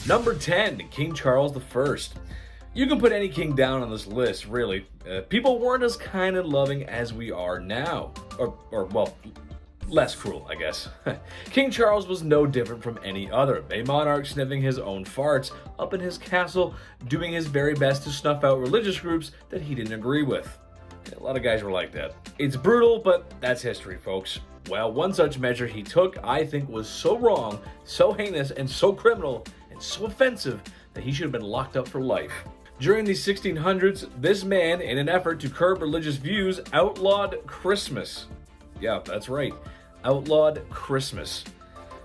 Number 10, King Charles I. You can put any king down on this list, really. People weren't as kind and loving as we are now. Or well, less cruel, I guess. King Charles was no different from any other, a monarch sniffing his own farts up in his castle, doing his very best to snuff out religious groups that he didn't agree with. A lot of guys were like that. It's brutal, but that's history, folks. Well, one such measure he took, I think, was so wrong, so heinous, and so criminal, and so offensive that he should have been locked up for life. During the 1600s, this man, in an effort to curb religious views, outlawed Christmas. Yeah, that's right. Outlawed Christmas.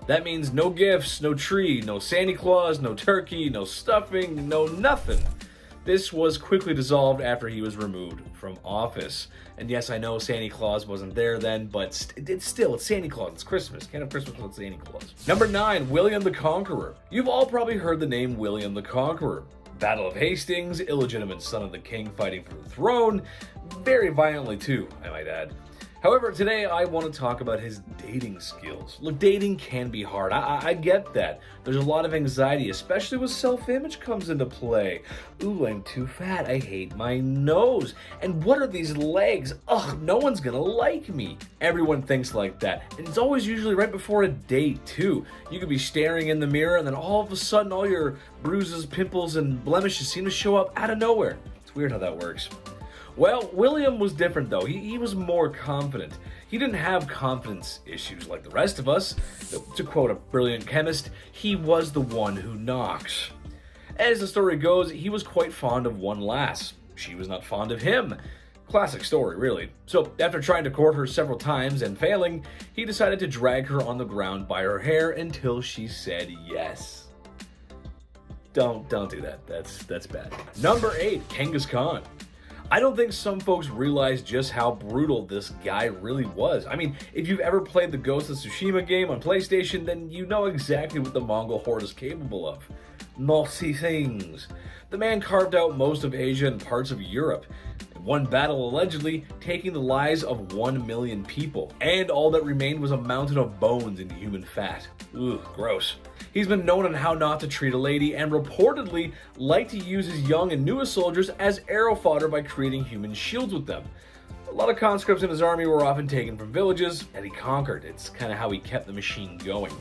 That means no gifts, no tree, no Santa Claus, no turkey, no stuffing, no nothing. This was quickly dissolved after he was removed from office. And yes, I know Santa Claus wasn't there then, but it's Santa Claus. It's Christmas. Can't have Christmas without Santa Claus. Number 9, William the Conqueror. You've all probably heard the name William the Conqueror. Battle of Hastings, illegitimate son of the king fighting for the throne. Very violently too, I might add. However, today I want to talk about his dating skills. Look, dating can be hard. I get that. There's a lot of anxiety, especially when self-image comes into play. Ooh, I'm too fat. I hate my nose. And what are these legs? Ugh, no one's gonna like me. Everyone thinks like that. And it's always usually right before a date, too. You could be staring in the mirror and then all of a sudden all your bruises, pimples, and blemishes seem to show up out of nowhere. It's weird how that works. Well, William was different though. He was more confident. He didn't have confidence issues like the rest of us. To quote a brilliant chemist, he was the one who knocks. As the story goes, he was quite fond of one lass. She was not fond of him. Classic story, really. So after trying to court her several times and failing, he decided to drag her on the ground by her hair until she said yes. Don't do that. That's bad. Number 8, Genghis Khan. I don't think some folks realize just how brutal this guy really was. I mean, if you've ever played the Ghost of Tsushima game on PlayStation, then you know exactly what the Mongol horde is capable of. Naughty things. The man carved out most of Asia and parts of Europe. In one battle, allegedly, taking the lives of 1 million people. And all that remained was a mountain of bones and human fat. Ugh, gross. He's been known on how not to treat a lady and reportedly liked to use his young and newest soldiers as arrow fodder by creating human shields with them. A lot of conscripts in his army were often taken from villages that he conquered. It's kind of how he kept the machine going.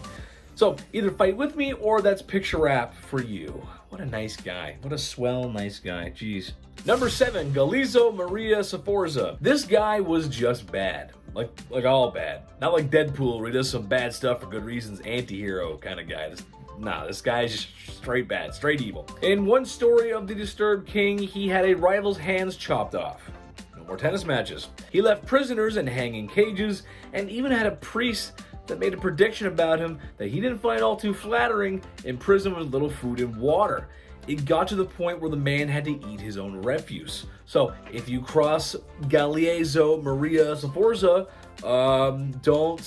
So either fight with me or that's picture wrap for you. What a nice guy. What a swell nice guy. Jeez. Number 7, Galeazzo Maria Sforza. This guy was just bad. Like all bad. Not like Deadpool where he does some bad stuff for good reasons, anti-hero kind of guy. This guy's just straight bad, straight evil. In one story of the disturbed king, he had a rival's hands chopped off. No more tennis matches. He left prisoners in hanging cages and even had a priest that made a prediction about him that he didn't find all too flattering in prison with little food and water. It got to the point where the man had to eat his own refuse. So if you cross Galeazzo Maria Sforza, don't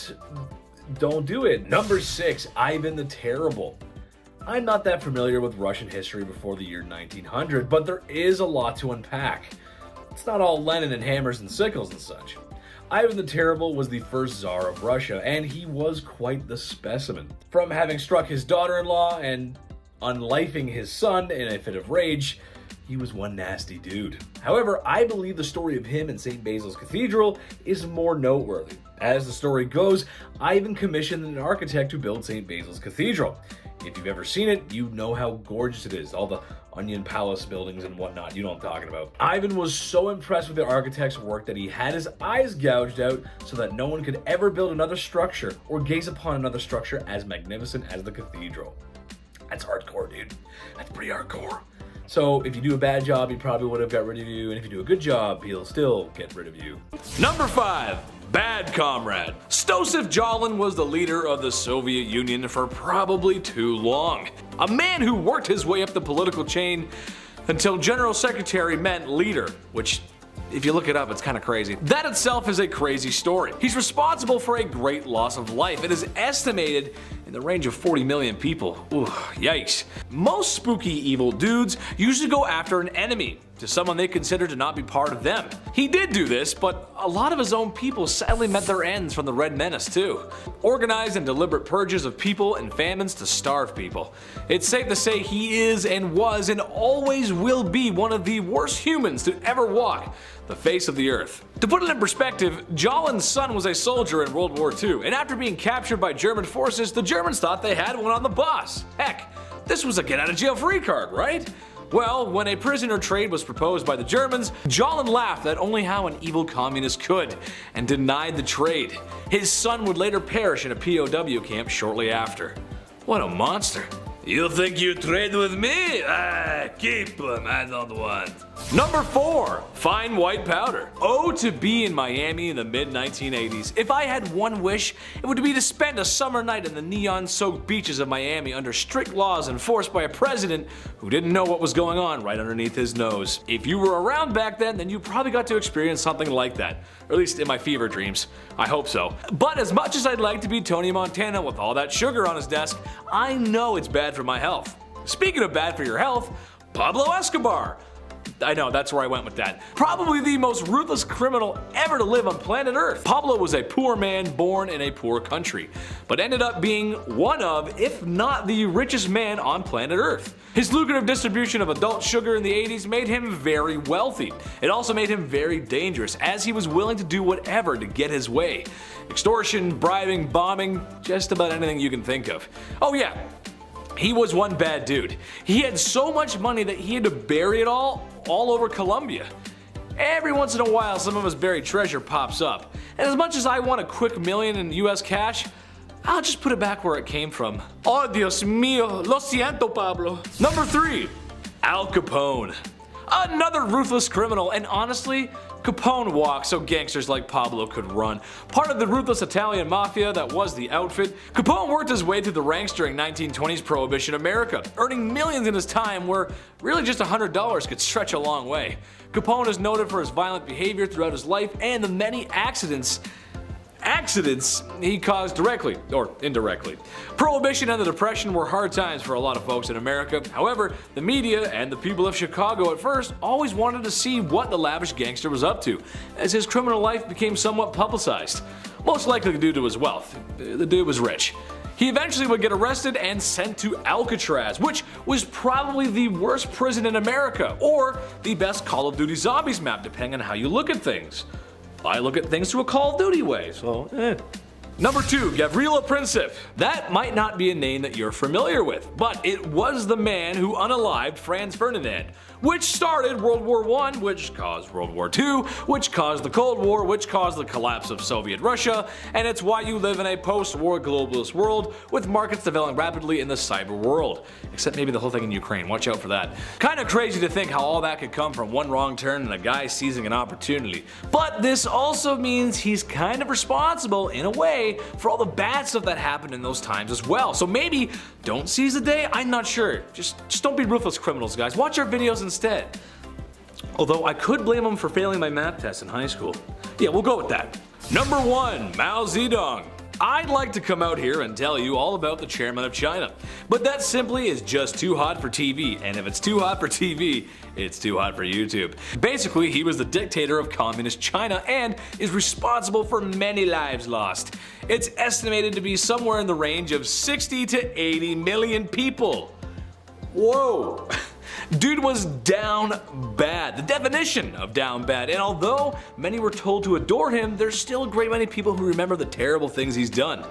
do it. Number 6, Ivan the Terrible. I'm not that familiar with Russian history before the year 1900, but there is a lot to unpack. It's not all Lenin and hammers and sickles and such. Ivan the Terrible was the first Tsar of Russia, and he was quite the specimen. From having struck his daughter-in-law and unlifing his son in a fit of rage, he was one nasty dude. However, I believe the story of him in St. Basil's Cathedral is more noteworthy. As the story goes, Ivan commissioned an architect to build St. Basil's Cathedral. If you've ever seen it, you know how gorgeous it is. All the onion palace buildings and whatnot, you know what I'm talking about. Ivan was so impressed with the architect's work that he had his eyes gouged out so that no one could ever build another structure or gaze upon another structure as magnificent as the cathedral. That's hardcore, dude. That's pretty hardcore. So if you do a bad job, he probably would have got rid of you, and if you do a good job, he'll still get rid of you. Number 5, Bad Comrade. Stosif Jalin was the leader of the Soviet Union for probably too long. A man who worked his way up the political chain until General Secretary meant leader, which, if you look it up, it's kind of crazy. That itself is a crazy story. He's responsible for a great loss of life. It is estimated in the range of 40 million people. Ooh, yikes. Most spooky evil dudes usually go after an enemy, to someone they consider to not be part of them. He did do this, but a lot of his own people sadly met their ends from the Red Menace too. Organized and deliberate purges of people and famines to starve people. It's safe to say he is and was and always will be one of the worst humans to ever walk the face of the earth. To put it in perspective, Jalen's son was a soldier in World War II, and after being captured by German forces, the Germans thought they had one on the boss. Heck, this was a get out of jail free card, right? Well, when a prisoner trade was proposed by the Germans, Jalen laughed at only how an evil communist could, and denied the trade. His son would later perish in a POW camp shortly after. What a monster. You think you trade with me? Keep them, I don't want. Number 4. Fine white powder. Oh, to be in Miami in the mid-1980s. If I had one wish, it would be to spend a summer night in the neon-soaked beaches of Miami under strict laws enforced by a president who didn't know what was going on right underneath his nose. If you were around back then you probably got to experience something like that. Or at least in my fever dreams. I hope so. But as much as I'd like to be Tony Montana with all that sugar on his desk, I know it's bad for my health. Speaking of bad for your health, Pablo Escobar. I know, that's where I went with that. Probably the most ruthless criminal ever to live on planet Earth. Pablo was a poor man born in a poor country, but ended up being one of, if not the richest man on planet Earth. His lucrative distribution of adult sugar in the 80s made him very wealthy. It also made him very dangerous, as he was willing to do whatever to get his way. Extortion, bribing, bombing, just about anything you can think of. Oh yeah, he was one bad dude. He had so much money that he had to bury it all over Colombia. Every once in a while some of his buried treasure pops up, and as much as I want a quick million in US cash, I'll just put it back where it came from. Oh Dios mío, lo siento Pablo. Number 3. Al Capone. Another ruthless criminal, and honestly, Capone walked so gangsters like Pablo could run. Part of the ruthless Italian mafia that was the outfit, Capone worked his way through the ranks during 1920s Prohibition America, earning millions in his time where really just $100 could stretch a long way. Capone is noted for his violent behavior throughout his life and the many accidents he caused directly or indirectly. Prohibition and the Depression were hard times for a lot of folks in America. However, the media and the people of Chicago at first always wanted to see what the lavish gangster was up to, as his criminal life became somewhat publicized. Most likely due to his wealth. The dude was rich. He eventually would get arrested and sent to Alcatraz, which was probably the worst prison in America, or the best Call of Duty Zombies map, depending on how you look at things. I look at things through a Call of Duty way, so Number 2, Gavrilo Princip. That might not be a name that you're familiar with, but it was the man who unalived Franz Ferdinand, which started World War I, which caused World War II, which caused the Cold War, which caused the collapse of Soviet Russia, and it's why you live in a post-war globalist world with markets developing rapidly in the cyber world. Except maybe the whole thing in Ukraine, watch out for that. Kinda crazy to think how all that could come from one wrong turn and a guy seizing an opportunity. But this also means he's kind of responsible, in a way, for all the bad stuff that happened in those times as well. So maybe don't seize the day, I'm not sure. Just don't be ruthless criminals, guys. Watch our videos instead. Although I could blame him for failing my math test in high school. Yeah, we'll go with that. Number 1, Mao Zedong. I'd like to come out here and tell you all about the chairman of China, but that simply is just too hot for TV, and if it's too hot for TV, it's too hot for YouTube. Basically, he was the dictator of communist China and is responsible for many lives lost. It's estimated to be somewhere in the range of 60 to 80 million people. Whoa! Dude was down bad, the definition of down bad, and although many were told to adore him, there's still a great many people who remember the terrible things he's done.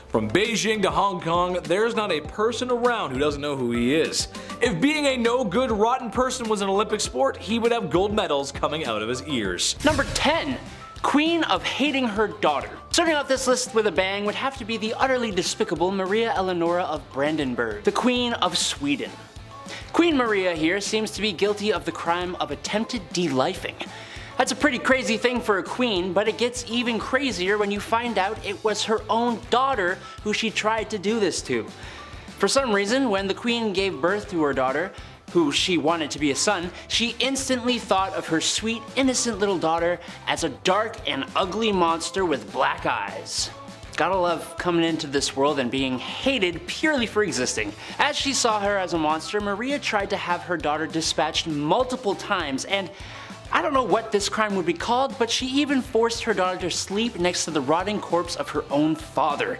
From Beijing to Hong Kong, there's not a person around who doesn't know who he is. If being a no-good, rotten person was an Olympic sport, he would have gold medals coming out of his ears. Number 10. Queen of hating her daughter. Starting off this list with a bang would have to be the utterly despicable Maria Eleonora of Brandenburg, the Queen of Sweden. Queen Maria here seems to be guilty of the crime of attempted delifing. That's a pretty crazy thing for a queen, but it gets even crazier when you find out it was her own daughter who she tried to do this to. For some reason, when the queen gave birth to her daughter, who she wanted to be a son, she instantly thought of her sweet, innocent little daughter as a dark and ugly monster with black eyes. Gotta love coming into this world and being hated purely for existing. As she saw her as a monster, Maria tried to have her daughter dispatched multiple times, and I don't know what this crime would be called, but she even forced her daughter to sleep next to the rotting corpse of her own father.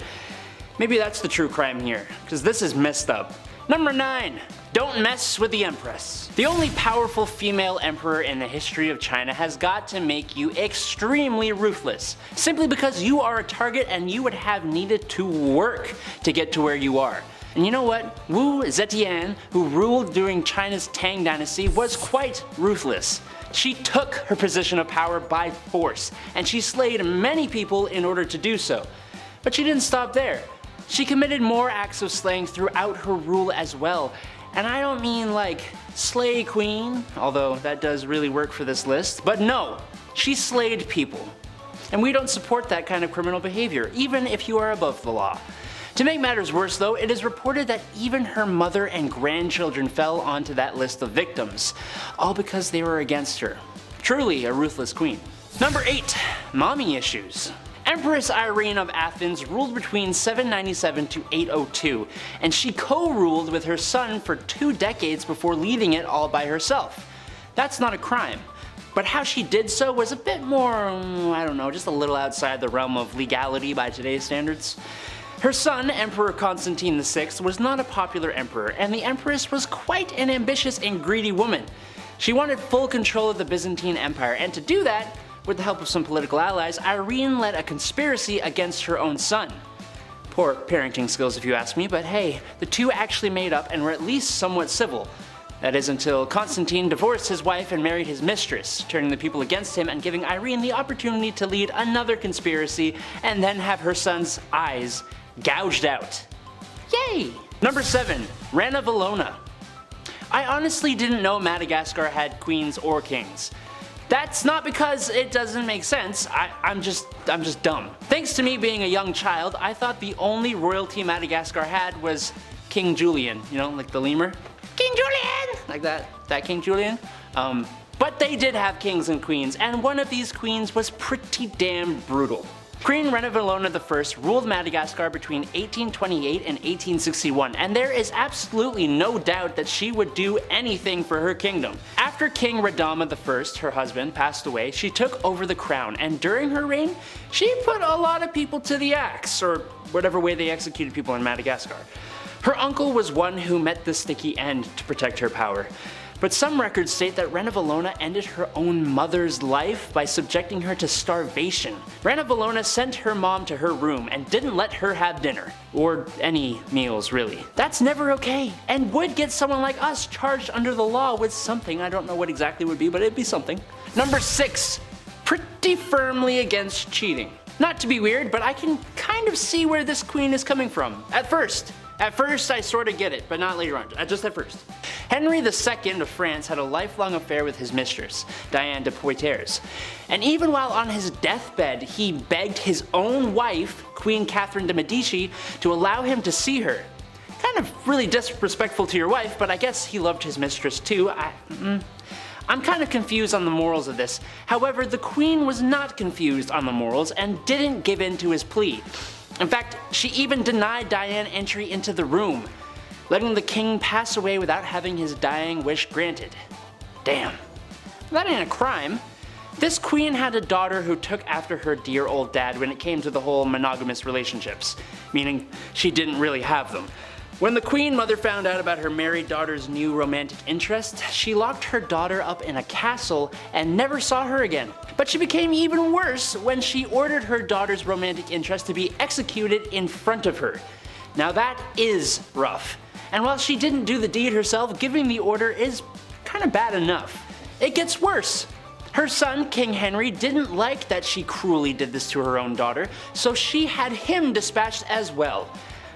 Maybe that's the true crime here, because this is messed up. Number 9. Don't mess with the Empress. The only powerful female emperor in the history of China has got to make you extremely ruthless, simply because you are a target and you would have needed to work to get to where you are. And you know what? Wu Zetian, who ruled during China's Tang Dynasty, was quite ruthless. She took her position of power by force, and she slayed many people in order to do so. But she didn't stop there. She committed more acts of slaying throughout her rule as well. And I don't mean like slay queen, although that does really work for this list, but no, she slayed people. And we don't support that kind of criminal behavior, even if you are above the law. To make matters worse though, it is reported that even her mother and grandchildren fell onto that list of victims, all because they were against her. Truly a ruthless queen. Number 8. Mommy issues. Empress Irene of Athens ruled between 797 to 802, and she co-ruled with her son for 2 decades before leading it all by herself. That's not a crime, but how she did so was a bit more, I don't know, just a little outside the realm of legality by today's standards. Her son, Emperor Constantine VI, was not a popular emperor, and the empress was quite an ambitious and greedy woman. She wanted full control of the Byzantine Empire, and to do that, with the help of some political allies, Irene led a conspiracy against her own son. Poor parenting skills if you ask me, but hey, the two actually made up and were at least somewhat civil. That is until Constantine divorced his wife and married his mistress, turning the people against him and giving Irene the opportunity to lead another conspiracy and then have her son's eyes gouged out. Yay! Number 7. Rana Valona. I honestly didn't know Madagascar had queens or kings. That's not because it doesn't make sense, I'm just dumb. Thanks to me being a young child, I thought the only royalty Madagascar had was King Julian, you know, like the lemur. King Julian! Like that King Julian. But they did have kings and queens, and one of these queens was pretty damn brutal. Queen Rana Valona I ruled Madagascar between 1828 and 1861, and there is absolutely no doubt that she would do anything for her kingdom. After King Radama I, her husband, passed away, she took over the crown, and during her reign, she put a lot of people to the axe, or whatever way they executed people in Madagascar. Her uncle was one who met the sticky end to protect her power. But some records state that Rana Valona ended her own mother's life by subjecting her to starvation. Rana Valona sent her mom to her room and didn't let her have dinner. Or any meals, really. That's never okay, and would get someone like us charged under the law with something. I don't know what exactly it would be, but it'd be something. Number 6. Pretty firmly against cheating. Not to be weird, but I can kind of see where this queen is coming from. At first I sort of get it, but not later on, just at first. Henry II of France had a lifelong affair with his mistress, Diane de Poitiers, and even while on his deathbed, he begged his own wife, Queen Catherine de Medici, to allow him to see her. Kind of really disrespectful to your wife, but I guess he loved his mistress too. I'm kind of confused on the morals of this. However, the queen was not confused on the morals and didn't give in to his plea. In fact, she even denied Diane entry into the room, letting the king pass away without having his dying wish granted. Damn. That ain't a crime. This queen had a daughter who took after her dear old dad when it came to the whole monogamous relationships, meaning she didn't really have them. When the queen mother found out about her married daughter's new romantic interest, she locked her daughter up in a castle and never saw her again. But she became even worse when she ordered her daughter's romantic interest to be executed in front of her. Now that is rough. And while she didn't do the deed herself, giving the order is kind of bad enough. It gets worse. Her son, King Henry, didn't like that she cruelly did this to her own daughter, so she had him dispatched as well.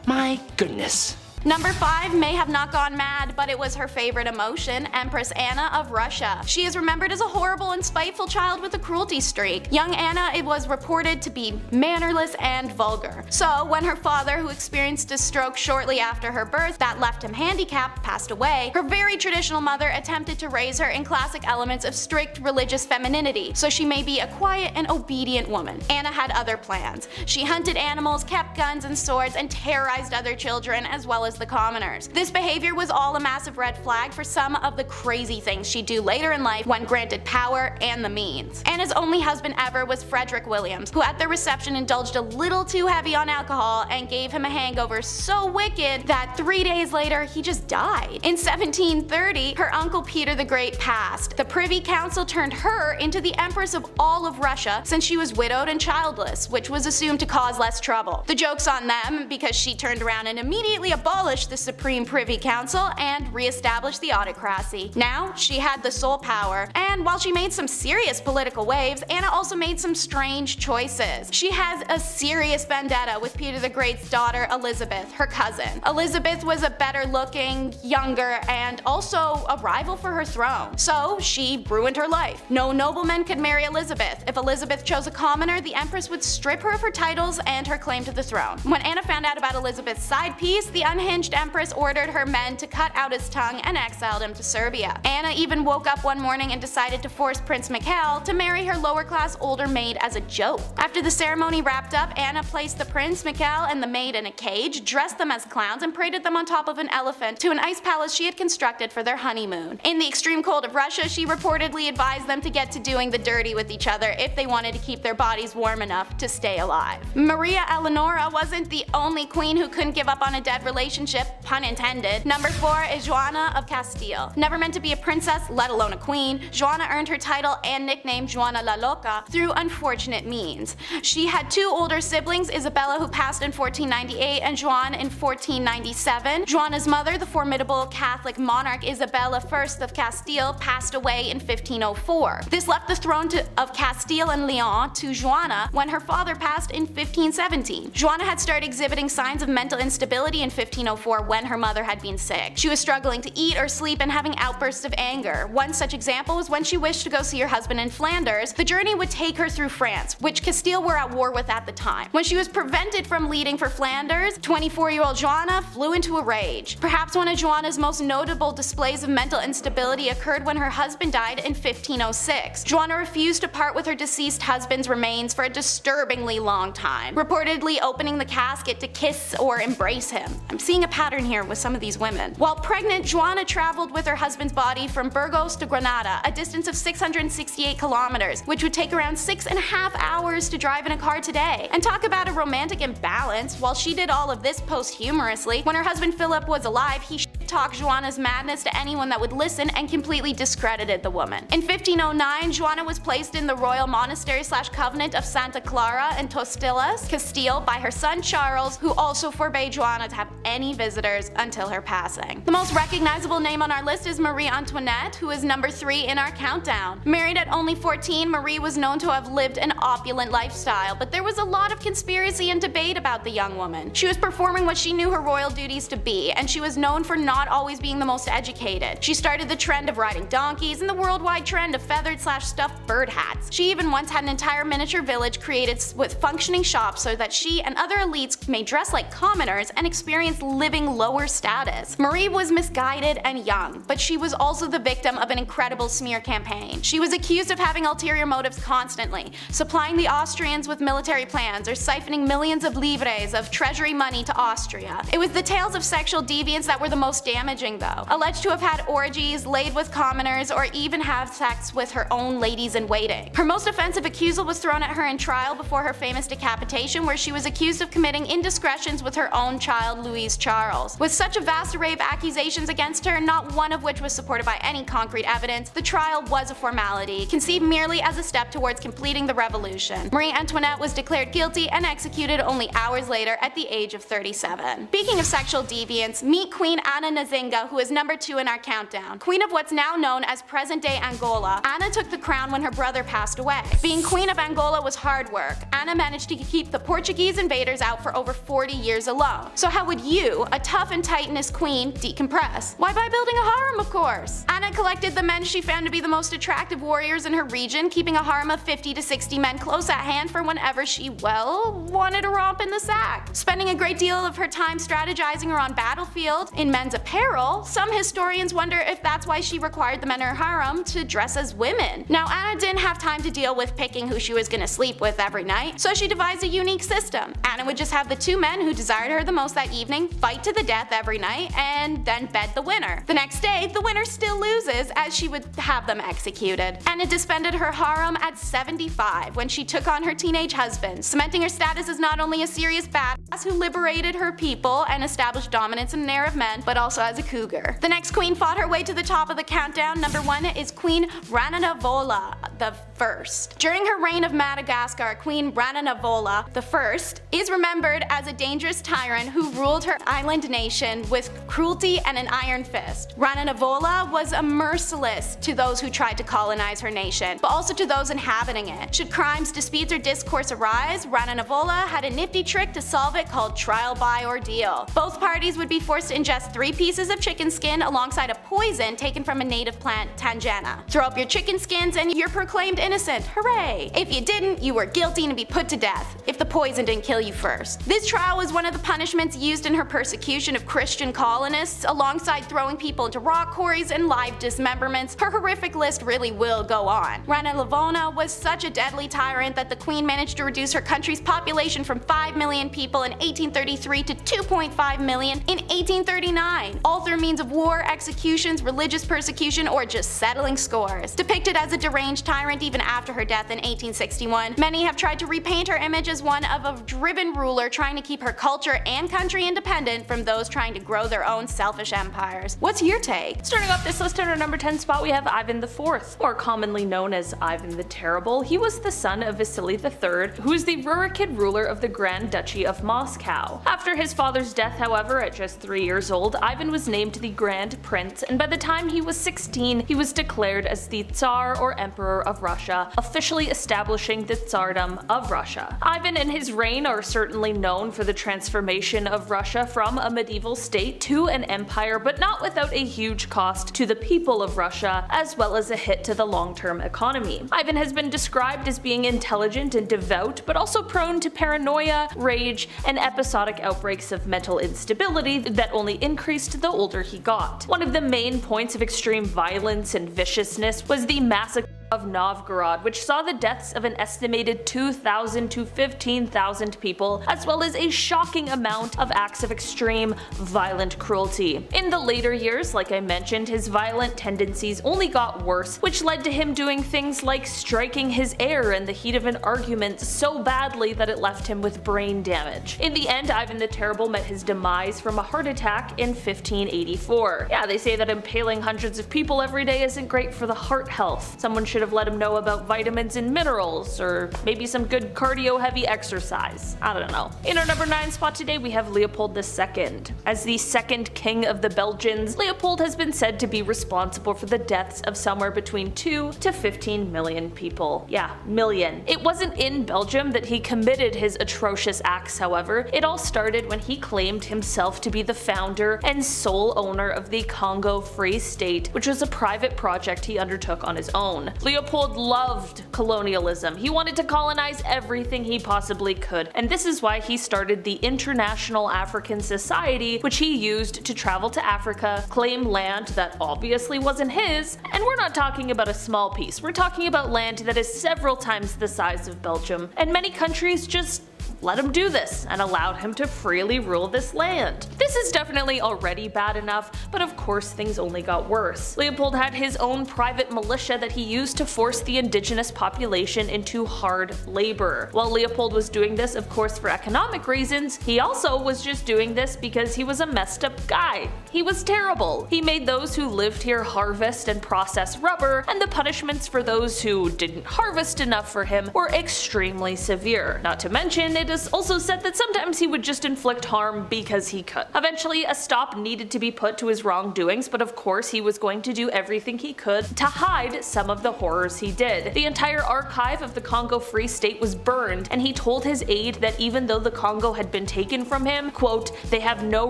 My goodness. Number 5 may have not gone mad, but it was her favorite emotion, Empress Anna of Russia. She is remembered as a horrible and spiteful child with a cruelty streak. Young Anna was reported to be mannerless and vulgar. So when her father, who experienced a stroke shortly after her birth that left him handicapped, passed away, her very traditional mother attempted to raise her in classic elements of strict religious femininity, so she may be a quiet and obedient woman. Anna had other plans. She hunted animals, kept guns and swords, and terrorized other children as well as the commoners. This behavior was all a massive red flag for some of the crazy things she'd do later in life when granted power and the means. Anna's only husband ever was Frederick Williams, who at their reception indulged a little too heavy on alcohol and gave him a hangover so wicked that 3 days later he just died. In 1730, her uncle Peter the Great passed. The Privy Council turned her into the Empress of all of Russia since she was widowed and childless, which was assumed to cause less trouble. The joke's on them because she turned around and immediately abolished the Supreme Privy Council and re-established the autocracy. Now, she had the sole power, and while she made some serious political waves, Anna also made some strange choices. She has a serious vendetta with Peter the Great's daughter Elizabeth, her cousin. Elizabeth was a better looking, younger, and also a rival for her throne. So she ruined her life. No nobleman could marry Elizabeth. If Elizabeth chose a commoner, the Empress would strip her of her titles and her claim to the throne. When Anna found out about Elizabeth's side piece, the unhinged Empress ordered her men to cut out his tongue and exiled him to Serbia. Anna even woke up one morning and decided to force Prince Mikhail to marry her lower class older maid as a joke. After the ceremony wrapped up, Anna placed the Prince, Mikhail, and the maid in a cage, dressed them as clowns, and paraded them on top of an elephant to an ice palace she had constructed for their honeymoon. In the extreme cold of Russia, she reportedly advised them to get to doing the dirty with each other if they wanted to keep their bodies warm enough to stay alive. Maria Eleonora wasn't the only queen who couldn't give up on a dead relationship, pun intended. Number 4 is Joanna of Castile. Never meant to be a princess, let alone a queen, Joanna earned her title and nickname Joanna la Loca through unfortunate means. She had 2 older siblings, Isabella, who passed in 1498, and Joan in 1497. Joanna's mother, the formidable Catholic monarch Isabella I of Castile, passed away in 1504. This left the throne of Castile and Leon to Joanna when her father passed in 1517. Joanna had started exhibiting signs of mental instability in 1504 when her mother had been sick. She was struggling to eat or sleep and having outbursts of anger. One such example was when she wished to go see her husband in Flanders. The journey would take her through France, which Castile were at war with at the time. When she was prevented from leaving for Flanders, 24-year-old Joanna flew into a rage. Perhaps one of Joanna's most notable displays of mental instability occurred when her husband died in 1506. Joanna refused to part with her deceased husband's remains for a disturbingly long time, reportedly opening the casket to kiss or embrace him. I'm seeing a pattern here with some of these women. While pregnant, Joanna traveled with her husband's body from Burgos to Granada, a distance of 668 kilometers, which would take around 6.5 hours to drive in a car today. And talk about a romantic imbalance. While she did all of this posthumously, when her husband Philip was alive, he talked Joanna's madness to anyone that would listen and completely discredited the woman. In 1509, Joanna was placed in the royal monastery/convent of Santa Clara in Tostillas, Castile, by her son Charles, who also forbade Joanna to have any visitors until her passing. The most recognizable name on our list is Marie Antoinette, who is number 3 in our countdown. Married at only 14, Marie was known to have lived an opulent lifestyle, but there was a lot of conspiracy and debate about the young woman. She was performing what she knew her royal duties to be, and she was known for not always being the most educated. She started the trend of riding donkeys and the worldwide trend of feathered/stuffed bird hats. She even once had an entire miniature village created with functioning shops so that she and other elites may dress like commoners and experience living lower status. Marie was misguided and young, but she was also the victim of an incredible smear campaign. She was accused of having ulterior motives constantly, supplying the Austrians with military plans or siphoning millions of livres of treasury money to Austria. It was the tales of sexual deviance that were the most damaging though. Alleged to have had orgies, laid with commoners, or even have sex with her own ladies-in-waiting. Her most offensive accusal was thrown at her in trial before her famous decapitation, where she was accused of committing indiscretions with her own child, Louise Charles. With such a vast array of accusations against her, not one of which was supported by any concrete evidence, the trial was a formality, conceived merely as a step towards completing the revolution. Marie Antoinette was declared guilty and executed only hours later at the age of 37. Speaking of sexual deviance, meet Queen Anna Nzinga, who is number 2 in our countdown. Queen of what's now known as present-day Angola, Ana took the crown when her brother passed away. Being Queen of Angola was hard work. Ana managed to keep the Portuguese invaders out for over 40 years alone. So how would you, a tough and titanous queen, decompress? Why, by building a harem, of course. Ana collected the men she found to be the most attractive warriors in her region, keeping a harem of 50 to 60 men close at hand for whenever she, well, wanted to romp in the sack. Spending a great deal of her time strategizing around battlefield in men's apparel, some historians wonder if that's why she required the men in her harem to dress as women. Now, Ana didn't have time to deal with picking who she was gonna sleep with every night, so she devised a unique system. Ana would just have the 2 men who desired her the most that evening fight to the death every night and then bed the winner. The next day, the winner still loses, as she would have them executed. Ana disbanded her harem at 75 when she took on her teenage husband, cementing her status as not only a serious badass who liberated her people and established dominance in an era of men, but also as a cougar. The next queen fought her way to the top of the countdown. Number 1 is Queen Rananavola the First. During her reign of Madagascar, Queen Rananavola the First is remembered as a dangerous tyrant who ruled her island nation with cruelty and an iron fist. Rananavola was a merciless to those who tried to colonize her nation, but also to those inhabiting it. Should crimes, disputes, or discourse arise, Rananavola had a nifty trick to solve it called trial by ordeal. Both parties would be forced to ingest 3 pieces of chicken skin alongside a poison taken from a native plant, Tanjana. Throw up your chicken skins and you're proclaimed innocent, hooray! If you didn't, you were guilty and be put to death, if the poison didn't kill you first. This trial was one of the punishments used in her persecution of Christian colonists, alongside throwing people into rock quarries and live dismemberments. Her horrific list really will go on. Rananavola was such a deadly tyrant that the queen managed to reduce her country's population from 5 million people in 1833 to 2.5 million in 1839, all through means of war, executions, religious persecution, or just settling scores. Depicted as a deranged tyrant even after her death in 1861, many have tried to repaint her image as one of a driven ruler trying to keep her culture and country independent from those trying to grow their own selfish empires. What's your take? Starting off this list at our number 10 spot, we have Ivan IV, more commonly known as Ivan the Terrible. He was the son of Vasily III, who is the Rurikid ruler of the Grand Duchy of Moscow. After his father's death, however, at just 3 years old, Ivan was named the Grand Prince, and by the time he was 16, he was declared as the Tsar or Emperor of Russia, officially establishing the Tsardom of Russia. Ivan and his reign are certainly known for the transformation of Russia from a medieval state to an empire, but not without a huge cost to the people of Russia, as well as a hit to the long-term economy. Ivan has been described as being intelligent and devout, but also prone to paranoia, rage, and episodic outbreaks of mental instability that only increased the older he got. One of the main points of extreme violence and viciousness was the massacre of Novgorod, which saw the deaths of an estimated 2,000 to 15,000 people, as well as a shocking amount of acts of extreme, violent cruelty. In the later years, like I mentioned, his violent tendencies only got worse, which led to him doing things like striking his heir in the heat of an argument so badly that it left him with brain damage. In the end, Ivan the Terrible met his demise from a heart attack in 1584. Yeah, they say that impaling hundreds of people every day isn't great for the heart health. Someone should have let him know about vitamins and minerals, or maybe some good cardio-heavy exercise. I don't know. In our number 9 spot today, we have Leopold II. As the second king of the Belgians, Leopold has been said to be responsible for the deaths of somewhere between 2 to 15 million people. Yeah, million. It wasn't in Belgium that he committed his atrocious acts, however. It all started when he claimed himself to be the founder and sole owner of the Congo Free State, which was a private project he undertook on his own. Leopold loved colonialism. He wanted to colonize everything he possibly could, and this is why he started the International African Society, which he used to travel to Africa, claim land that obviously wasn't his, and we're not talking about a small piece, we're talking about land that is several times the size of Belgium, and many countries just let him do this and allowed him to freely rule this land. This is definitely already bad enough, but of course things only got worse. Leopold had his own private militia that he used to force the indigenous population into hard labor. While Leopold was doing this, of course, for economic reasons, he also was just doing this because he was a messed up guy. He was terrible. He made those who lived here harvest and process rubber, and the punishments for those who didn't harvest enough for him were extremely severe. Not to mention, it Carlos also said that sometimes he would just inflict harm because he could. Eventually, a stop needed to be put to his wrongdoings, but of course he was going to do everything he could to hide some of the horrors he did. The entire archive of the Congo Free State was burned, and he told his aide that even though the Congo had been taken from him, quote, "they have no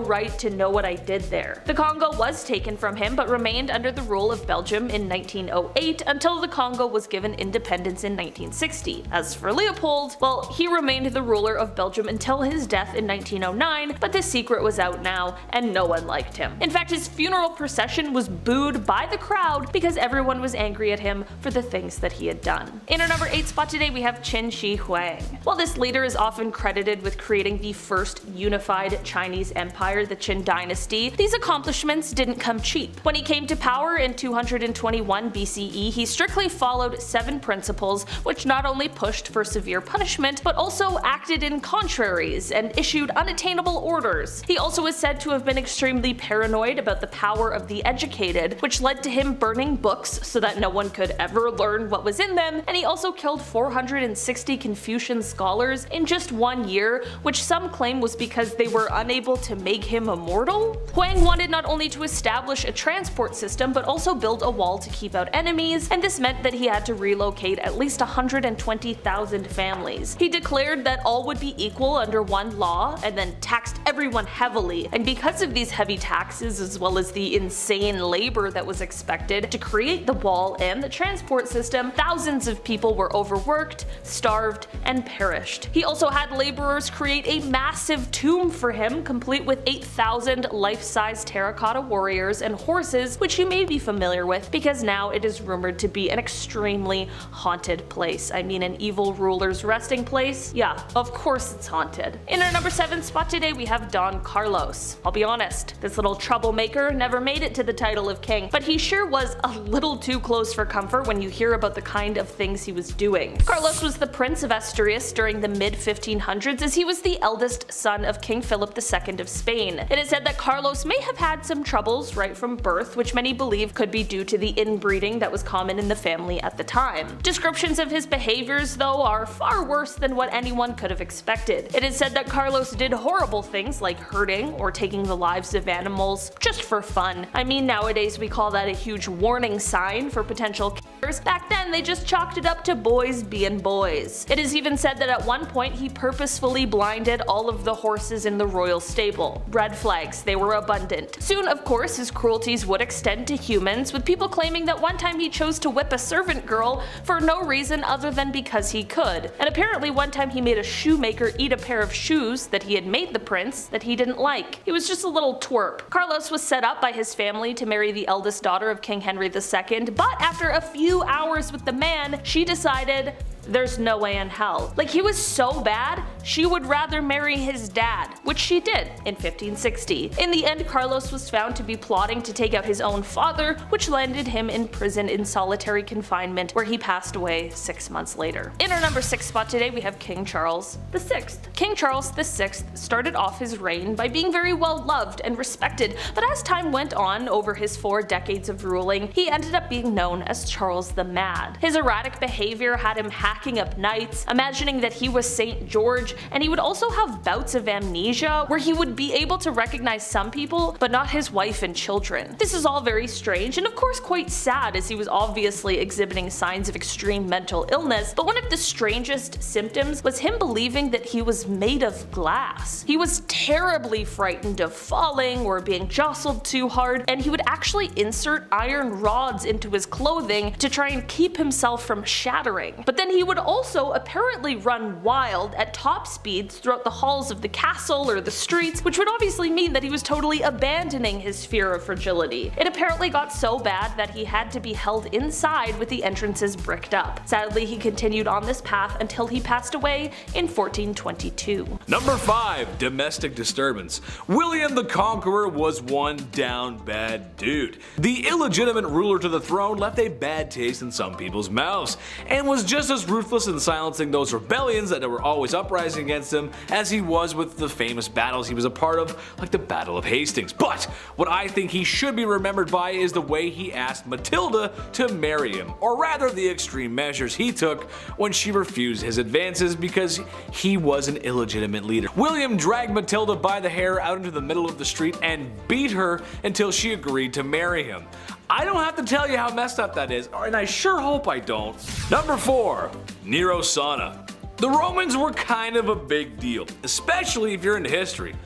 right to know what I did there." The Congo was taken from him but remained under the rule of Belgium in 1908 until the Congo was given independence in 1960. As for Leopold, well, he remained the ruler of Belgium until his death in 1909, but the secret was out now and no one liked him. In fact, his funeral procession was booed by the crowd because everyone was angry at him for the things that he had done. In our number 8 spot today, we have Qin Shi Huang. While this leader is often credited with creating the first unified Chinese empire, the Qin dynasty, these accomplishments didn't come cheap. When he came to power in 221 BCE, he strictly followed 7 principles which not only pushed for severe punishment, but also acted in contraries and issued unattainable orders. He also is said to have been extremely paranoid about the power of the educated, which led to him burning books so that no one could ever learn what was in them, and he also killed 460 Confucian scholars in just 1 year, which some claim was because they were unable to make him immortal. Huang wanted not only to establish a transport system, but also build a wall to keep out enemies, and this meant that he had to relocate at least 120,000 families. He declared that all would be equal under one law, and then taxed everyone heavily, and because of these heavy taxes as well as the insane labor that was expected to create the wall and the transport system, thousands of people were overworked, starved, and perished. He also had laborers create a massive tomb for him, complete with 8,000 life-size terracotta warriors and horses, which you may be familiar with because now it is rumored to be an extremely haunted place. I mean, an evil ruler's resting place? Yeah, of course it's haunted. In our number 7 spot today, we have Don Carlos. I'll be honest, this little troublemaker never made it to the title of king, but he sure was a little too close for comfort when you hear about the kind of things he was doing. Carlos was the Prince of Asturias during the mid-1500s, as he was the eldest son of King Philip II of Spain. It is said that Carlos may have had some troubles right from birth, which many believe could be due to the inbreeding that was common in the family at the time. Descriptions of his behaviors, though, are far worse than what anyone could have expected. It is said that Carlos did horrible things like hurting or taking the lives of animals just for fun. I mean, nowadays we call that a huge warning sign for potential killers. Back then they just chalked it up to boys being boys. It is even said that at one point he purposefully blinded all of the horses in the royal stable. Red flags, they were abundant. Soon, of course, his cruelties would extend to humans, with people claiming that one time he chose to whip a servant girl for no reason other than because he could. And apparently one time he made a shoemaker eat a pair of shoes that he had made the prince that he didn't like. He was just a little twerp. Carlos was set up by his family to marry the eldest daughter of King Henry II, but after a few hours with the man, she decided there's no way in hell. Like, he was so bad, she would rather marry his dad, which she did in 1560. In the end, Carlos was found to be plotting to take out his own father, which landed him in prison in solitary confinement, where he passed away 6 months later. In our number 6 spot today, we have King Charles VI. King Charles VI started off his reign by being very well loved and respected, but as time went on over his 4 decades of ruling, he ended up being known as Charles the Mad. His erratic behavior had him hacking up knights, imagining that he was St. George, and he would also have bouts of amnesia where he would be able to recognize some people but not his wife and children. This is all very strange and of course quite sad, as he was obviously exhibiting signs of extreme mental illness, but one of the strangest symptoms was him believing that he was made of glass. He was terribly frightened of falling or being jostled too hard, and he would actually insert iron rods into his clothing to try and keep himself from shattering. But then he would also apparently run wild at top speeds throughout the halls of the castle or the streets, which would obviously mean that he was totally abandoning his fear of fragility. It apparently got so bad that he had to be held inside with the entrances bricked up. Sadly, he continued on this path until he passed away in 1422. Number 5. Domestic disturbance. William the Conqueror was one down bad dude. The illegitimate ruler to the throne left a bad taste in some people's mouths, and was just as ruthless in silencing those rebellions that were always uprising against him as he was with the famous battles he was a part of, like the Battle of Hastings. But what I think he should be remembered by is the way he asked Matilda to marry him, or rather the extreme measures he took when she refused his advances because he was an illegitimate leader. William dragged Matilda by the hair out into the middle of the street and beat her until she agreed to marry him. I don't have to tell you how messed up that is, and I sure hope I don't. Number 4. Nero Sana. The Romans were kind of a big deal, especially if you're into history.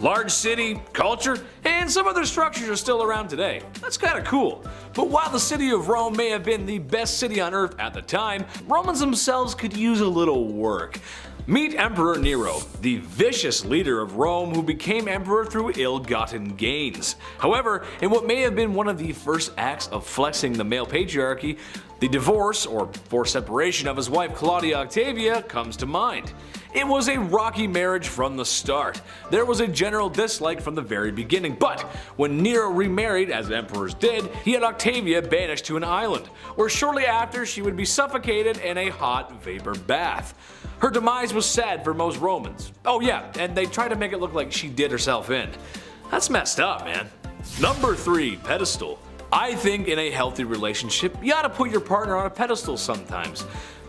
Large city, culture, and some other structures are still around today. That's kind of cool. But while the city of Rome may have been the best city on earth at the time, Romans themselves could use a little work. Meet Emperor Nero, the vicious leader of Rome who became emperor through ill-gotten gains. However, in what may have been one of the first acts of flexing the male patriarchy, the divorce or forced separation of his wife Claudia Octavia comes to mind. It was a rocky marriage from the start. There was a general dislike from the very beginning, but when Nero remarried, as emperors did, he had Octavia banished to an island, where shortly after she would be suffocated in a hot vapor bath. Her demise was sad for most Romans. Oh yeah, and they tried to make it look like she did herself in. That's messed up, man. Number 3, pedestal. I think in a healthy relationship, you ought to put your partner on a pedestal sometimes.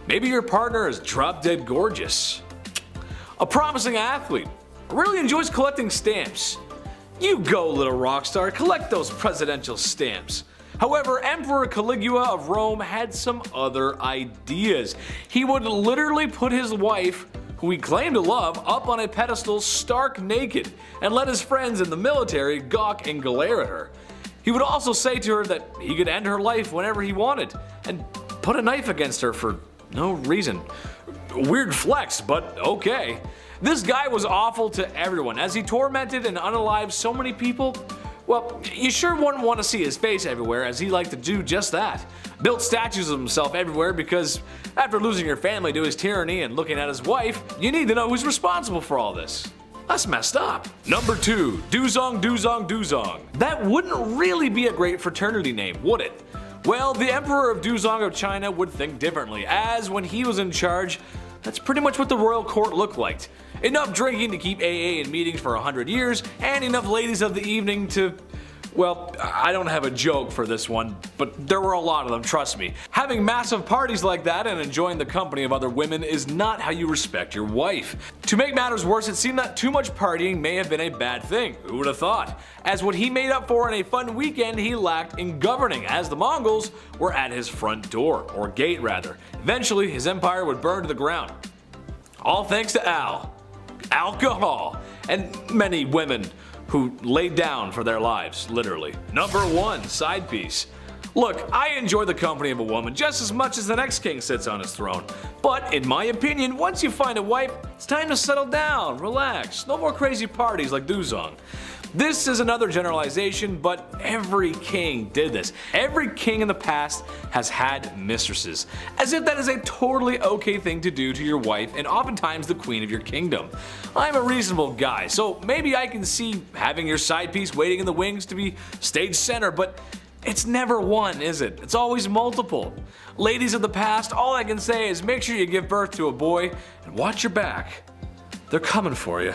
Maybe your partner is drop dead gorgeous, a promising athlete, really enjoys collecting stamps. You go, little rock star, collect those presidential stamps. However, Emperor Caligula of Rome had some other ideas. He would literally put his wife, who he claimed to love, up on a pedestal stark naked and let his friends in the military gawk and glare at her. He would also say to her that he could end her life whenever he wanted and put a knife against her for no reason. Weird flex, but okay. This guy was awful to everyone as he tormented and unalived so many people. Well, you sure wouldn't want to see his face everywhere, as he liked to do just that. Built statues of himself everywhere because after losing your family to his tyranny and looking at his wife, you need to know who's responsible for all this. That's messed up. Number 2, Duzong Duzong Duzong. That wouldn't really be a great fraternity name, would it? Well, the Emperor of Duzong of China would think differently, as when he was in charge, that's pretty much what the royal court looked like. Enough drinking to keep AA in meetings for 100 years, and enough ladies of the evening to... Well, I don't have a joke for this one, but there were a lot of them, trust me. Having massive parties like that and enjoying the company of other women is not how you respect your wife. To make matters worse, it seemed that too much partying may have been a bad thing. Who would have thought? As what he made up for in a fun weekend, he lacked in governing, as the Mongols were at his front door, or gate rather. Eventually, his empire would burn to the ground. All thanks to alcohol, and many women who laid down for their lives, literally. Number 1, side piece. Look, I enjoy the company of a woman just as much as the next king sits on his throne. But in my opinion, once you find a wife, it's time to settle down, relax. No more crazy parties like Duzong. This is another generalization, but every king did this. Every king in the past has had mistresses, as if that is a totally okay thing to do to your wife and oftentimes the queen of your kingdom. I'm a reasonable guy, so maybe I can see having your side piece waiting in the wings to be stage center, but it's never one, is it? It's always multiple. Ladies of the past, all I can say is make sure you give birth to a boy and watch your back. They're coming for you.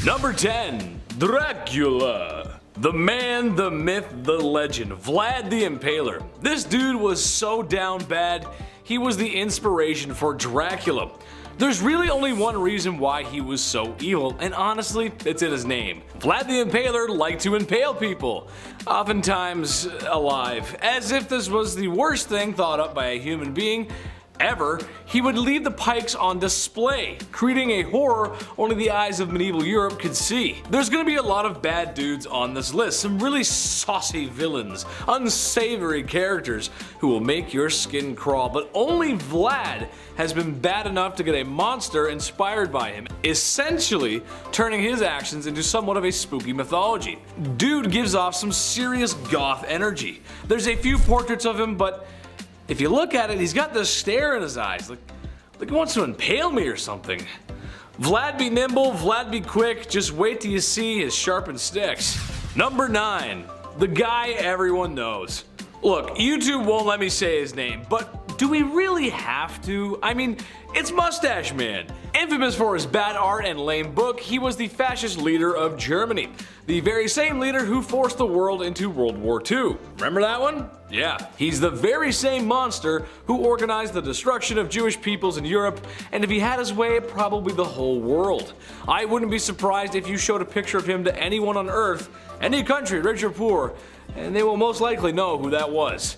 Number 10, Dracula. The man, the myth, the legend, Vlad the Impaler. This dude was so down bad, he was the inspiration for Dracula. There's really only one reason why he was so evil, and honestly, it's in his name. Vlad the Impaler liked to impale people, oftentimes alive. As if this was the worst thing thought up by a human being ever, he would leave the pikes on display, creating a horror only the eyes of medieval Europe could see. There's gonna be a lot of bad dudes on this list, some really saucy villains, unsavory characters who will make your skin crawl, but only Vlad has been bad enough to get a monster inspired by him, essentially turning his actions into somewhat of a spooky mythology. Dude gives off some serious goth energy. There's a few portraits of him, but if you look at it, he's got this stare in his eyes, like he wants to impale me or something. Vlad be nimble, Vlad be quick, just wait till you see his sharpened sticks. Number 9, the guy everyone knows. Look, YouTube won't let me say his name, but do we really have to? I mean, it's Mustache Man. Infamous for his bad art and lame book, he was the fascist leader of Germany. The very same leader who forced the world into World War II. Remember that one? Yeah, he's the very same monster who organized the destruction of Jewish peoples in Europe, and if he had his way, probably the whole world. I wouldn't be surprised if you showed a picture of him to anyone on Earth, any country, rich or poor, and they will most likely know who that was.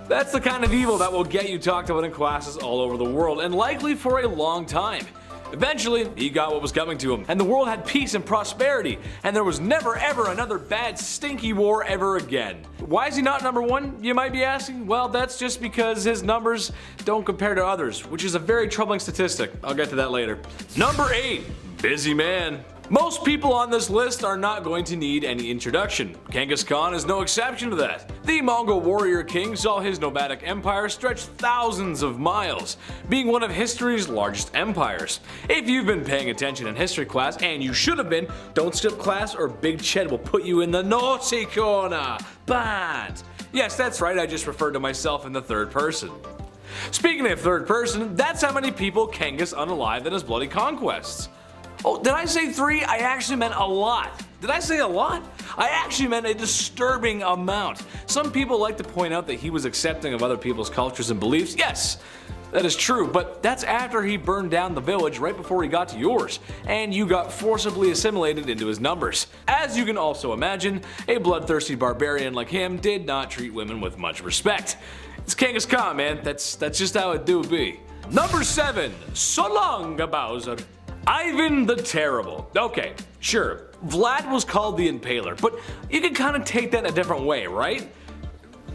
That's the kind of evil that will get you talked about in classes all over the world, and likely for a long time. Eventually, he got what was coming to him, and the world had peace and prosperity, and there was never ever another bad stinky war ever again. Why is he not number one, you might be asking? Well, that's just because his numbers don't compare to others, which is a very troubling statistic. I'll get to that later. Number 8, Busy Man. Most people on this list are not going to need any introduction. Genghis Khan is no exception to that. The Mongol warrior king saw his nomadic empire stretch thousands of miles, being one of history's largest empires. If you've been paying attention in history class, and you should have been, don't skip class or Big Ched will put you in the naughty corner. Bad. Yes, that's right, I just referred to myself in the third person. Speaking of third person, that's how many people Genghis unalived in his bloody conquests. Oh, did I say 3? I actually meant a lot. Did I say a lot? I actually meant a disturbing amount. Some people like to point out that he was accepting of other people's cultures and beliefs. Yes, that is true, but that's after he burned down the village right before he got to yours, and you got forcibly assimilated into his numbers. As you can also imagine, a bloodthirsty barbarian like him did not treat women with much respect. It's Genghis Khan, man. That's just how it do be. Number 7, so long, Bowser. Ivan the Terrible. Okay, sure, Vlad was called the Impaler, but you can kind of take that in a different way, right?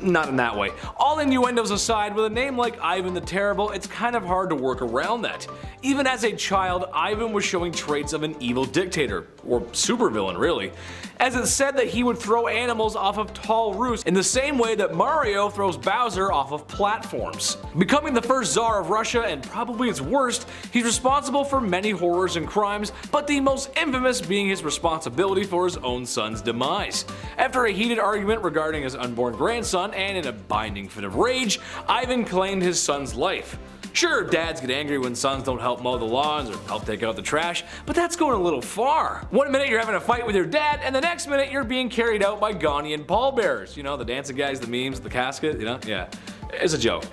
Not in that way. All innuendos aside, with a name like Ivan the Terrible, it's kind of hard to work around that. Even as a child, Ivan was showing traits of an evil dictator, or supervillain really, as it's said that he would throw animals off of tall roofs in the same way that Mario throws Bowser off of platforms. Becoming the first Tsar of Russia and probably its worst, he's responsible for many horrors and crimes, but the most infamous being his responsibility for his own son's demise. After a heated argument regarding his unborn grandson, and in a binding fit of rage, Ivan claimed his son's life. Sure, dads get angry when sons don't help mow the lawns or help take out the trash, but that's going a little far. One minute you're having a fight with your dad, and the next minute you're being carried out by Ghanaian pallbearers. You know, the dancing guys, the memes, the casket, you know? Yeah, it's a joke.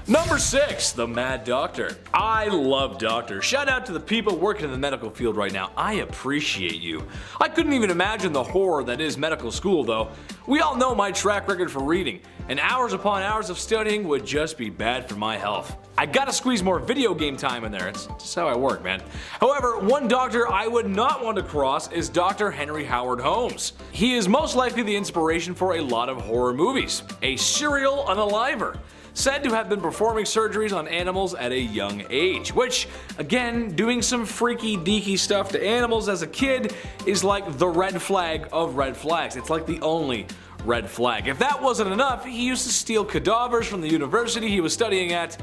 Number 6, the Mad Doctor. I love doctors. Shout out to the people working in the medical field right now. I appreciate you. I couldn't even imagine the horror that is medical school though. We all know my track record for reading, and hours upon hours of studying would just be bad for my health. I gotta squeeze more video game time in there, it's just how I work, man. However, one doctor I would not want to cross is Dr. Henry Howard Holmes. He is most likely the inspiration for a lot of horror movies. A serial unaliver. Said to have been performing surgeries on animals at a young age, which, again, doing some freaky deaky stuff to animals as a kid is like the red flag of red flags. It's like the only red flag. If that wasn't enough, he used to steal cadavers from the university he was studying at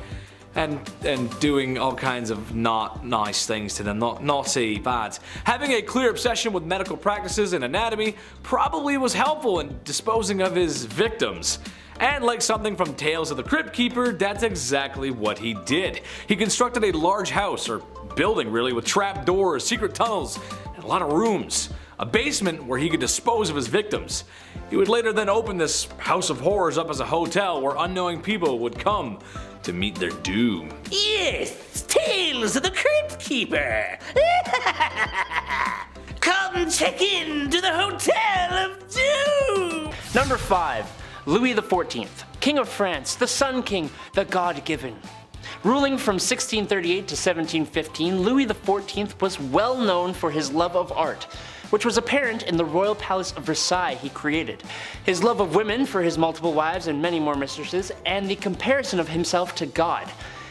and doing all kinds of not nice things to them, naughty, bad. Having a clear obsession with medical practices and anatomy probably was helpful in disposing of his victims. And like something from Tales of the Crypt Keeper, that's exactly what he did. He constructed a large house, or building really, with trap doors, secret tunnels, and a lot of rooms. A basement where he could dispose of his victims. He would later then open this house of horrors up as a hotel where unknowing people would come to meet their doom. Yes, Tales of the Crypt Keeper. Come check in to the Hotel of Doom. Number 5. Louis XIV, King of France, the Sun King, the God-given. Ruling from 1638 to 1715, Louis XIV was well known for his love of art, which was apparent in the royal palace of Versailles he created, his love of women for his multiple wives and many more mistresses, and the comparison of himself to God,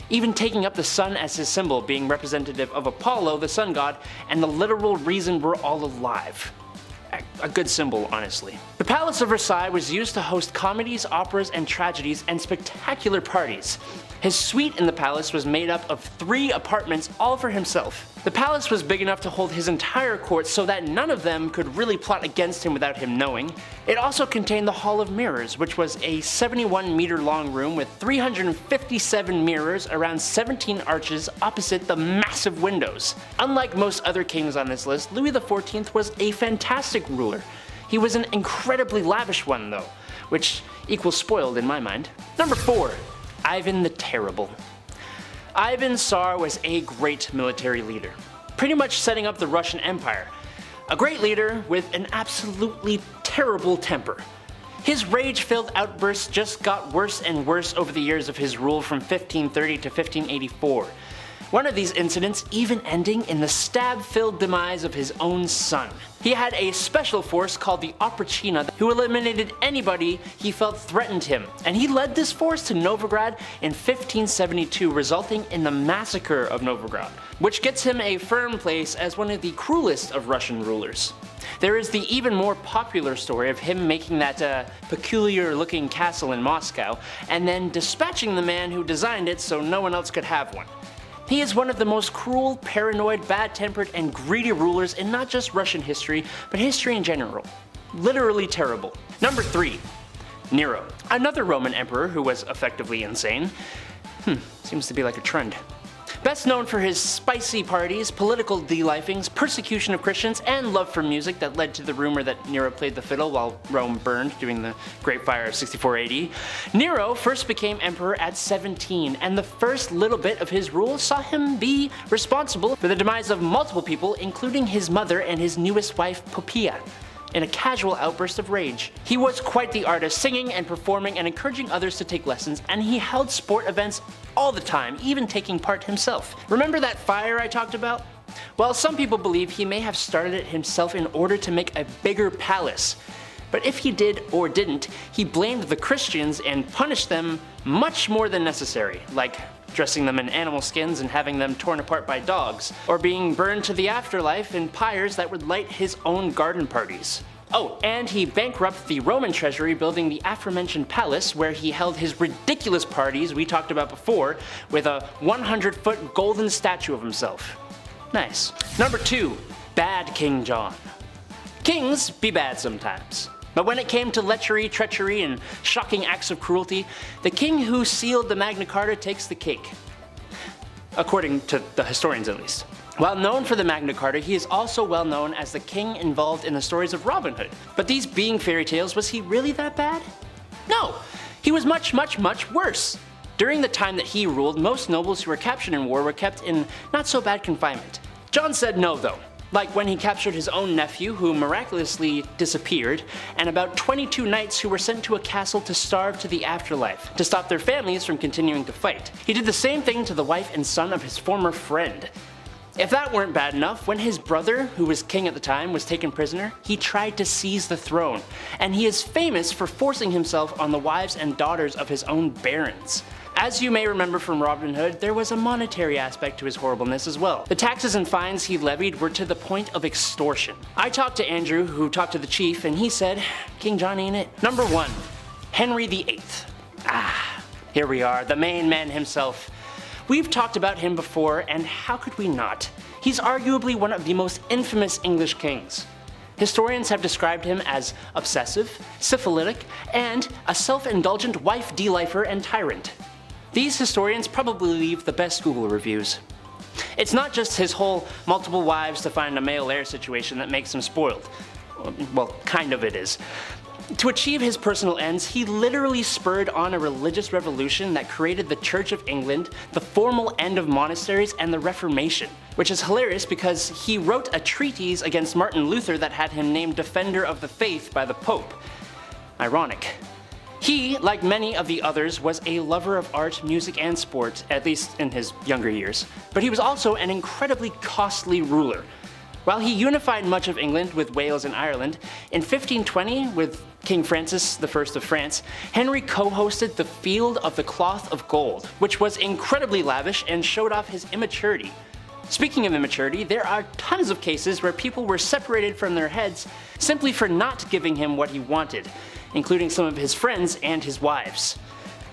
even taking up the sun as his symbol, being representative of Apollo, the sun god, and the literal reason we're all alive. A good symbol, honestly. The Palace of Versailles was used to host comedies, operas, and tragedies, and spectacular parties. His suite in the palace was made up of 3 apartments all for himself. The palace was big enough to hold his entire court so that none of them could really plot against him without him knowing. It also contained the Hall of Mirrors, which was a 71-meter long room with 357 mirrors around 17 arches opposite the massive windows. Unlike most other kings on this list, Louis XIV was a fantastic ruler. He was an incredibly lavish one though, which equals spoiled in my mind. Number 4. Ivan the Terrible. Ivan Tsar was a great military leader, pretty much setting up the Russian Empire. A great leader with an absolutely terrible temper. His rage-filled outbursts just got worse and worse over the years of his rule from 1530 to 1584. One of these incidents even ending in the stab-filled demise of his own son. He had a special force called the Oprachina who eliminated anybody he felt threatened him, and he led this force to Novgorod in 1572, resulting in the massacre of Novgorod, which gets him a firm place as one of the cruelest of Russian rulers. There is the even more popular story of him making that peculiar looking castle in Moscow, and then dispatching the man who designed it so no one else could have one. He is one of the most cruel, paranoid, bad-tempered, and greedy rulers in not just Russian history, but history in general. Literally terrible. Number 3. Nero. Another Roman emperor who was effectively insane. Seems to be like a trend. Best known for his spicy parties, political de-lifings, persecution of Christians, and love for music that led to the rumor that Nero played the fiddle while Rome burned during the Great Fire of 64 AD. Nero first became emperor at 17, and the first little bit of his rule saw him be responsible for the demise of multiple people, including his mother and his newest wife Poppaea, in a casual outburst of rage. He was quite the artist, singing and performing and encouraging others to take lessons, and he held sport events all the time, even taking part himself. Remember that fire I talked about? Well, some people believe he may have started it himself in order to make a bigger palace. But if he did or didn't, he blamed the Christians and punished them much more than necessary, like dressing them in animal skins and having them torn apart by dogs, or being burned to the afterlife in pyres that would light his own garden parties. Oh, and he bankrupted the Roman treasury building the aforementioned palace where he held his ridiculous parties we talked about before with a 100-foot golden statue of himself. Nice. Number 2. Bad King John. Kings be bad sometimes. But when it came to lechery, treachery, and shocking acts of cruelty, the king who sealed the Magna Carta takes the cake. According to the historians at least. While known for the Magna Carta, he is also well known as the king involved in the stories of Robin Hood. But these being fairy tales, was he really that bad? No, he was much, much, much worse. During the time that he ruled, most nobles who were captured in war were kept in not so bad confinement. John said no though. Like when he captured his own nephew, who miraculously disappeared, and about 22 knights who were sent to a castle to starve to the afterlife, to stop their families from continuing to fight. He did the same thing to the wife and son of his former friend. If that weren't bad enough, when his brother, who was king at the time, was taken prisoner, he tried to seize the throne, and he is famous for forcing himself on the wives and daughters of his own barons. As you may remember from Robin Hood, there was a monetary aspect to his horribleness as well. The taxes and fines he levied were to the point of extortion. I talked to Andrew, who talked to the chief, and he said, King John ain't it. Number 1. Henry VIII. Here we are, the main man himself. We've talked about him before, and how could we not? He's arguably one of the most infamous English kings. Historians have described him as obsessive, syphilitic, and a self-indulgent wife de-lifer and tyrant. These historians probably leave the best Google reviews. It's not just his whole multiple wives to find a male heir situation that makes him spoiled. Well, kind of it is. To achieve his personal ends, he literally spurred on a religious revolution that created the Church of England, the formal end of monasteries, and the Reformation. Which is hilarious because he wrote a treatise against Martin Luther that had him named Defender of the Faith by the Pope. Ironic. He, like many of the others, was a lover of art, music, and sport, at least in his younger years. But he was also an incredibly costly ruler. While he unified much of England with Wales and Ireland, in 1520, with King Francis I of France, Henry co-hosted the Field of the Cloth of Gold, which was incredibly lavish and showed off his immaturity. Speaking of immaturity, there are tons of cases where people were separated from their heads simply for not giving him what he wanted, including some of his friends and his wives.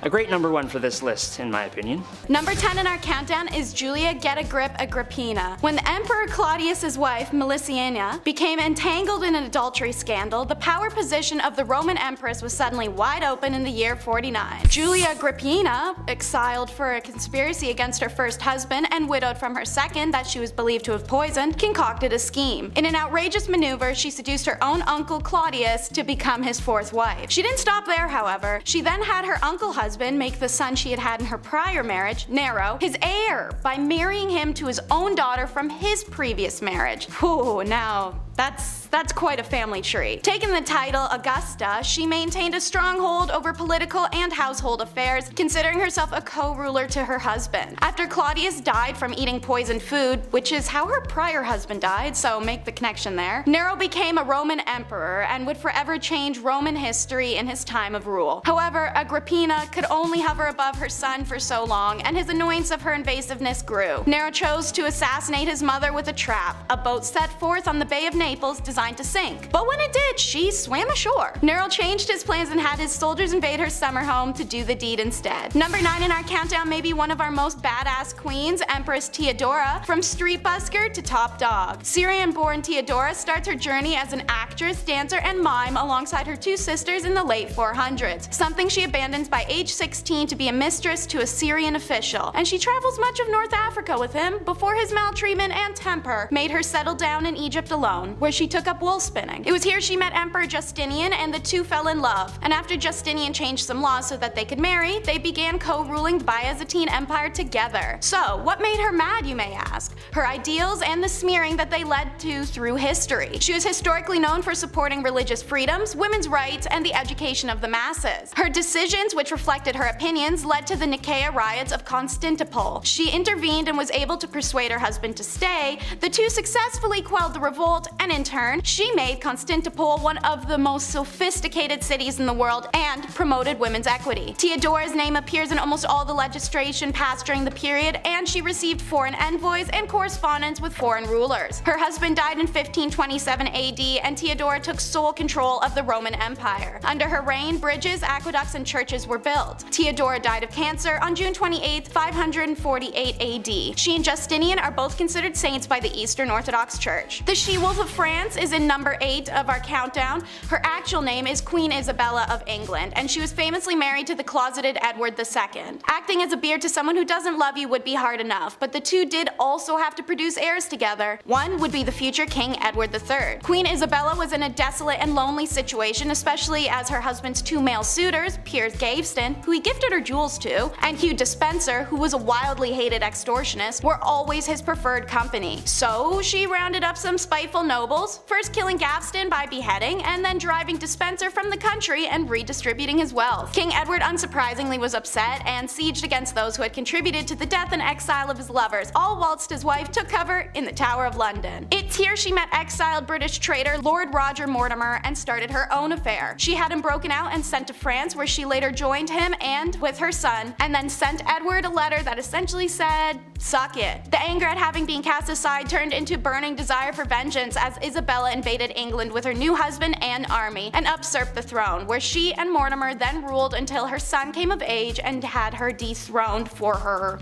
A great number 1 for this list, in my opinion. Number 10 in our countdown is Julia Get a Grip Agrippina. When the Emperor Claudius's wife, Melissina, became entangled in an adultery scandal, the power position of the Roman Empress was suddenly wide open in the year 49. Julia Agrippina, exiled for a conspiracy against her first husband and widowed from her second that she was believed to have poisoned, concocted a scheme. In an outrageous maneuver, she seduced her own uncle Claudius to become his fourth wife. She didn't stop there, however. She then had her uncle husband make the son she had had in her prior marriage, Nero, his heir by marrying him to his own daughter from his previous marriage. Whew, now that's quite a family tree. Taking the title Augusta, she maintained a stronghold over political and household affairs, considering herself a co-ruler to her husband. After Claudius died from eating poisoned food, which is how her prior husband died, so make the connection there, Nero became a Roman emperor and would forever change Roman history in his time of rule. However, Agrippina could only hover above her son for so long, and his annoyance of her invasiveness grew. Nero chose to assassinate his mother with a trap, a boat set forth on the Bay of Naples designed to sink. But when it did, she swam ashore. Nero changed his plans and had his soldiers invade her summer home to do the deed instead. Number 9 in our countdown may be one of our most badass queens, Empress Theodora, from street busker to top dog. Syrian-born Theodora starts her journey as an actress, dancer, and mime alongside her 2 sisters in the late 400s, something she abandons by age 16 to be a mistress to a Syrian official, and she travels much of North Africa with him before his maltreatment and temper made her settle down in Egypt alone, where she took up wool spinning. It was here she met Emperor Justinian and the two fell in love, and after Justinian changed some laws so that they could marry, they began co-ruling the Byzantine Empire together. So, what made her mad, you may ask? Her ideals and the smearing that they led to through history. She was historically known for supporting religious freedoms, women's rights, and the education of the masses. Her decisions, which reflected her opinions, led to the Nicaea riots of Constantinople. She intervened and was able to persuade her husband to stay. The two successfully quelled the revolt, and in turn, she made Constantinople one of the most sophisticated cities in the world and promoted women's equity. Theodora's name appears in almost all the legislation passed during the period, and she received foreign envoys and correspondence with foreign rulers. Her husband died in 1527 AD, and Theodora took sole control of the Roman Empire. Under her reign, bridges, aqueducts, and churches were built. Theodora died of cancer on June 28, 548 AD. She and Justinian are both considered saints by the Eastern Orthodox Church. The She-Wolf of France is in number 8 of our countdown. Her actual name is Queen Isabella of England, and she was famously married to the closeted Edward II. Acting as a beard to someone who doesn't love you would be hard enough, but the two did also have to produce heirs together. One would be the future King Edward III. Queen Isabella was in a desolate and lonely situation, especially as her husband's two male suitors, Piers Gaveston, who he gifted her jewels to, and Hugh Despenser, who was a wildly hated extortionist, were always his preferred company. So she rounded up some spiteful nobles, first killing Gaveston by beheading, and then driving Despenser from the country and redistributing his wealth. King Edward unsurprisingly was upset and sieged against those who had contributed to the death and exile of his lovers, all whilst his wife took cover in the Tower of London. It's here she met exiled British traitor Lord Roger Mortimer and started her own affair. She had him broken out and sent to France, where she later joined him and with her son, and then sent Edward a letter that essentially said, "Suck it." The anger at having been cast aside turned into burning desire for vengeance as Isabella invaded England with her new husband and army and usurped the throne, where she and Mortimer then ruled until her son came of age and had her dethroned for her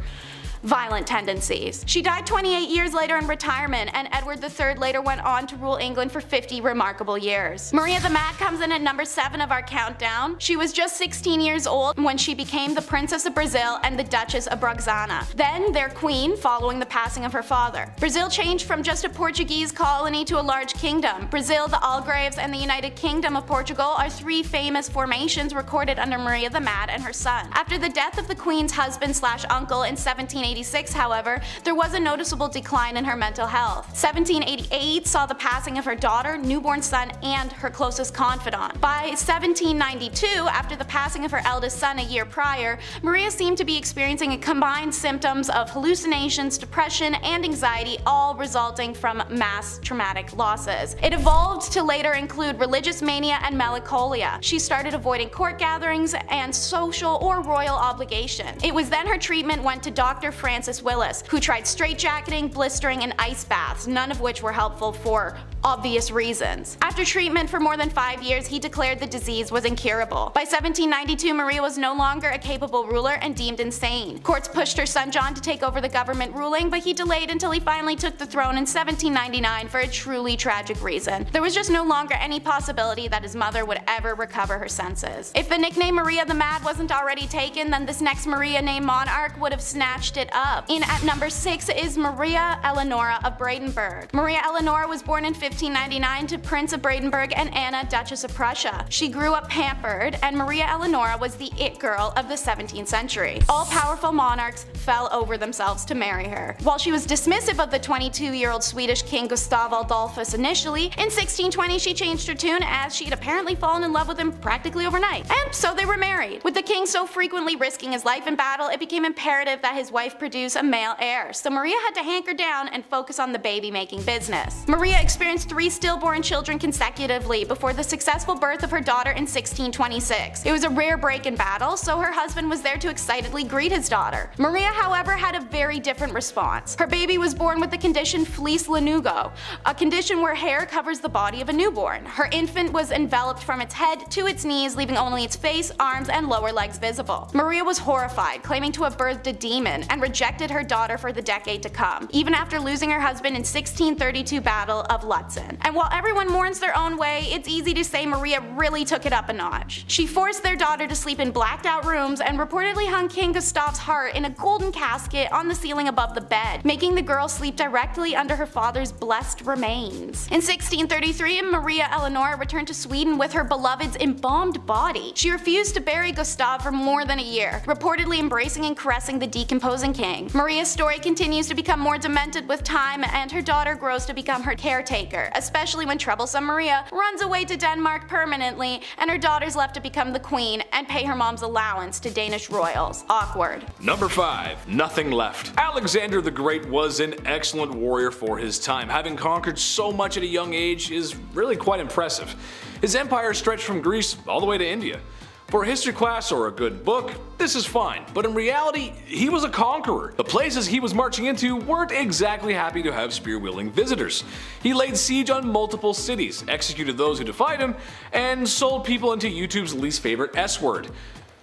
violent tendencies. She died 28 years later in retirement, and Edward III later went on to rule England for 50 remarkable years. Maria the Mad comes in at number 7 of our countdown. She was just 16 years old when she became the Princess of Brazil and the Duchess of Braganza, then their queen following the passing of her father. Brazil changed from just a Portuguese colony to a large kingdom. Brazil, the Algarves, and the United Kingdom of Portugal are 3 famous formations recorded under Maria the Mad and her son. After the death of the queen's husband/uncle in 1786, however, there was a noticeable decline in her mental health. 1788 saw the passing of her daughter, newborn son, and her closest confidant. By 1792, after the passing of her eldest son a year prior, Maria seemed to be experiencing a combined symptoms of hallucinations, depression, and anxiety, all resulting from mass traumatic losses. It evolved to later include religious mania and melancholia. She started avoiding court gatherings and social or royal obligation. It was then her treatment went to Dr. Francis Willis, who tried straitjacketing, blistering, and ice baths, none of which were helpful for obvious reasons. After treatment for more than 5 years, he declared the disease was incurable. By 1792, Maria was no longer a capable ruler and deemed insane. Courts pushed her son John to take over the government ruling, but he delayed until he finally took the throne in 1799 for a truly tragic reason. There was just no longer any possibility that his mother would ever recover her senses. If the nickname Maria the Mad wasn't already taken, then this next Maria named monarch would have snatched it up. In at number 6 is Maria Eleonora of Brandenburg. Maria Eleonora was born in 1599 to Prince of Brandenburg and Anna, Duchess of Prussia. She grew up pampered, and Maria Eleonora was the it girl of the 17th century. All-powerful monarchs fell over themselves to marry her. While she was dismissive of the 22-year-old Swedish king Gustav Adolphus initially, in 1620 she changed her tune as she had apparently fallen in love with him practically overnight. And so they were married. With the king so frequently risking his life in battle, it became imperative that his wife produce a male heir, so Maria had to hanker down and focus on the baby-making business. Maria experienced 3 stillborn children consecutively before the successful birth of her daughter in 1626. It was a rare break in battle, so her husband was there to excitedly greet his daughter. Maria, however, had a very different response. Her baby was born with the condition fleece lanugo, a condition where hair covers the body of a newborn. Her infant was enveloped from its head to its knees, leaving only its face, arms, and lower legs visible. Maria was horrified, claiming to have birthed a demon, and rejected her daughter for the decade to come, even after losing her husband in 1632 Battle of Lutzen. And while everyone mourns their own way, it's easy to say Maria really took it up a notch. She forced their daughter to sleep in blacked out rooms and reportedly hung King Gustav's heart in a golden casket on the ceiling above the bed, making the girl sleep directly under her father's blessed remains. In 1633, Maria Eleonora returned to Sweden with her beloved's embalmed body. She refused to bury Gustav for more than a year, reportedly embracing and caressing the decomposing king. Maria's story continues to become more demented with time, and her daughter grows to become her caretaker, especially when troublesome Maria runs away to Denmark permanently and her daughter's left to become the queen and pay her mom's allowance to Danish royals. Awkward. Number 5. Nothing left. Alexander the Great was an excellent warrior for his time. Having conquered so much at a young age is really quite impressive. His empire stretched from Greece all the way to India. For a history class or a good book, this is fine, but in reality, he was a conqueror. The places he was marching into weren't exactly happy to have spear-wielding visitors. He laid siege on multiple cities, executed those who defied him, and sold people into YouTube's least favorite S-word.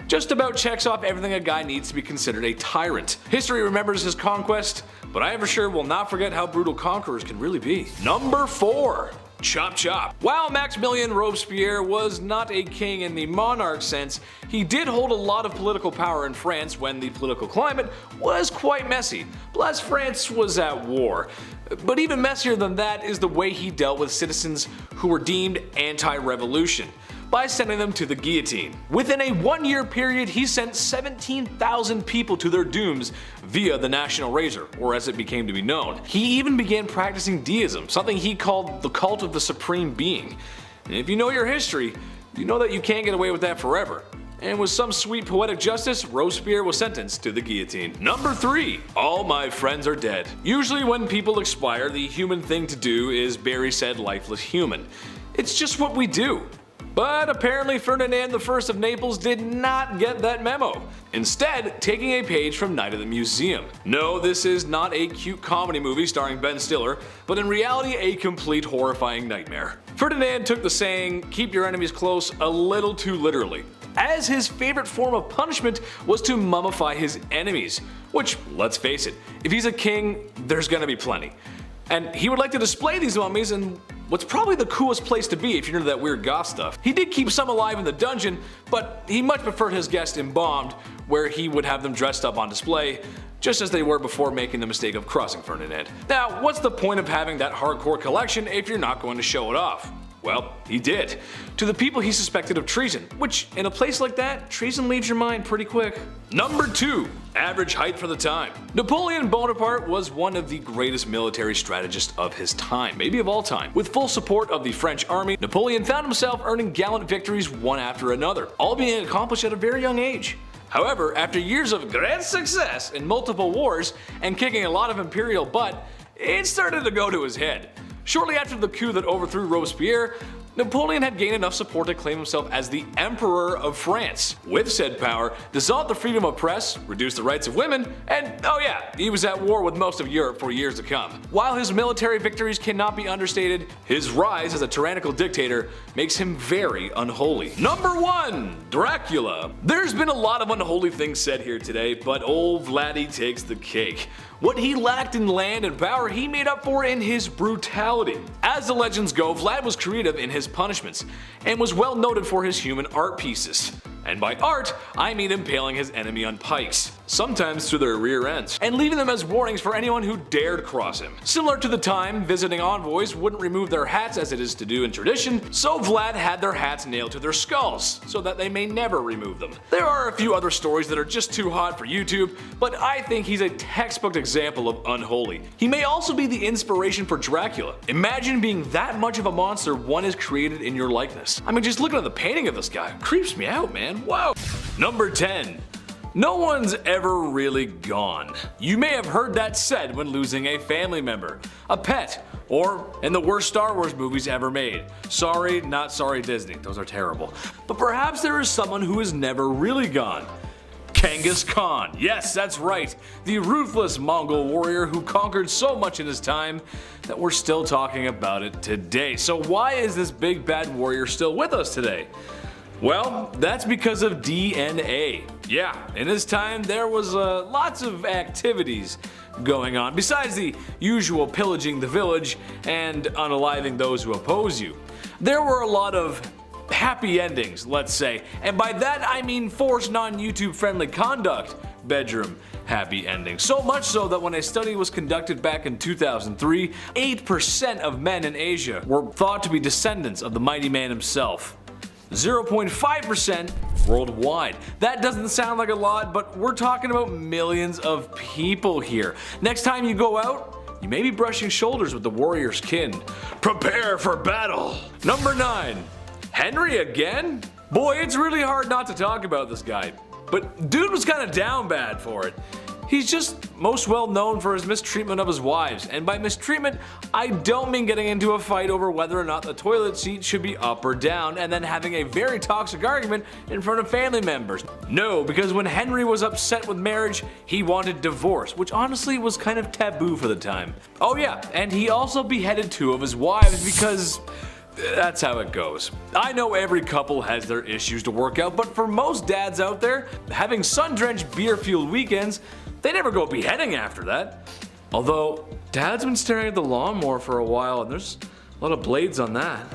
Just about checks off everything a guy needs to be considered a tyrant. History remembers his conquest, but I for sure will not forget how brutal conquerors can really be. Number 4. Chop chop. While Maximilien Robespierre was not a king in the monarch sense, he did hold a lot of political power in France when the political climate was quite messy. Plus, France was at war. But even messier than that is the way he dealt with citizens who were deemed anti-revolution, by sending them to the guillotine. Within a 1-year period, he sent 17,000 people to their dooms via the National Razor, or as it became to be known. He even began practicing deism, something he called the cult of the supreme being. And if you know your history, you know that you can't get away with that forever. And with some sweet poetic justice, Robespierre was sentenced to the guillotine. Number 3. All my friends are dead. Usually when people expire, the human thing to do is bury said lifeless human. It's just what we do. But apparently Ferdinand I of Naples did not get that memo, instead taking a page from Night at the Museum. No, this is not a cute comedy movie starring Ben Stiller, but in reality a complete horrifying nightmare. Ferdinand took the saying, "keep your enemies close," a little too literally, as his favorite form of punishment was to mummify his enemies, which, let's face it, if he's a king, there's gonna be plenty. And he would like to display these mummies in what's probably the coolest place to be if you're into that weird goth stuff. He did keep some alive in the dungeon, but he much preferred his guests embalmed, where he would have them dressed up on display, just as they were before making the mistake of crossing Ferdinand. Now, what's the point of having that hardcore collection if you're not going to show it off? Well, he did. To the people he suspected of treason, which, in a place like that, treason leaves your mind pretty quick. Number 2. Average height for the time. Napoleon Bonaparte was one of the greatest military strategists of his time, maybe of all time. With full support of the French army, Napoleon found himself earning gallant victories one after another, all being accomplished at a very young age. However, after years of great success in multiple wars and kicking a lot of imperial butt, it started to go to his head. Shortly after the coup that overthrew Robespierre, Napoleon had gained enough support to claim himself as the Emperor of France. With said power, dissolved the freedom of press, reduced the rights of women, and oh yeah, he was at war with most of Europe for years to come. While his military victories cannot be understated, his rise as a tyrannical dictator makes him very unholy. Number 1. Dracula. There's been a lot of unholy things said here today, but old Vladdy takes the cake. What he lacked in land and power, he made up for in his brutality. As the legends go, Vlad was creative in his punishments, and was well noted for his human art pieces. And by art, I mean impaling his enemy on pikes, sometimes through their rear ends, and leaving them as warnings for anyone who dared cross him. Similar to the time visiting envoys wouldn't remove their hats as it is to do in tradition, so Vlad had their hats nailed to their skulls, so that they may never remove them. There are a few other stories that are just too hot for YouTube, but I think he's a textbook example of unholy. He may also be the inspiration for Dracula. Imagine being that much of a monster one is created in your likeness. I mean, just looking at the painting of this guy creeps me out, man. Whoa! Number 10. No one's ever really gone. You may have heard that said when losing a family member, a pet, or in the worst Star Wars movies ever made. Sorry, not sorry Disney, those are terrible. But perhaps there is someone who is never really gone. Genghis Khan. Yes, that's right. The ruthless Mongol warrior who conquered so much in his time that we're still talking about it today. So why is this big bad warrior still with us today? Well, that's because of DNA. Yeah, in his time there was lots of activities going on, besides the usual pillaging the village and unaliving those who oppose you. There were a lot of happy endings, let's say, and by that I mean forced non-YouTube friendly conduct bedroom happy endings. So much so that when a study was conducted back in 2003, 8% of men in Asia were thought to be descendants of the mighty man himself. 0.5% worldwide. That doesn't sound like a lot, but we're talking about millions of people here. Next time you go out, you may be brushing shoulders with the warrior's kin. Prepare for battle! Number 9. Henry again? Boy, it's really hard not to talk about this guy, but dude was kinda down bad for it. He's just most well known for his mistreatment of his wives, and by mistreatment, I don't mean getting into a fight over whether or not the toilet seat should be up or down and then having a very toxic argument in front of family members. No, because when Henry was upset with marriage, he wanted divorce, which honestly was kind of taboo for the time. Oh yeah, and he also beheaded 2 of his wives because that's how it goes. I know every couple has their issues to work out, but for most dads out there, having sun-drenched beer-fueled weekends, they never go beheading after that. Although, Dad's been staring at the lawnmower for a while and there's a lot of blades on that.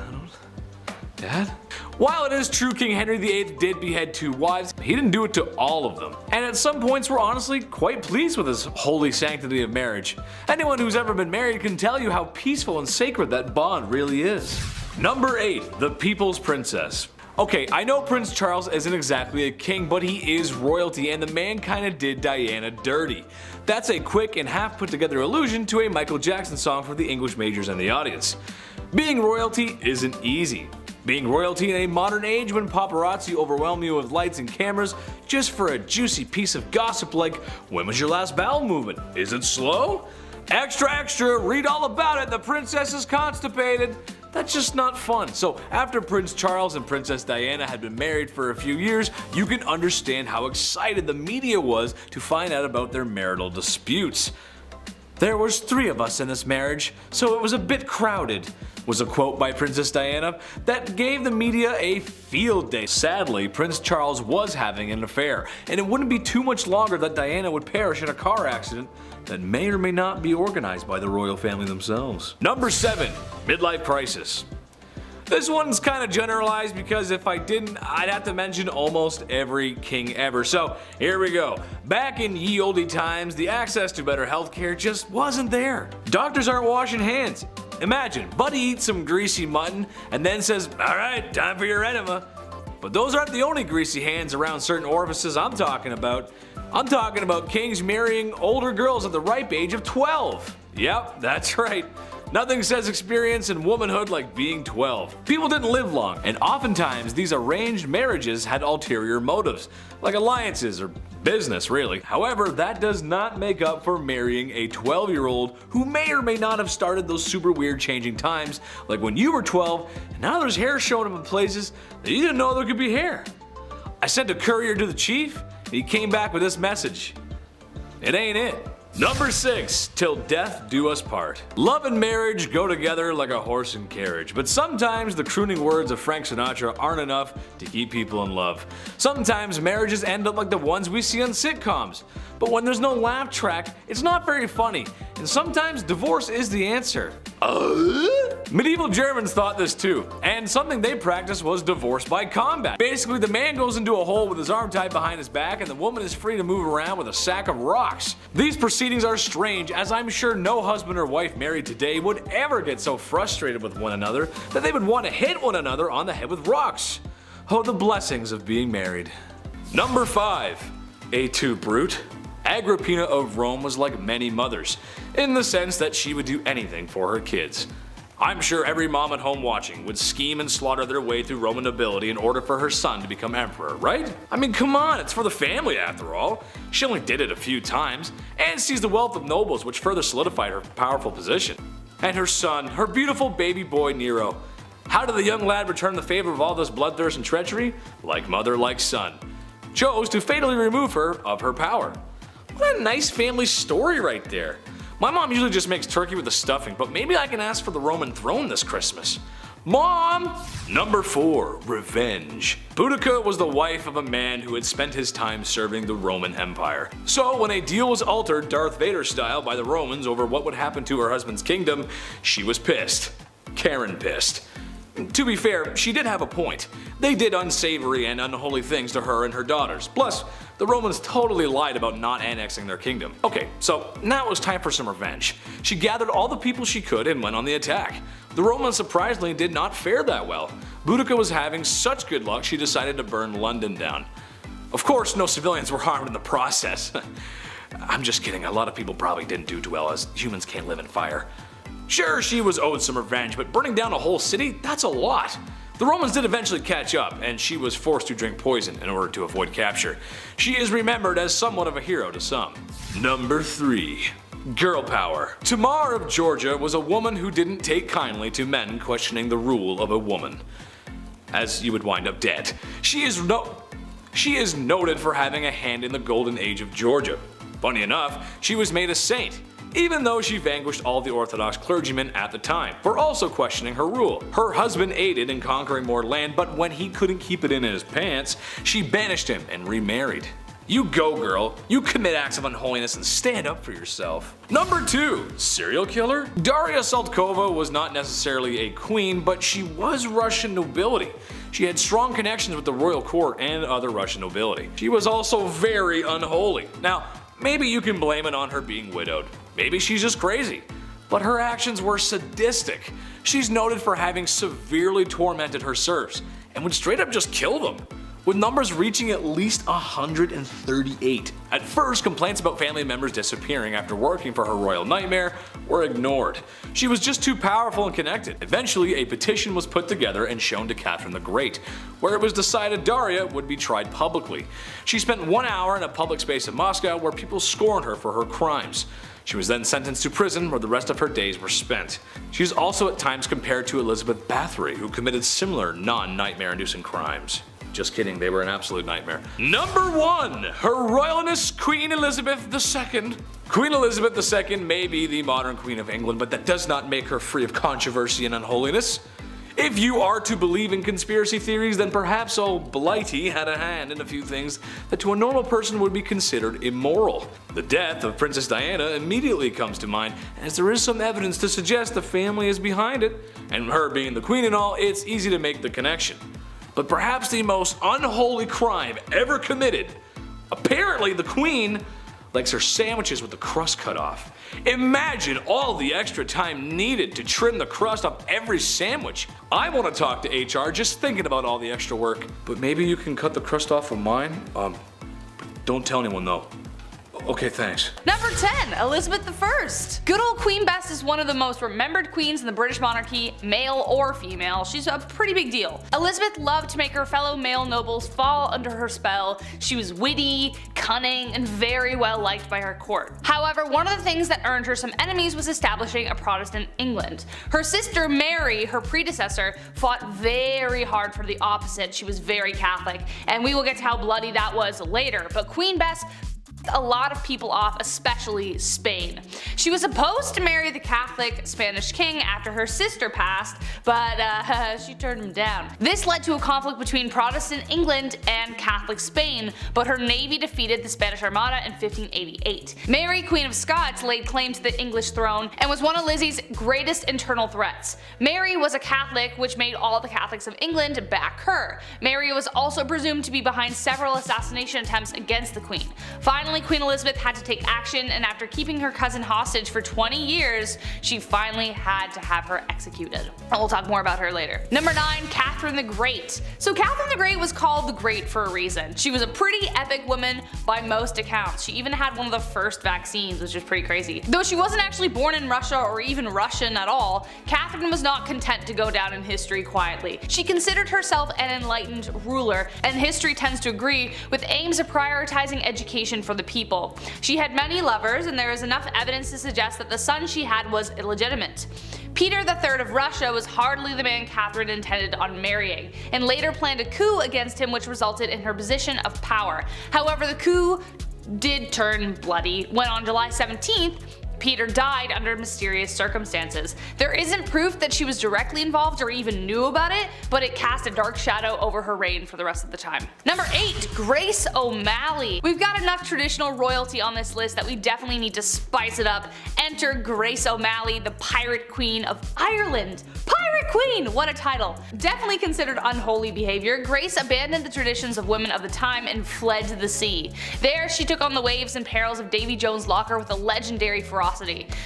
Dad? While it is true King Henry VIII did behead 2 wives, he didn't do it to all of them. And at some points we're honestly quite pleased with his holy sanctity of marriage. Anyone who's ever been married can tell you how peaceful and sacred that bond really is. Number 8. The People's Princess. Okay, I know Prince Charles isn't exactly a king, but he is royalty, and the man kinda did Diana dirty. That's a quick and half put together allusion to a Michael Jackson song for the English majors and the audience. Being royalty isn't easy. Being royalty in a modern age when paparazzi overwhelm you with lights and cameras just for a juicy piece of gossip like, when was your last bowel movement? Is it slow? Extra, extra, read all about it, the princess is constipated. That's just not fun. So after Prince Charles and Princess Diana had been married for a few years, you can understand how excited the media was to find out about their marital disputes. There was 3 of us in this marriage, so it was a bit crowded, was a quote by Princess Diana that gave the media a field day. Sadly, Prince Charles was having an affair, and it wouldn't be too much longer that Diana would perish in a car accident that may or may not be organized by the royal family themselves. Number 7. Midlife crisis. This one's kind of generalized because if I didn't, I'd have to mention almost every king ever. So here we go. Back in ye olde times, the access to better healthcare just wasn't there. Doctors aren't washing hands. Imagine, Buddy eats some greasy mutton and then says, alright, time for your enema. But those aren't the only greasy hands around certain orifices I'm talking about. I'm talking about kings marrying older girls at the ripe age of 12. Yep, that's right. Nothing says experience in womanhood like being 12. People didn't live long, and oftentimes these arranged marriages had ulterior motives, like alliances or business really. However, that does not make up for marrying a 12-year-old who may or may not have started those super weird changing times, like when you were 12 and now there's hair showing up in places that you didn't know there could be hair. I sent a courier to the chief and he came back with this message. It ain't it. Number 6, till death do us part. Love and marriage go together like a horse and carriage, but sometimes the crooning words of Frank Sinatra aren't enough to keep people in love. Sometimes marriages end up like the ones we see on sitcoms, but when there's no laugh track, it's not very funny, and sometimes divorce is the answer. Medieval Germans thought this too, and something they practiced was divorce by combat. Basically, the man goes into a hole with his arm tied behind his back and the woman is free to move around with a sack of rocks. These proceedings are strange, as I'm sure no husband or wife married today would ever get so frustrated with one another that they would want to hit one another on the head with rocks. Oh, the blessings of being married. Number 5, a too brute. Agrippina of Rome was like many mothers, in the sense that she would do anything for her kids. I'm sure every mom at home watching would scheme and slaughter their way through Roman nobility in order for her son to become emperor, right? I mean, come on, it's for the family after all. She only did it a few times, and seized the wealth of nobles, which further solidified her powerful position. And her son, her beautiful baby boy Nero. How did the young lad return the favor of all this bloodthirst and treachery? Like mother, like son. Chose to fatally remove her of her power. What a nice family story right there. My mom usually just makes turkey with the stuffing, but maybe I can ask for the Roman throne this Christmas. Mom! Number 4, revenge. Boudica was the wife of a man who had spent his time serving the Roman Empire. So when a deal was altered Darth Vader style by the Romans over what would happen to her husband's kingdom, she was pissed. Karen pissed. To be fair, she did have a point. They did unsavory and unholy things to her and her daughters. Plus, the Romans totally lied about not annexing their kingdom. Okay, so now it was time for some revenge. She gathered all the people she could and went on the attack. The Romans surprisingly did not fare that well. Boudica was having such good luck she decided to burn London down. Of course, no civilians were harmed in the process. I'm just kidding, a lot of people probably didn't do too well, as humans can't live in fire. Sure, she was owed some revenge, but burning down a whole city? That's a lot. The Romans did eventually catch up, and she was forced to drink poison in order to avoid capture. She is remembered as somewhat of a hero to some. Number 3. Girl power. Tamar of Georgia was a woman who didn't take kindly to men questioning the rule of a woman, as you would wind up dead. She is noted for having a hand in the golden age of Georgia. Funny enough, she was made a saint, even though she vanquished all the Orthodox clergymen at the time for also questioning her rule. Her husband aided in conquering more land, but when he couldn't keep it in his pants, she banished him and remarried. You go, girl. You commit acts of unholiness and stand up for yourself. Number 2. Serial killer? Daria Saltkova was not necessarily a queen, but she was Russian nobility. She had strong connections with the royal court and other Russian nobility. She was also very unholy. Now, maybe you can blame it on her being widowed. Maybe she's just crazy. But her actions were sadistic. She's noted for having severely tormented her serfs and would straight up just kill them, with numbers reaching at least 138. At first, complaints about family members disappearing after working for her royal nightmare were ignored. She was just too powerful and connected. Eventually, a petition was put together and shown to Catherine the Great, where it was decided Daria would be tried publicly. She spent 1 hour in a public space in Moscow where people scorned her for her crimes. She was then sentenced to prison, where the rest of her days were spent. She is also at times compared to Elizabeth Bathory, who committed similar non-nightmare-inducing crimes. Just kidding, they were an absolute nightmare. Number 1. Her Royalness Queen Elizabeth II. Queen Elizabeth II may be the modern Queen of England, but that does not make her free of controversy and unholiness. If you are to believe in conspiracy theories, then perhaps old Blighty had a hand in a few things that to a normal person would be considered immoral. The death of Princess Diana immediately comes to mind, as there is some evidence to suggest the family is behind it, and her being the queen and all, it's easy to make the connection. But perhaps the most unholy crime ever committed, apparently the queen likes her sandwiches with the crust cut off. Imagine all the extra time needed to trim the crust off every sandwich. I want to talk to HR just thinking about all the extra work. But maybe you can cut the crust off of mine? Don't tell anyone though. Okay, thanks. Number 10, Elizabeth I. Good old Queen Bess is one of the most remembered queens in the British monarchy, male or female. She's a pretty big deal. Elizabeth loved to make her fellow male nobles fall under her spell. She was witty, cunning, and very well liked by her court. However, one of the things that earned her some enemies was establishing a Protestant England. Her sister Mary, her predecessor, fought very hard for the opposite. She was very Catholic, and we will get to how bloody that was later, but Queen Bess a lot of people off, especially Spain. She was supposed to marry the Catholic Spanish king after her sister passed, but she turned him down. This led to a conflict between Protestant England and Catholic Spain, but her navy defeated the Spanish Armada in 1588. Mary, Queen of Scots, laid claim to the English throne and was one of Lizzie's greatest internal threats. Mary was a Catholic, which made all the Catholics of England back her. Mary was also presumed to be behind several assassination attempts against the Queen. Finally, Queen Elizabeth had to take action, and after keeping her cousin hostage for 20 years, she finally had to have her executed. And we'll talk more about her later. Number 9, Catherine the Great. So Catherine the Great was called the Great for a reason. She was a pretty epic woman by most accounts. She even had one of the first vaccines, which is pretty crazy. Though she wasn't actually born in Russia or even Russian at all, Catherine was not content to go down in history quietly. She considered herself an enlightened ruler, and history tends to agree, with aims of prioritizing education for the people. She had many lovers, and there is enough evidence to suggest that the son she had was illegitimate. Peter III of Russia was hardly the man Catherine intended on marrying, and later planned a coup against him, which resulted in her position of power. However, the coup did turn bloody when on July 17th, Peter died under mysterious circumstances. There isn't proof that she was directly involved or even knew about it, but it cast a dark shadow over her reign for the rest of the time. Number 8, Grace O'Malley. We've got enough traditional royalty on this list that we definitely need to spice it up. Enter Grace O'Malley, the Pirate Queen of Ireland. Pirate Queen! What a title. Definitely considered unholy behavior, Grace abandoned the traditions of women of the time and fled to the sea. There, she took on the waves and perils of Davy Jones' locker with a legendary ferocity.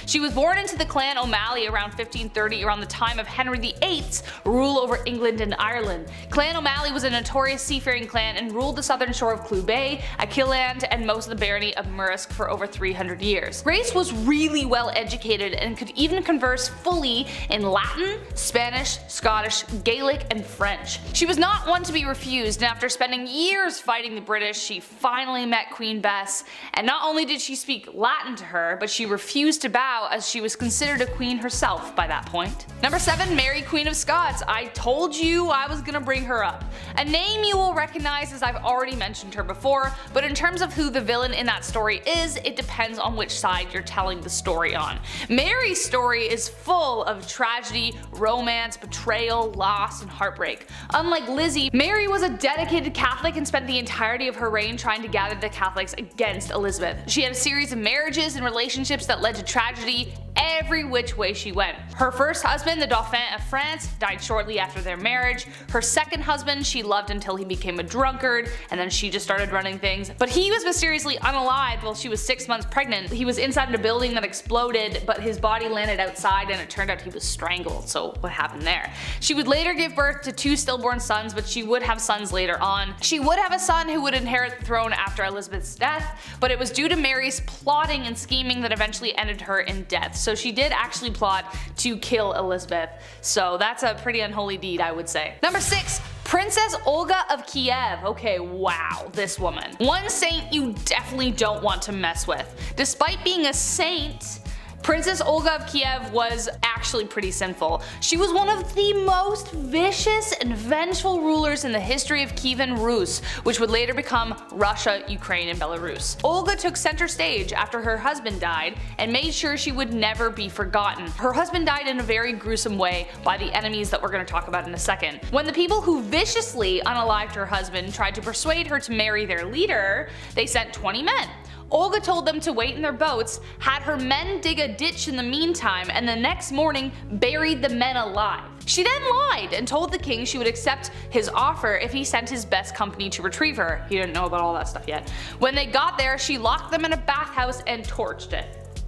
She was born into the clan O'Malley around 1530, around the time of Henry VIII's rule over England and Ireland. Clan O'Malley was a notorious seafaring clan and ruled the southern shore of Clew Bay, Achilleland, and most of the barony of Murrisk for over 300 years. Grace was really well educated and could even converse fully in Latin, Spanish, Scottish, Gaelic, and French. She was not one to be refused, and after spending years fighting the British, she finally met Queen Bess, and not only did she speak Latin to her, but she refused to bow, as she was considered a queen herself by that point. Number 7, Mary, Queen of Scots. I told you I was gonna bring her up. A name you will recognize, as I've already mentioned her before, but in terms of who the villain in that story is, it depends on which side you're telling the story on. Mary's story is full of tragedy, romance, betrayal, loss, and heartbreak. Unlike Lizzie, Mary was a dedicated Catholic and spent the entirety of her reign trying to gather the Catholics against Elizabeth. She had a series of marriages and relationships that led to tragedy every which way she went. Her first husband, the Dauphin of France, died shortly after their marriage. Her second husband she loved until he became a drunkard, and then she just started running things. But he was mysteriously unalived while she was 6 months pregnant. He was inside a building that exploded, but his body landed outside, and it turned out he was strangled. So what happened there? She would later give birth to 2 stillborn sons, but she would have sons later on. She would have a son who would inherit the throne after Elizabeth's death, but it was due to Mary's plotting and scheming that eventually ended her in death. So she did actually plot to kill Elizabeth. So that's a pretty unholy deed, I would say. Number 6, Princess Olga of Kiev. Okay, wow, this woman. One saint you definitely don't want to mess with. Despite being a saint, Princess Olga of Kiev was actually pretty sinful. She was one of the most vicious and vengeful rulers in the history of Kievan Rus, which would later become Russia, Ukraine, and Belarus. Olga took center stage after her husband died and made sure she would never be forgotten. Her husband died in a very gruesome way by the enemies that we're going to talk about in a second. When the people who viciously unalived her husband tried to persuade her to marry their leader, they sent 20 men. Olga told them to wait in their boats, had her men dig a ditch in the meantime, and the next morning buried the men alive. She then lied and told the king she would accept his offer if he sent his best company to retrieve her. He didn't know about all that stuff yet. When they got there, she locked them in a bathhouse and torched it.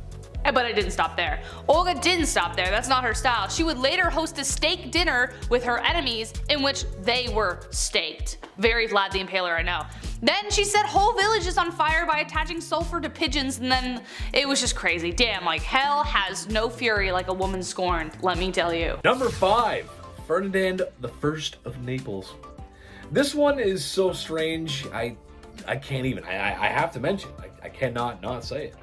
But it didn't stop there. Olga didn't stop there, that's not her style. She would later host a steak dinner with her enemies in which they were staked. Very Vlad the Impaler, I know. Then she set whole villages on fire by attaching sulfur to pigeons, and then it was just crazy. Damn, like hell has no fury like a woman scorned, let me tell you. Number 5, Ferdinand I of Naples. This one is so strange, I can't even, I have to mention, I cannot not say it.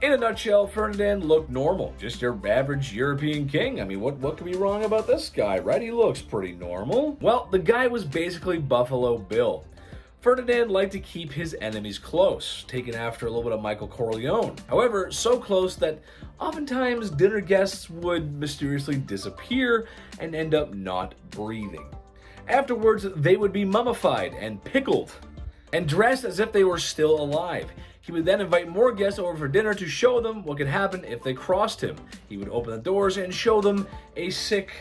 In a nutshell, Ferdinand looked normal, just your average European king. I mean, what could be wrong about this guy, right? He looks pretty normal. Well, the guy was basically Buffalo Bill. Ferdinand liked to keep his enemies close, taken after a little bit of Michael Corleone. However, so close that oftentimes dinner guests would mysteriously disappear and end up not breathing. Afterwards, they would be mummified and pickled and dressed as if they were still alive. He would then invite more guests over for dinner to show them what could happen if they crossed him. He would open the doors and show them a sick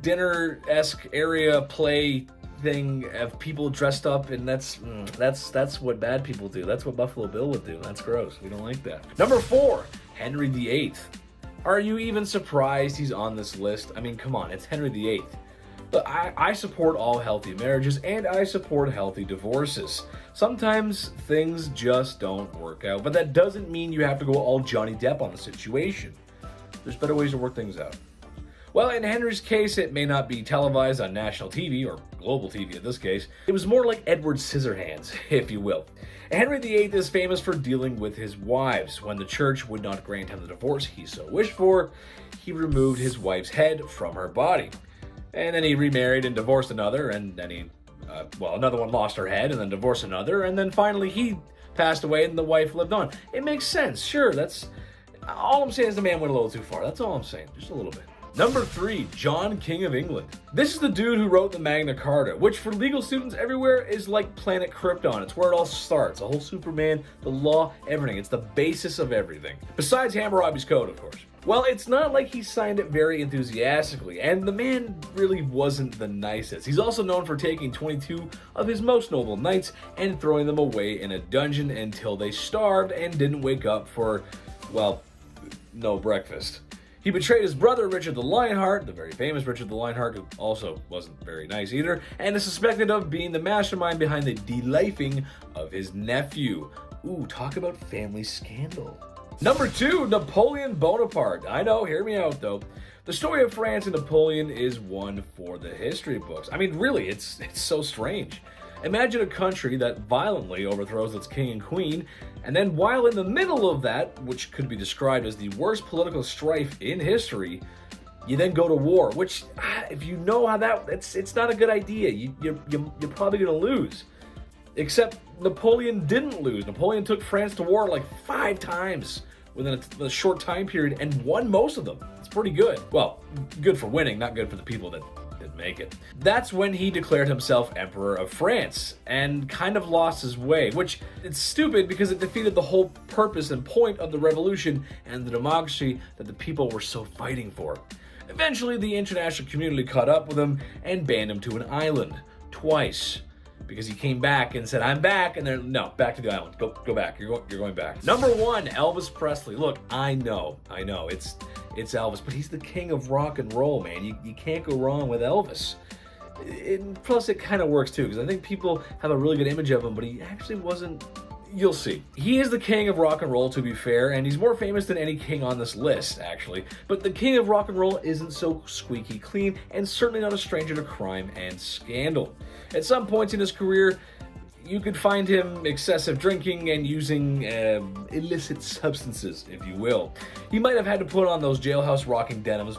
dinner-esque area play thing of people dressed up, and that's what bad people do. That's what Buffalo Bill would do. That's gross. We don't like that. Number 4, Henry VIII. Are you even surprised he's on this list? I mean, come on, it's Henry VIII. But I support all healthy marriages, and I support healthy divorces. Sometimes things just don't work out, but that doesn't mean you have to go all Johnny Depp on the situation. There's better ways to work things out. Well, in Henry's case, it may not be televised on national TV, or global TV in this case. It was more like Edward Scissorhands, if you will. Henry VIII is famous for dealing with his wives. When the church would not grant him the divorce he so wished for, he removed his wife's head from her body. And then he remarried and divorced another, and then he, another one lost her head and then divorced another, and then finally he passed away and the wife lived on. It makes sense, sure, that's, all I'm saying is the man went a little too far, that's all I'm saying, just a little bit. Number 3, John, King of England. This is the dude who wrote the Magna Carta, which for legal students everywhere is like Planet Krypton. It's where it all starts, the whole Superman, the law, everything. It's the basis of everything. Besides Hammurabi's Code, of course. Well, it's not like he signed it very enthusiastically, and the man really wasn't the nicest. He's also known for taking 22 of his most noble knights and throwing them away in a dungeon until they starved and didn't wake up for, well, no breakfast. He betrayed his brother, Richard the Lionheart, the very famous Richard the Lionheart, who also wasn't very nice either, and is suspected of being the mastermind behind the de-lifing of his nephew. Ooh, talk about family scandal. Number 2, Napoleon Bonaparte. I know, hear me out though. The story of France and Napoleon is one for the history books. I mean, really, it's so strange. Imagine a country that violently overthrows its king and queen, and then while in the middle of that, which could be described as the worst political strife in history, you then go to war, which, if you know how that, it's not a good idea. You're probably gonna lose. Except Napoleon didn't lose. Napoleon took France to war like 5 times within a short time period and won most of them. It's pretty good. Well, good for winning, not good for the people that didn't make it. That's when he declared himself Emperor of France and kind of lost his way, which it's stupid because it defeated the whole purpose and point of the revolution and the democracy that the people were so fighting for. Eventually, the international community caught up with him and banned him to an island twice. Because he came back and said, I'm back, and they're, no, back to the island. Go back, you're going back. Number 1, Elvis Presley. Look, I know, it's Elvis, but he's the king of rock and roll, man. You can't go wrong with Elvis. Plus, it kind of works too, because I think people have a really good image of him, but he actually wasn't. You'll see. He is the king of rock and roll, to be fair, and he's more famous than any king on this list, actually. But the king of rock and roll isn't so squeaky clean, and certainly not a stranger to crime and scandal. At some points in his career, you could find him excessive drinking and using illicit substances, if you will. He might have had to put on those jailhouse rocking denims,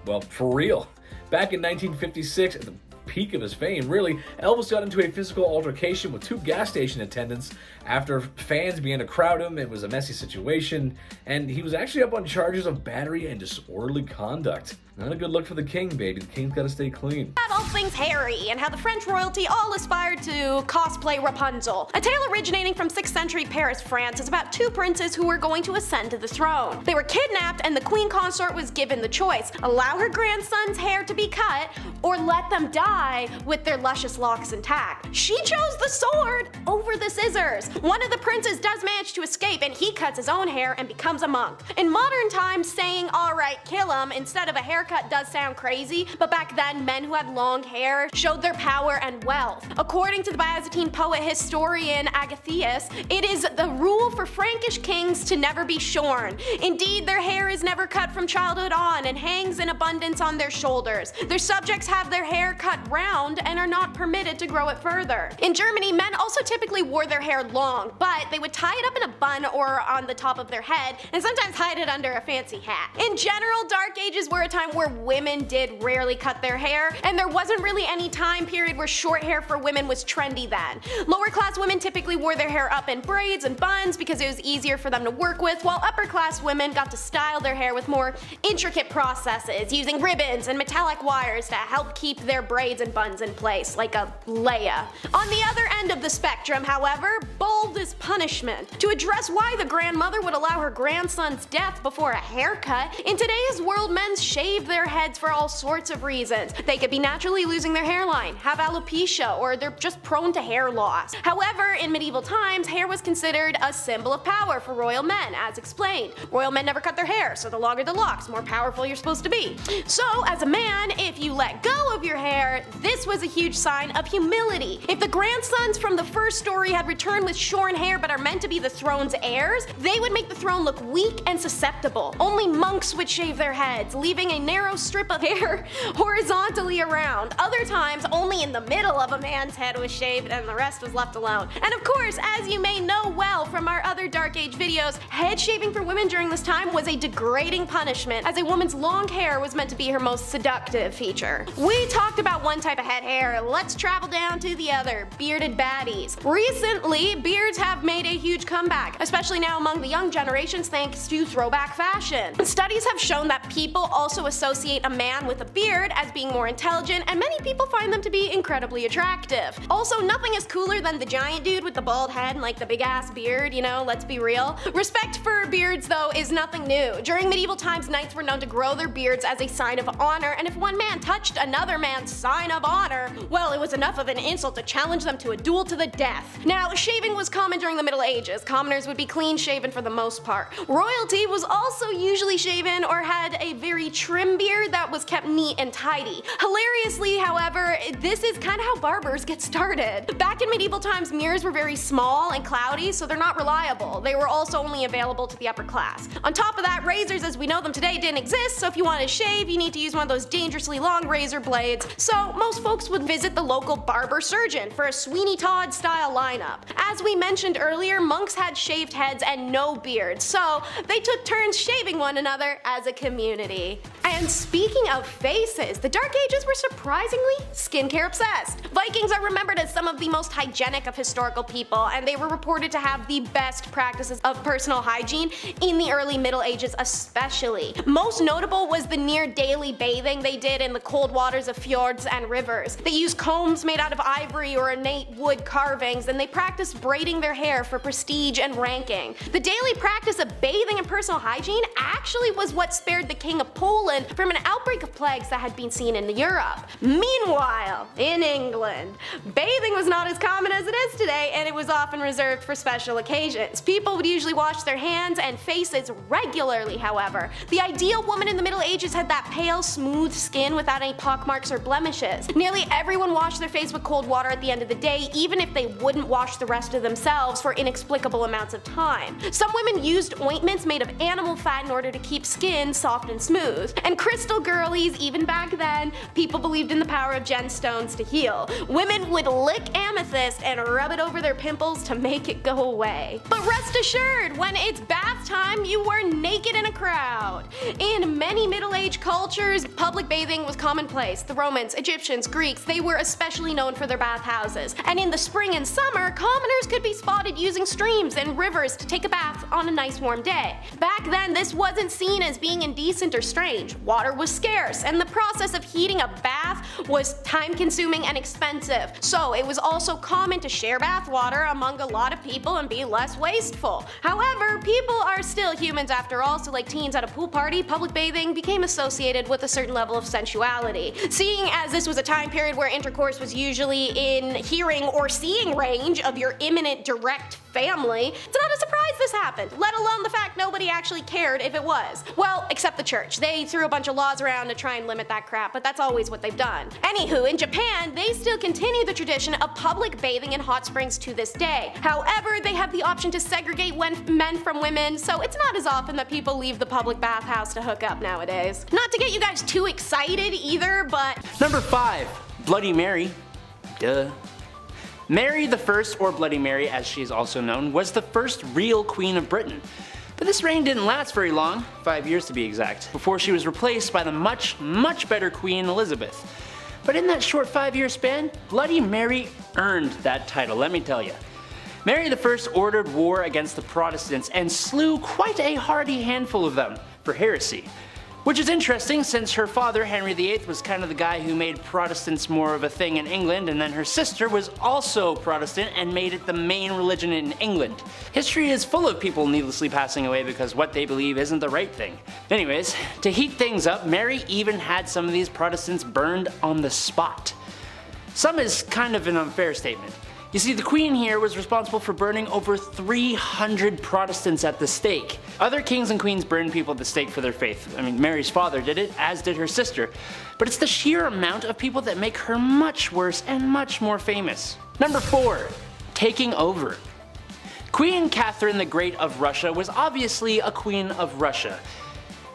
well, for real. Back in 1956, at the peak of his fame, really, Elvis got into a physical altercation with 2 gas station attendants after fans began to crowd him. It was a messy situation, and he was actually up on charges of battery and disorderly conduct. Not a good look for the king, baby. The king's gotta stay clean. All things Harry, and how the French royalty all aspired to cosplay Rapunzel. A tale originating from 6th century Paris, France is about 2 princes who were going to ascend to the throne. They were kidnapped and the queen consort was given the choice: allow her grandson's hair to be cut or let them die. die with their luscious locks intact. She chose the sword over the scissors. One of the princes does manage to escape, and he cuts his own hair and becomes a monk. In modern times, saying alright, kill him instead of a haircut does sound crazy, but back then men who had long hair showed their power and wealth. According to the Byzantine poet historian Agathias, it is the rule for Frankish kings to never be shorn. Indeed, their hair is never cut from childhood on and hangs in abundance on their shoulders. Their subjects have their hair cut round and are not permitted to grow it further. In Germany, men also typically wore their hair long, but they would tie it up in a bun or on the top of their head and sometimes hide it under a fancy hat. In general, Dark Ages were a time where women did rarely cut their hair, and there wasn't really any time period where short hair for women was trendy then. Lower class women typically wore their hair up in braids and buns because it was easier for them to work with, while upper class women got to style their hair with more intricate processes, using ribbons and metallic wires to help keep their braids and buns in place, like a Leia. On the other end of the spectrum, however, bold is punishment. To address why the grandmother would allow her grandson's death before a haircut, in today's world men shave their heads for all sorts of reasons. They could be naturally losing their hairline, have alopecia, or they're just prone to hair loss. However, in medieval times, hair was considered a symbol of power for royal men, as explained. Royal men never cut their hair, so the longer the locks, more powerful you're supposed to be. So, as a man, if you let go of your hair, this was a huge sign of humility. If the grandsons from the first story had returned with shorn hair but are meant to be the throne's heirs, they would make the throne look weak and susceptible. Only monks would shave their heads, leaving a narrow strip of hair horizontally around. Other times, only in the middle of a man's head was shaved and the rest was left alone. And of course, as you may know well from our other Dark Age videos, head shaving for women during this time was a degrading punishment, as a woman's long hair was meant to be her most seductive feature. We talked about one type of head hair, let's travel down to the other, bearded baddies. Recently, beards have made a huge comeback, especially now among the young generations thanks to throwback fashion. Studies have shown that people also associate a man with a beard as being more intelligent, and many people find them to be incredibly attractive. Also, nothing is cooler than the giant dude with the bald head and like the big ass beard, you know, let's be real. Respect for beards though is nothing new. During medieval times, knights were known to grow their beards as a sign of honor, and if one man touched another man's sign of honor, well, it was enough of an insult to challenge them to a duel to the death. Now, shaving was common during the Middle Ages. Commoners would be clean shaven for the most part. Royalty was also usually shaven or had a very trim beard that was kept neat and tidy. Hilariously, however, this is kind of how barbers get started. Back in medieval times, mirrors were very small and cloudy, so they're not reliable. They were also only available to the upper class. On top of that, razors as we know them today didn't exist, so if you want to shave, you need to use one of those dangerously long razor blades. So most folks would visit the local barber surgeon for a Sweeney Todd style lineup. As we mentioned earlier, monks had shaved heads and no beards, so they took turns shaving one another as a community. And speaking of faces, the Dark Ages were surprisingly skincare obsessed. Vikings are remembered as some of the most hygienic of historical people, and they were reported to have the best practices of personal hygiene in the early Middle Ages especially. Most notable was the near daily bathing they did in the cold waters of fjords and rivers. They used combs made out of ivory or innate wood carvings, and they practiced braiding their hair for prestige and ranking. The daily practice of bathing and personal hygiene actually was what spared the King of Poland from an outbreak of plagues that had been seen in Europe. Meanwhile, in England, bathing was not as common as it is today, and it was often reserved for special occasions. People would usually wash their hands and faces regularly, however. The ideal woman in the Middle Ages had that pale, smooth skin without any pockmarks or blemishes. Nearly everyone washed their face with cold water at the end of the day, even if they wouldn't wash the rest of themselves for inexplicable amounts of time. Some women used ointments made of animal fat in order to keep skin soft and smooth. And crystal girlies, even back then, people believed in the power of gemstones to heal. Women would lick amethyst and rub it over their pimples to make it go away. But rest assured, when it's bath time, you were naked in a crowd. In many Middle Age cultures, public bathing was commonplace. The Romans, Egyptians, Greeks, they were especially known for their bathhouses. And in the spring and summer, commoners could be spotted using streams and rivers to take a bath on a nice warm day. Back then, this wasn't seen as being indecent or strange. Water was scarce, and the process of heating a bath bath was time-consuming and expensive, so it was also common to share bath water among a lot of people and be less wasteful. However, people are still humans after all, so like teens at a pool party, public bathing became associated with a certain level of sensuality. Seeing as this was a time period where intercourse was usually in hearing or seeing range of your imminent direct family, it's not a surprise this happened, let alone the fact nobody actually cared if it was. Well, except the church. They threw a bunch of laws around to try and limit that crap, but that's always what they've done. Anywho, in Japan, they still continue the tradition of public bathing in hot springs to this day. However, they have the option to segregate men from women, so it's not as often that people leave the public bathhouse to hook up nowadays. Not to get you guys too excited either, but... Number 5. Bloody Mary. Duh. Mary I, or Bloody Mary as she is also known, was the first real Queen of Britain. But this reign didn't last very long, 5 years to be exact, before she was replaced by the much better Queen Elizabeth. But in that short 5-year span, Bloody Mary earned that title, let me tell you. Mary I ordered war against the Protestants and slew quite a hearty handful of them for heresy. Which is interesting since her father, Henry VIII, was kind of the guy who made Protestants more of a thing in England, and then her sister was also Protestant and made it the main religion in England. History is full of people needlessly passing away because what they believe isn't the right thing. Anyways, to heat things up, Mary even had some of these Protestants burned on the spot. Some is kind of an unfair statement. You see, the Queen here was responsible for burning over 300 Protestants at the stake. Other kings and queens burned people at the stake for their faith. I mean, Mary's father did it, as did her sister. But it's the sheer amount of people that make her much worse and much more famous. Number 4. Taking over. Queen Catherine the Great of Russia was obviously a queen of Russia.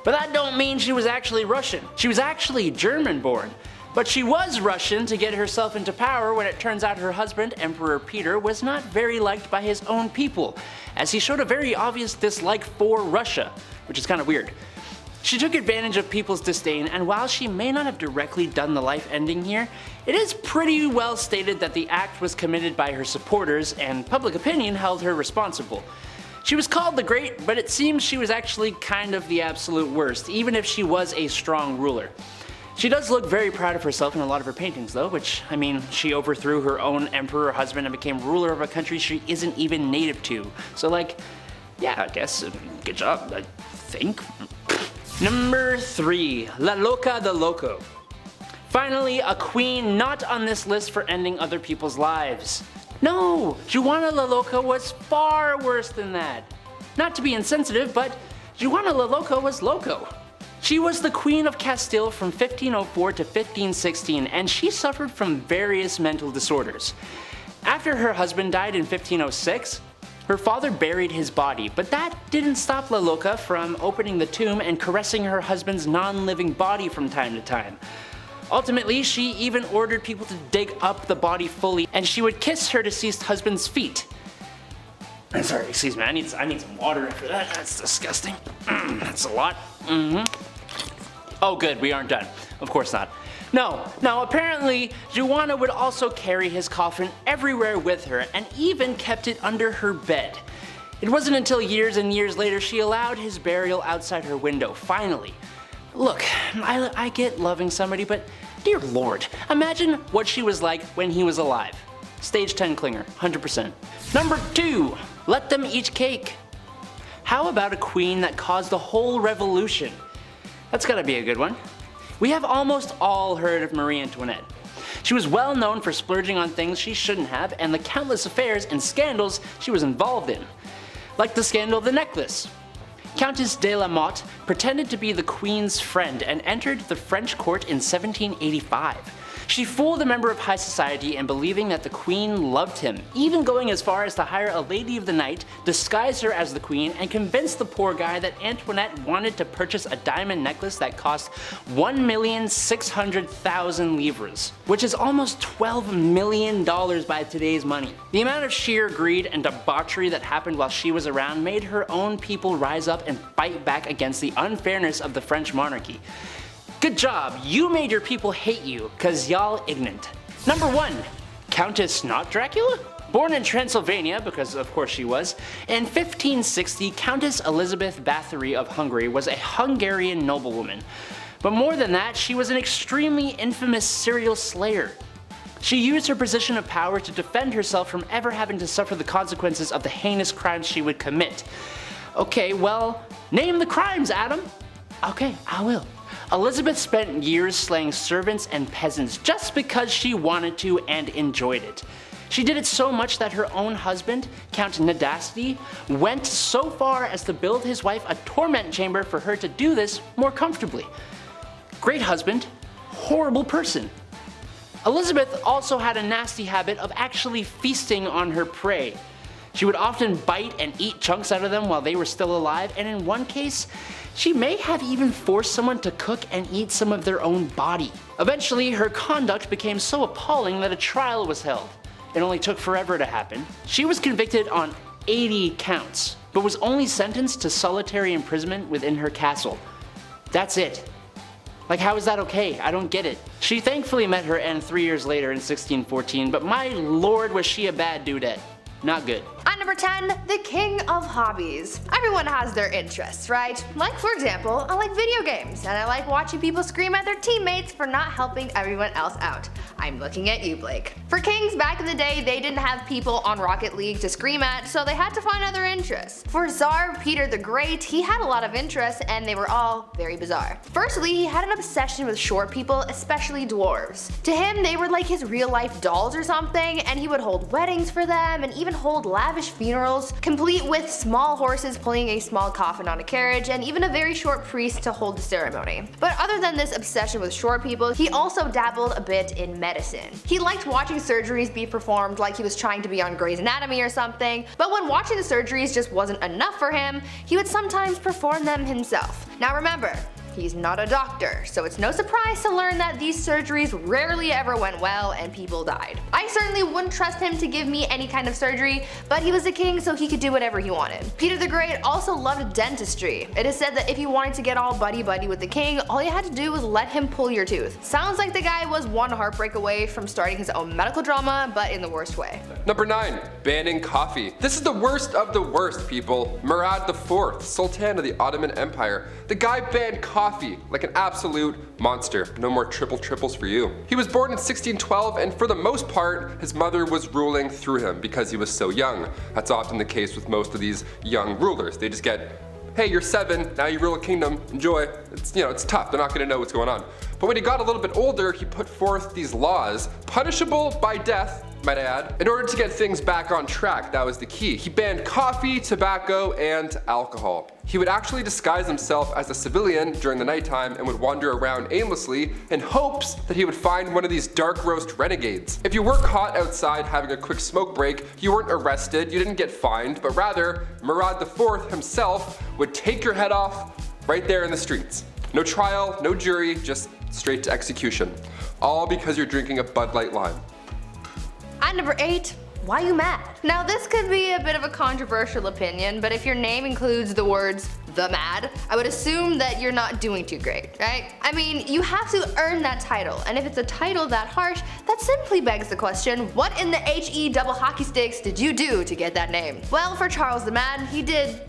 But that don't mean she was actually Russian. She was actually German-born. But she was Russian to get herself into power when it turns out her husband, Emperor Peter, was not very liked by his own people, as he showed a very obvious dislike for Russia, which is kind of weird. She took advantage of people's disdain, and while she may not have directly done the life ending here, it is pretty well stated that the act was committed by her supporters, and public opinion held her responsible. She was called the Great, but it seems she was actually kind of the absolute worst, even if she was a strong ruler. She does look very proud of herself in a lot of her paintings though, which, I mean, she overthrew her own emperor husband and became ruler of a country she isn't even native to. So like, yeah, I guess, good job, I think. Number 3. La Loca de Loco. Finally, a queen not on this list for ending other people's lives. No, Juana La Loca was far worse than that. Not to be insensitive, but Juana La Loca was loco. She was the Queen of Castile from 1504 to 1516, and she suffered from various mental disorders. After her husband died in 1506, her father buried his body, but that didn't stop La Loca from opening the tomb and caressing her husband's non-living body from time to time. Ultimately, she even ordered people to dig up the body fully, and she would kiss her deceased husband's feet. Sorry, excuse me, I need some water after that. That's disgusting. That's a lot. Oh good, we aren't done. Of course not. No, apparently, Juana would also carry his coffin everywhere with her and even kept it under her bed. It wasn't until years and years later she allowed his burial outside her window, finally. Look, I get loving somebody, but dear lord, imagine what she was like when he was alive. Stage 10 clinger, 100%. Number 2, let them eat cake. How about a queen that caused a whole revolution? That's gotta be a good one. We have almost all heard of Marie Antoinette. She was well known for splurging on things she shouldn't have and the countless affairs and scandals she was involved in. Like the scandal of the necklace. Countess de la Motte pretended to be the queen's friend and entered the French court in 1785. She fooled a member of high society in believing that the queen loved him, even going as far as to hire a lady of the night, disguise her as the queen, and convince the poor guy that Antoinette wanted to purchase a diamond necklace that cost 1,600,000 livres, which is almost $12 million by today's money. The amount of sheer greed and debauchery that happened while she was around made her own people rise up and fight back against the unfairness of the French monarchy. Good job, you made your people hate you, cause y'all ignorant. Number 1, Countess not Dracula? Born in Transylvania, because of course she was, in 1560 Countess Elizabeth Bathory of Hungary was a Hungarian noblewoman. But more than that, she was an extremely infamous serial slayer. She used her position of power to defend herself from ever having to suffer the consequences of the heinous crimes she would commit. Okay, well, name the crimes, Adam. Okay, I will. Elizabeth spent years slaying servants and peasants just because she wanted to and enjoyed it. She did it so much that her own husband, Count Nadasti, went so far as to build his wife a torment chamber for her to do this more comfortably. Great husband, horrible person. Elizabeth also had a nasty habit of actually feasting on her prey. She would often bite and eat chunks out of them while they were still alive, and in one case, she may have even forced someone to cook and eat some of their own body. Eventually, her conduct became so appalling that a trial was held. It only took forever to happen. She was convicted on 80 counts, but was only sentenced to solitary imprisonment within her castle. That's it. Like, how is that okay? I don't get it. She thankfully met her end 3 years later in 1614, but my lord was she a bad dudette. Not good. At number 10, the king of hobbies. Everyone has their interests, right? Like, for example, I like video games, and I like watching people scream at their teammates for not helping everyone else out. I'm looking at you, Blake. For kings back in the day, they didn't have people on Rocket League to scream at, so they had to find other interests. For Tsar Peter the Great, he had a lot of interests, and they were all very bizarre. Firstly, he had an obsession with short people, especially dwarves. To him, they were like his real-life dolls or something, and he would hold weddings for them, and even hold lavish funerals, complete with small horses pulling a small coffin on a carriage, and even a very short priest to hold the ceremony. But other than this obsession with short people, he also dabbled a bit in medicine. He liked watching surgeries be performed like he was trying to be on Grey's Anatomy or something, but when watching the surgeries just wasn't enough for him, he would sometimes perform them himself. Now remember, he's not a doctor, so it's no surprise to learn that these surgeries rarely ever went well and people died. I certainly wouldn't trust him to give me any kind of surgery, but he was a king so he could do whatever he wanted. Peter the Great also loved dentistry. It is said that if you wanted to get all buddy-buddy with the king, all you had to do was let him pull your tooth. Sounds like the guy was one heartbreak away from starting his own medical drama, but in the worst way. Number 9. Banning coffee. This is the worst of the worst, people. Murad IV, Sultan of the Ottoman Empire. The guy banned coffee like an absolute monster. No more triples for you. He was born in 1612, and for the most part, his mother was ruling through him because he was so young. That's often the case with most of these young rulers. They just get, hey, you're 7, now you rule a kingdom, enjoy. It's tough, they're not gonna know what's going on. But when he got a little bit older, he put forth these laws, punishable by death, might I add, in order to get things back on track. That was the key. He banned coffee, tobacco, and alcohol. He would actually disguise himself as a civilian during the nighttime and would wander around aimlessly in hopes that he would find one of these dark roast renegades. If you were caught outside having a quick smoke break, you weren't arrested, you didn't get fined, but rather, Murad IV himself would take your head off right there in the streets. No trial, no jury, just straight to execution. All because you're drinking a Bud Light Lime. At number 8, why you mad? Now this could be a bit of a controversial opinion, but if your name includes the words the mad, I would assume that you're not doing too great, right? I mean, you have to earn that title, and if it's a title that harsh, that simply begs the question, what in the HE double hockey sticks did you do to get that name? Well, for Charles the Mad, he did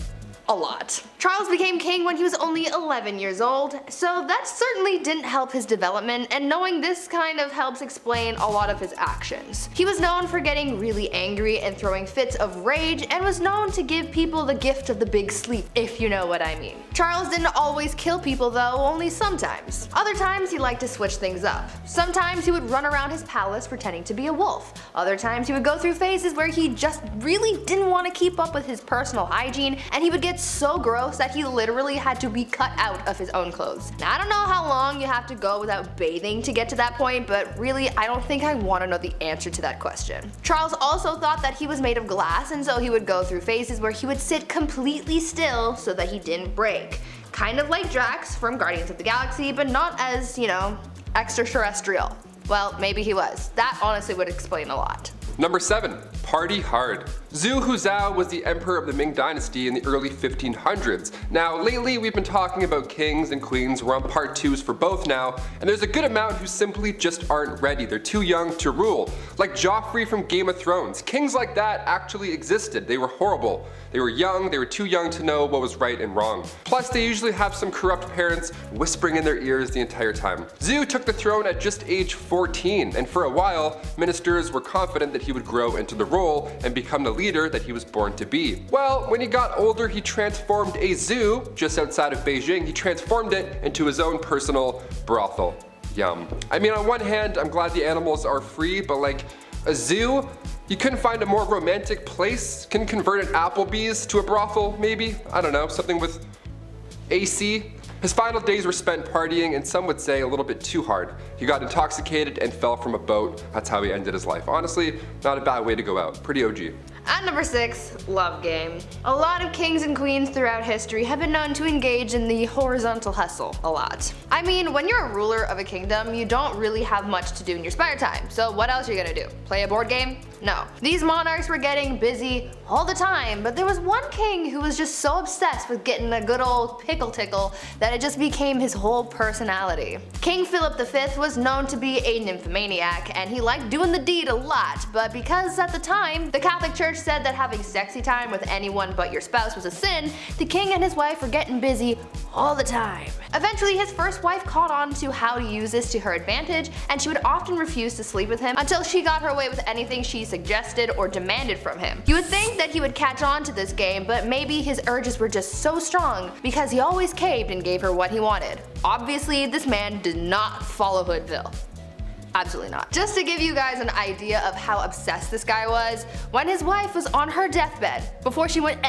a lot. Charles became king when he was only 11 years old, so that certainly didn't help his development, and knowing this kind of helps explain a lot of his actions. He was known for getting really angry and throwing fits of rage, and was known to give people the gift of the big sleep, if you know what I mean. Charles didn't always kill people though, only sometimes. Other times he liked to switch things up. Sometimes he would run around his palace pretending to be a wolf. Other times he would go through phases where he just really didn't want to keep up with his personal hygiene, and he would get so gross that he literally had to be cut out of his own clothes. Now I don't know how long you have to go without bathing to get to that point, but really I don't think I want to know the answer to that question. Charles also thought that he was made of glass, and so he would go through phases where he would sit completely still so that he didn't break. Kind of like Drax from Guardians of the Galaxy, but not as, extraterrestrial. Well, maybe he was. That honestly would explain a lot. Number 7. party hard. Zhu Huzhou was the emperor of the Ming Dynasty in the early 1500s. Now, lately we've been talking about kings and queens. We're on part 2s for both now, and there's a good amount who simply just aren't ready. They're too young to rule. Like Joffrey from Game of Thrones. Kings like that actually existed. They were horrible. They were young, they were too young to know what was right and wrong. Plus, they usually have some corrupt parents whispering in their ears the entire time. Zhu took the throne at just age 14, and for a while, ministers were confident that he would grow into the role and become the leader that he was born to be. Well, when he got older, he transformed a zoo just outside of Beijing. He transformed it into his own personal brothel. Yum. I mean, on one hand, I'm glad the animals are free, but like, a zoo? You couldn't find a more romantic place? Can convert an Applebee's to a brothel, maybe? I don't know, something with AC? His final days were spent partying, and some would say a little bit too hard. He got intoxicated and fell from a boat. That's how he ended his life. Honestly, not a bad way to go out. Pretty OG. At number 6, love game. A lot of kings and queens throughout history have been known to engage in the horizontal hustle a lot. I mean, when you're a ruler of a kingdom, you don't really have much to do in your spare time, so what else are you gonna do? Play a board game? No. These monarchs were getting busy all the time, but there was one king who was just so obsessed with getting a good old pickle tickle that it just became his whole personality. King Philip V was known to be a nymphomaniac, and he liked doing the deed a lot, but because at the time, the Catholic Church said that having sexy time with anyone but your spouse was a sin, the king and his wife were getting busy all the time. Eventually, his first wife caught on to how to use this to her advantage, and she would often refuse to sleep with him until she got her way with anything she suggested or demanded from him. You would think that he would catch on to this game, but maybe his urges were just so strong because he always caved and gave her what he wanted. Obviously, this man did not follow Hoodville. Absolutely not. Just to give you guys an idea of how obsessed this guy was, when his wife was on her deathbed, before she went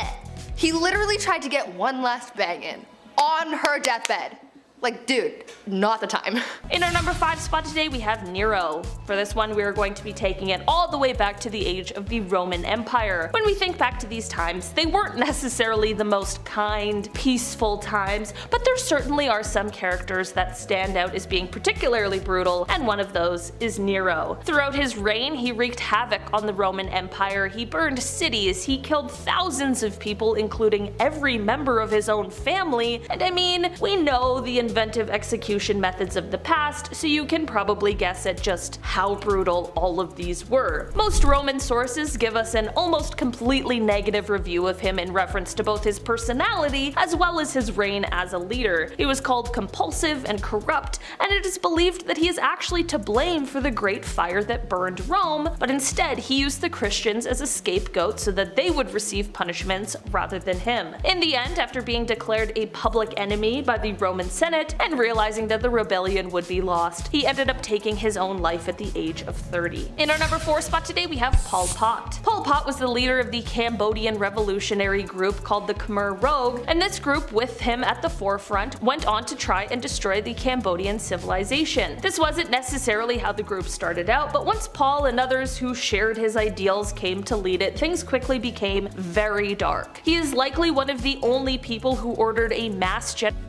he literally tried to get one last bang in. On her deathbed. Like, dude, not the time. In our number 5 spot today, we have Nero. For this one, we are going to be taking it all the way back to the age of the Roman Empire. When we think back to these times, they weren't necessarily the most kind, peaceful times, but there certainly are some characters that stand out as being particularly brutal, and one of those is Nero. Throughout his reign, he wreaked havoc on the Roman Empire. He burned cities, he killed thousands of people, including every member of his own family, and I mean, we know the inventive execution methods of the past, so you can probably guess at just how brutal all of these were. Most Roman sources give us an almost completely negative review of him in reference to both his personality as well as his reign as a leader. He was called compulsive and corrupt, and it is believed that he is actually to blame for the great fire that burned Rome, but instead he used the Christians as a scapegoat so that they would receive punishments rather than him. In the end, after being declared a public enemy by the Roman Senate, and realizing that the rebellion would be lost, he ended up taking his own life at the age of 30. In our number 4 spot today, we have Pol Pot. Pol Pot was the leader of the Cambodian revolutionary group called the Khmer Rouge, and this group, with him at the forefront, went on to try and destroy the Cambodian civilization. This wasn't necessarily how the group started out, but once Paul and others who shared his ideals came to lead it, things quickly became very dark. He is likely one of the only people who ordered a mass genocide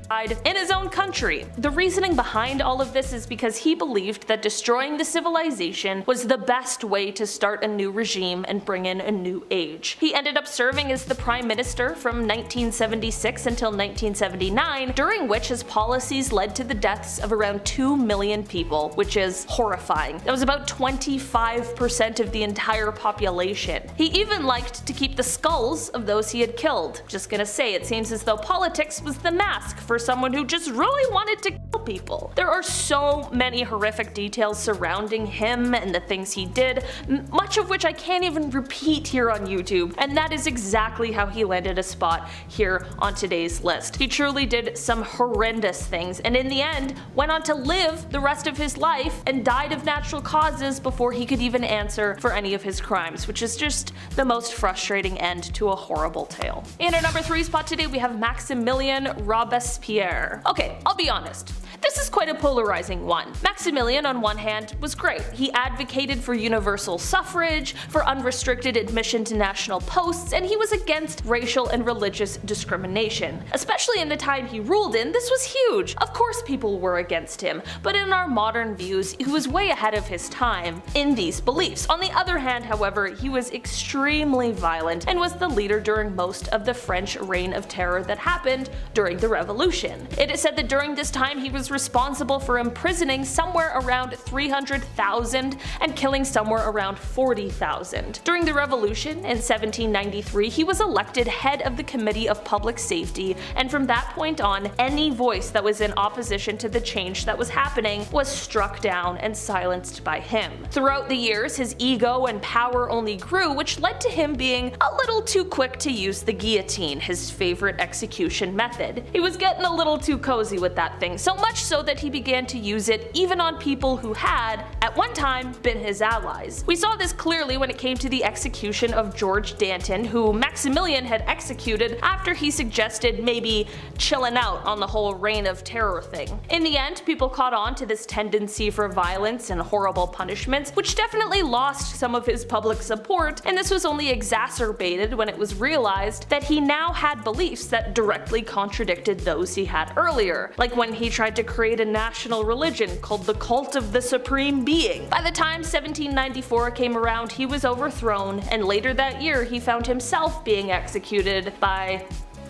in his own country. The reasoning behind all of this is because he believed that destroying the civilization was the best way to start a new regime and bring in a new age. He ended up serving as the prime minister from 1976 until 1979, during which his policies led to the deaths of around 2 million people, which is horrifying. That was about 25% of the entire population. He even liked to keep the skulls of those he had killed. Just gonna say, it seems as though politics was the mask for someone who just really wanted to kill people. There are so many horrific details surrounding him and the things he did, much of which I can't even repeat here on YouTube, and that is exactly how he landed a spot here on today's list. He truly did some horrendous things, and in the end went on to live the rest of his life and died of natural causes before he could even answer for any of his crimes, which is just the most frustrating end to a horrible tale. In our number 3 spot today, we have Maximilien Robespierre. Okay, I'll be honest. This is quite a polarizing one. Maximilian, on one hand, was great. He advocated for universal suffrage, for unrestricted admission to national posts, and he was against racial and religious discrimination. Especially in the time he ruled in, this was huge. Of course people were against him, but in our modern views, he was way ahead of his time in these beliefs. On the other hand, however, he was extremely violent and was the leader during most of the French reign of terror that happened during the Revolution. It is said that during this time he was responsible for imprisoning somewhere around 300,000 and killing somewhere around 40,000. During the Revolution in 1793, he was elected head of the Committee of Public Safety, and from that point on, any voice that was in opposition to the change that was happening was struck down and silenced by him. Throughout the years, his ego and power only grew, which led to him being a little too quick to use the guillotine, his favorite execution method. He was getting a little too cozy with that thing, so much so that he began to use it even on people who had, at one time, been his allies. We saw this clearly when it came to the execution of George Danton, who Maximilian had executed after he suggested maybe chilling out on the whole reign of terror thing. In the end, people caught on to this tendency for violence and horrible punishments, which definitely lost some of his public support, and this was only exacerbated when it was realized that he now had beliefs that directly contradicted those he had earlier, like when he tried to create a national religion called the Cult of the Supreme Being. By the time 1794 came around, he was overthrown, and later that year he found himself being executed by,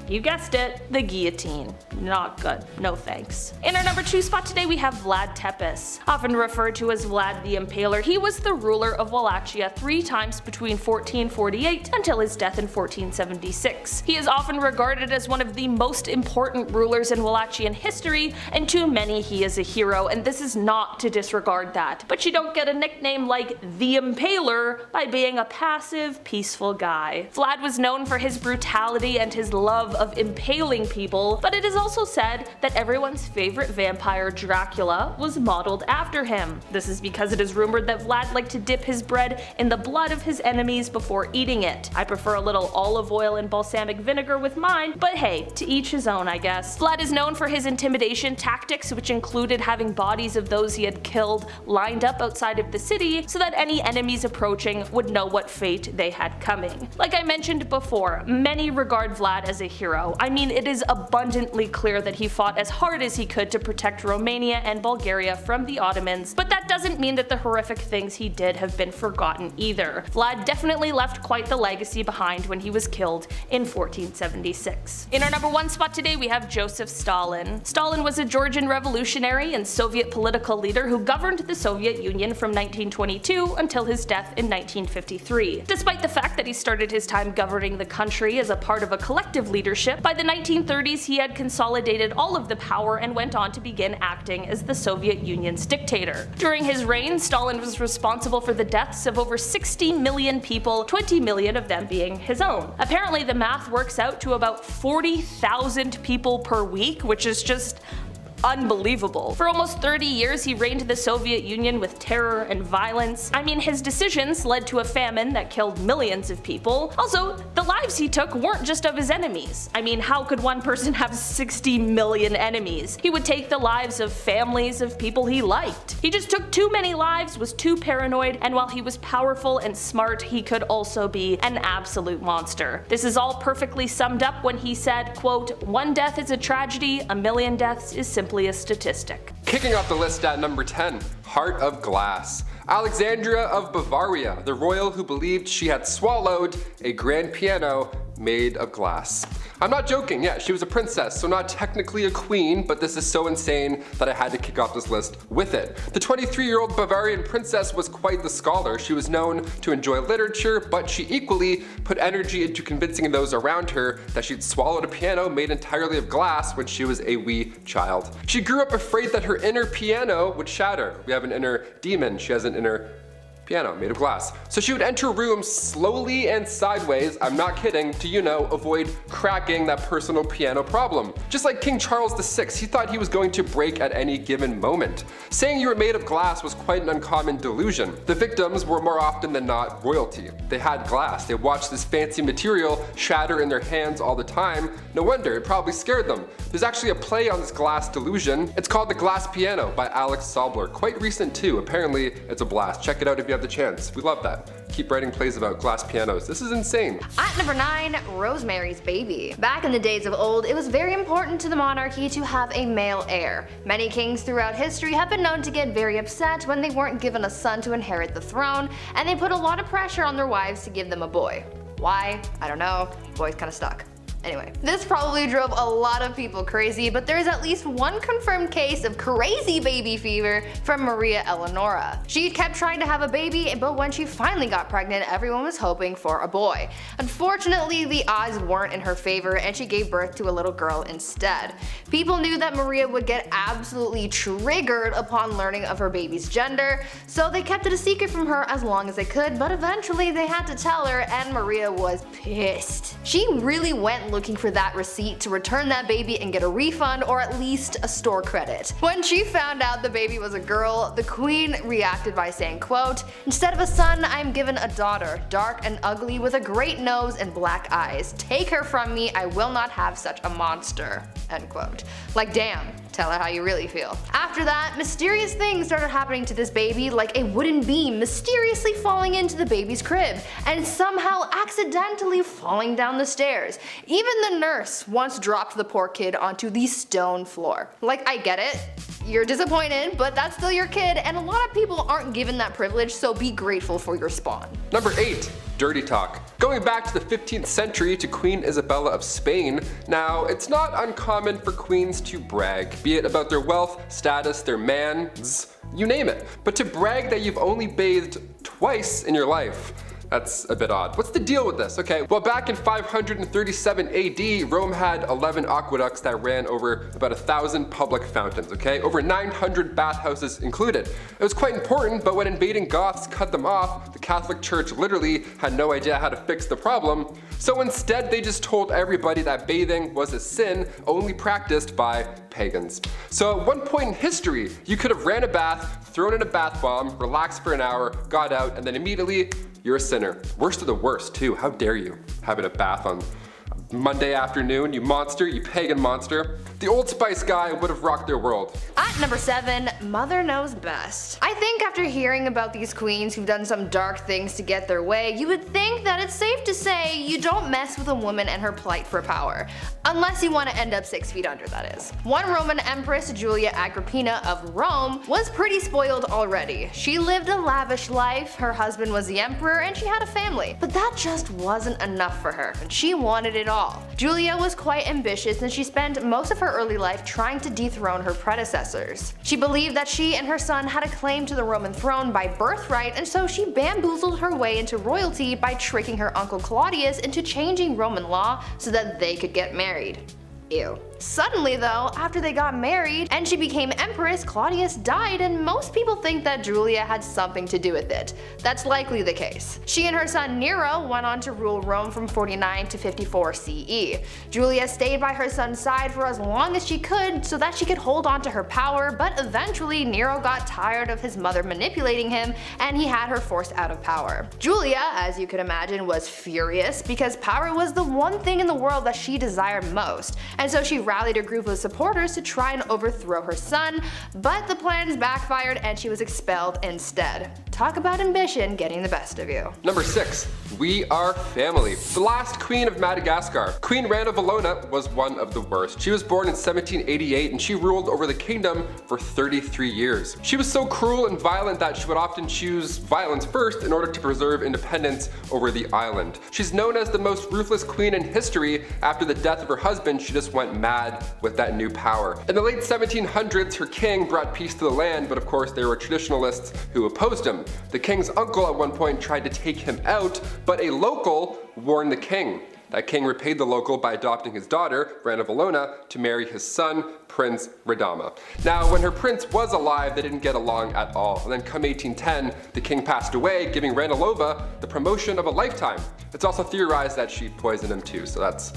you guessed it, the guillotine. Not good. No thanks. In our number 2 spot today we have Vlad Tepes. Often referred to as Vlad the Impaler, he was the ruler of Wallachia 3 times between 1448 until his death in 1476. He is often regarded as one of the most important rulers in Wallachian history, and to many he is a hero, and this is not to disregard that. But you don't get a nickname like the Impaler by being a passive, peaceful guy. Vlad was known for his brutality and his love of impaling people, but it is also said that everyone's favorite vampire, Dracula, was modeled after him. This is because it is rumored that Vlad liked to dip his bread in the blood of his enemies before eating it. I prefer a little olive oil and balsamic vinegar with mine, but hey, to each his own, I guess. Vlad is known for his intimidation tactics, which included having bodies of those he had killed lined up outside of the city so that any enemies approaching would know what fate they had coming. Like I mentioned before, many regard Vlad as a hero. I mean, it is abundantly clear that he fought as hard as he could to protect Romania and Bulgaria from the Ottomans, but that doesn't mean that the horrific things he did have been forgotten either. Vlad definitely left quite the legacy behind when he was killed in 1476. In our number 1 spot today we have Joseph Stalin. Stalin was a Georgian revolutionary and Soviet political leader who governed the Soviet Union from 1922 until his death in 1953. Despite the fact that he started his time governing the country as a part of a collective leadership, by the 1930s he had consolidated all of the power and went on to begin acting as the Soviet Union's dictator. During his reign, Stalin was responsible for the deaths of over 60 million people, 20 million of them being his own. Apparently the math works out to about 40,000 people per week, which is just unbelievable. For almost 30 years he reigned the Soviet Union with terror and violence. I mean, his decisions led to a famine that killed millions of people. Also, the lives he took weren't just of his enemies. I mean, how could one person have 60 million enemies? He would take the lives of families of people he liked. He just took too many lives, was too paranoid, and while he was powerful and smart, he could also be an absolute monster. This is all perfectly summed up when he said, quote, "One death is a tragedy, a million deaths is simply a statistic." Kicking off the list at number 10, Heart of Glass. Alexandria of Bavaria, the royal who believed she had swallowed a grand piano made of glass. I'm not joking, yeah, she was a princess, so not technically a queen, but this is so insane that I had to kick off this list with it. The 23-year-old Bavarian princess was quite the scholar. She was known to enjoy literature, but she equally put energy into convincing those around her that she'd swallowed a piano made entirely of glass when she was a wee child. She grew up afraid that her inner piano would shatter. We have an inner demon, she has an inner piano made of glass. So she would enter rooms slowly and sideways, I'm not kidding, to, avoid cracking that personal piano problem. Just like King Charles VI, he thought he was going to break at any given moment. Saying you were made of glass was quite an uncommon delusion. The victims were more often than not royalty. They had glass, they watched this fancy material shatter in their hands all the time. No wonder, it probably scared them. There's actually a play on this glass delusion. It's called The Glass Piano by Alex Sobler. Quite recent too, apparently it's a blast. Check it out if you have the chance. We love that. Keep writing plays about glass pianos. This is insane. At number 9, Rosemary's Baby. Back in the days of old, it was very important to the monarchy to have a male heir. Many kings throughout history have been known to get very upset when they weren't given a son to inherit the throne, and they put a lot of pressure on their wives to give them a boy. Why? I don't know. Boys kinda stuck. Anyway, this probably drove a lot of people crazy, but there is at least one confirmed case of crazy baby fever from Maria Eleonora. She kept trying to have a baby, but when she finally got pregnant, everyone was hoping for a boy. Unfortunately, the odds weren't in her favor, and she gave birth to a little girl instead. People knew that Maria would get absolutely triggered upon learning of her baby's gender, so they kept it a secret from her as long as they could, but eventually they had to tell her, and Maria was pissed. She really went looking for that receipt to return that baby and get a refund or at least a store credit. When she found out the baby was a girl, the queen reacted by saying, quote, "Instead of a son, I am given a daughter, dark and ugly with a great nose and black eyes. Take her from me, I will not have such a monster." End quote. Like damn, tell her how you really feel. After that, mysterious things started happening to this baby, like a wooden beam mysteriously falling into the baby's crib and somehow accidentally falling down the stairs. Even the nurse once dropped the poor kid onto the stone floor. Like, I get it, you're disappointed, but that's still your kid, and a lot of people aren't given that privilege, so be grateful for your spawn. Number 8. Dirty talk. Going back to the 15th century to Queen Isabella of Spain, now it's not uncommon for queens to brag, be it about their wealth, status, their mans, you name it. But to brag that you've only bathed twice in your life, that's a bit odd. What's the deal with this? Okay, well back in 537 AD, Rome had 11 aqueducts that ran over about 1,000 public fountains, okay? Over 900 bathhouses included. It was quite important, but when invading Goths cut them off, the Catholic Church literally had no idea how to fix the problem. So instead, they just told everybody that bathing was a sin only practiced by pagans. So at one point in history, you could have ran a bath, thrown in a bath bomb, relaxed for an hour, got out, and then immediately you're a sinner. Worst of the worst too. How dare you having a bath on Monday afternoon, you monster, you pagan monster. The Old Spice guy would have rocked their world. At number 7, Mother Knows Best. I think after hearing about these queens who've done some dark things to get their way, you would think that it's safe to say you don't mess with a woman and her plight for power. Unless you want to end up 6 feet under, that is. One Roman empress, Julia Agrippina of Rome, was pretty spoiled already. She lived a lavish life, her husband was the emperor, and she had a family. But that just wasn't enough for her, and she wanted it all. Julia was quite ambitious, and she spent most of her early life trying to dethrone her predecessors. She believed that she and her son had a claim to the Roman throne by birthright, and so she bamboozled her way into royalty by tricking her uncle Claudius into changing Roman law so that they could get married. Ew. Suddenly though, after they got married and she became empress, Claudius died, and most people think that Julia had something to do with it. That's likely the case. She and her son Nero went on to rule Rome from 49 to 54 CE. Julia stayed by her son's side for as long as she could so that she could hold on to her power, but eventually Nero got tired of his mother manipulating him and he had her forced out of power. Julia, as you could imagine, was furious because power was the one thing in the world that she desired most, and so she rallied a group of supporters to try and overthrow her son, but the plans backfired and she was expelled instead. Talk about ambition getting the best of you. Number 6. We are family. The last queen of Madagascar, Queen Rana Valona, was one of the worst. She was born in 1788 and she ruled over the kingdom for 33 years. She was so cruel and violent that she would often choose violence first in order to preserve independence over the island. She's known as the most ruthless queen in history. After the death of her husband, she just went mad with that new power. In the late 1700s, her king brought peace to the land, but of course there were traditionalists who opposed him. The king's uncle at one point tried to take him out, but a local warned the king. That king repaid the local by adopting his daughter, Ranavalona, to marry his son, Prince Radama. Now, when her prince was alive, they didn't get along at all. And then come 1810, the king passed away, giving Ranalova the promotion of a lifetime. It's also theorized that she poisoned him too, so that's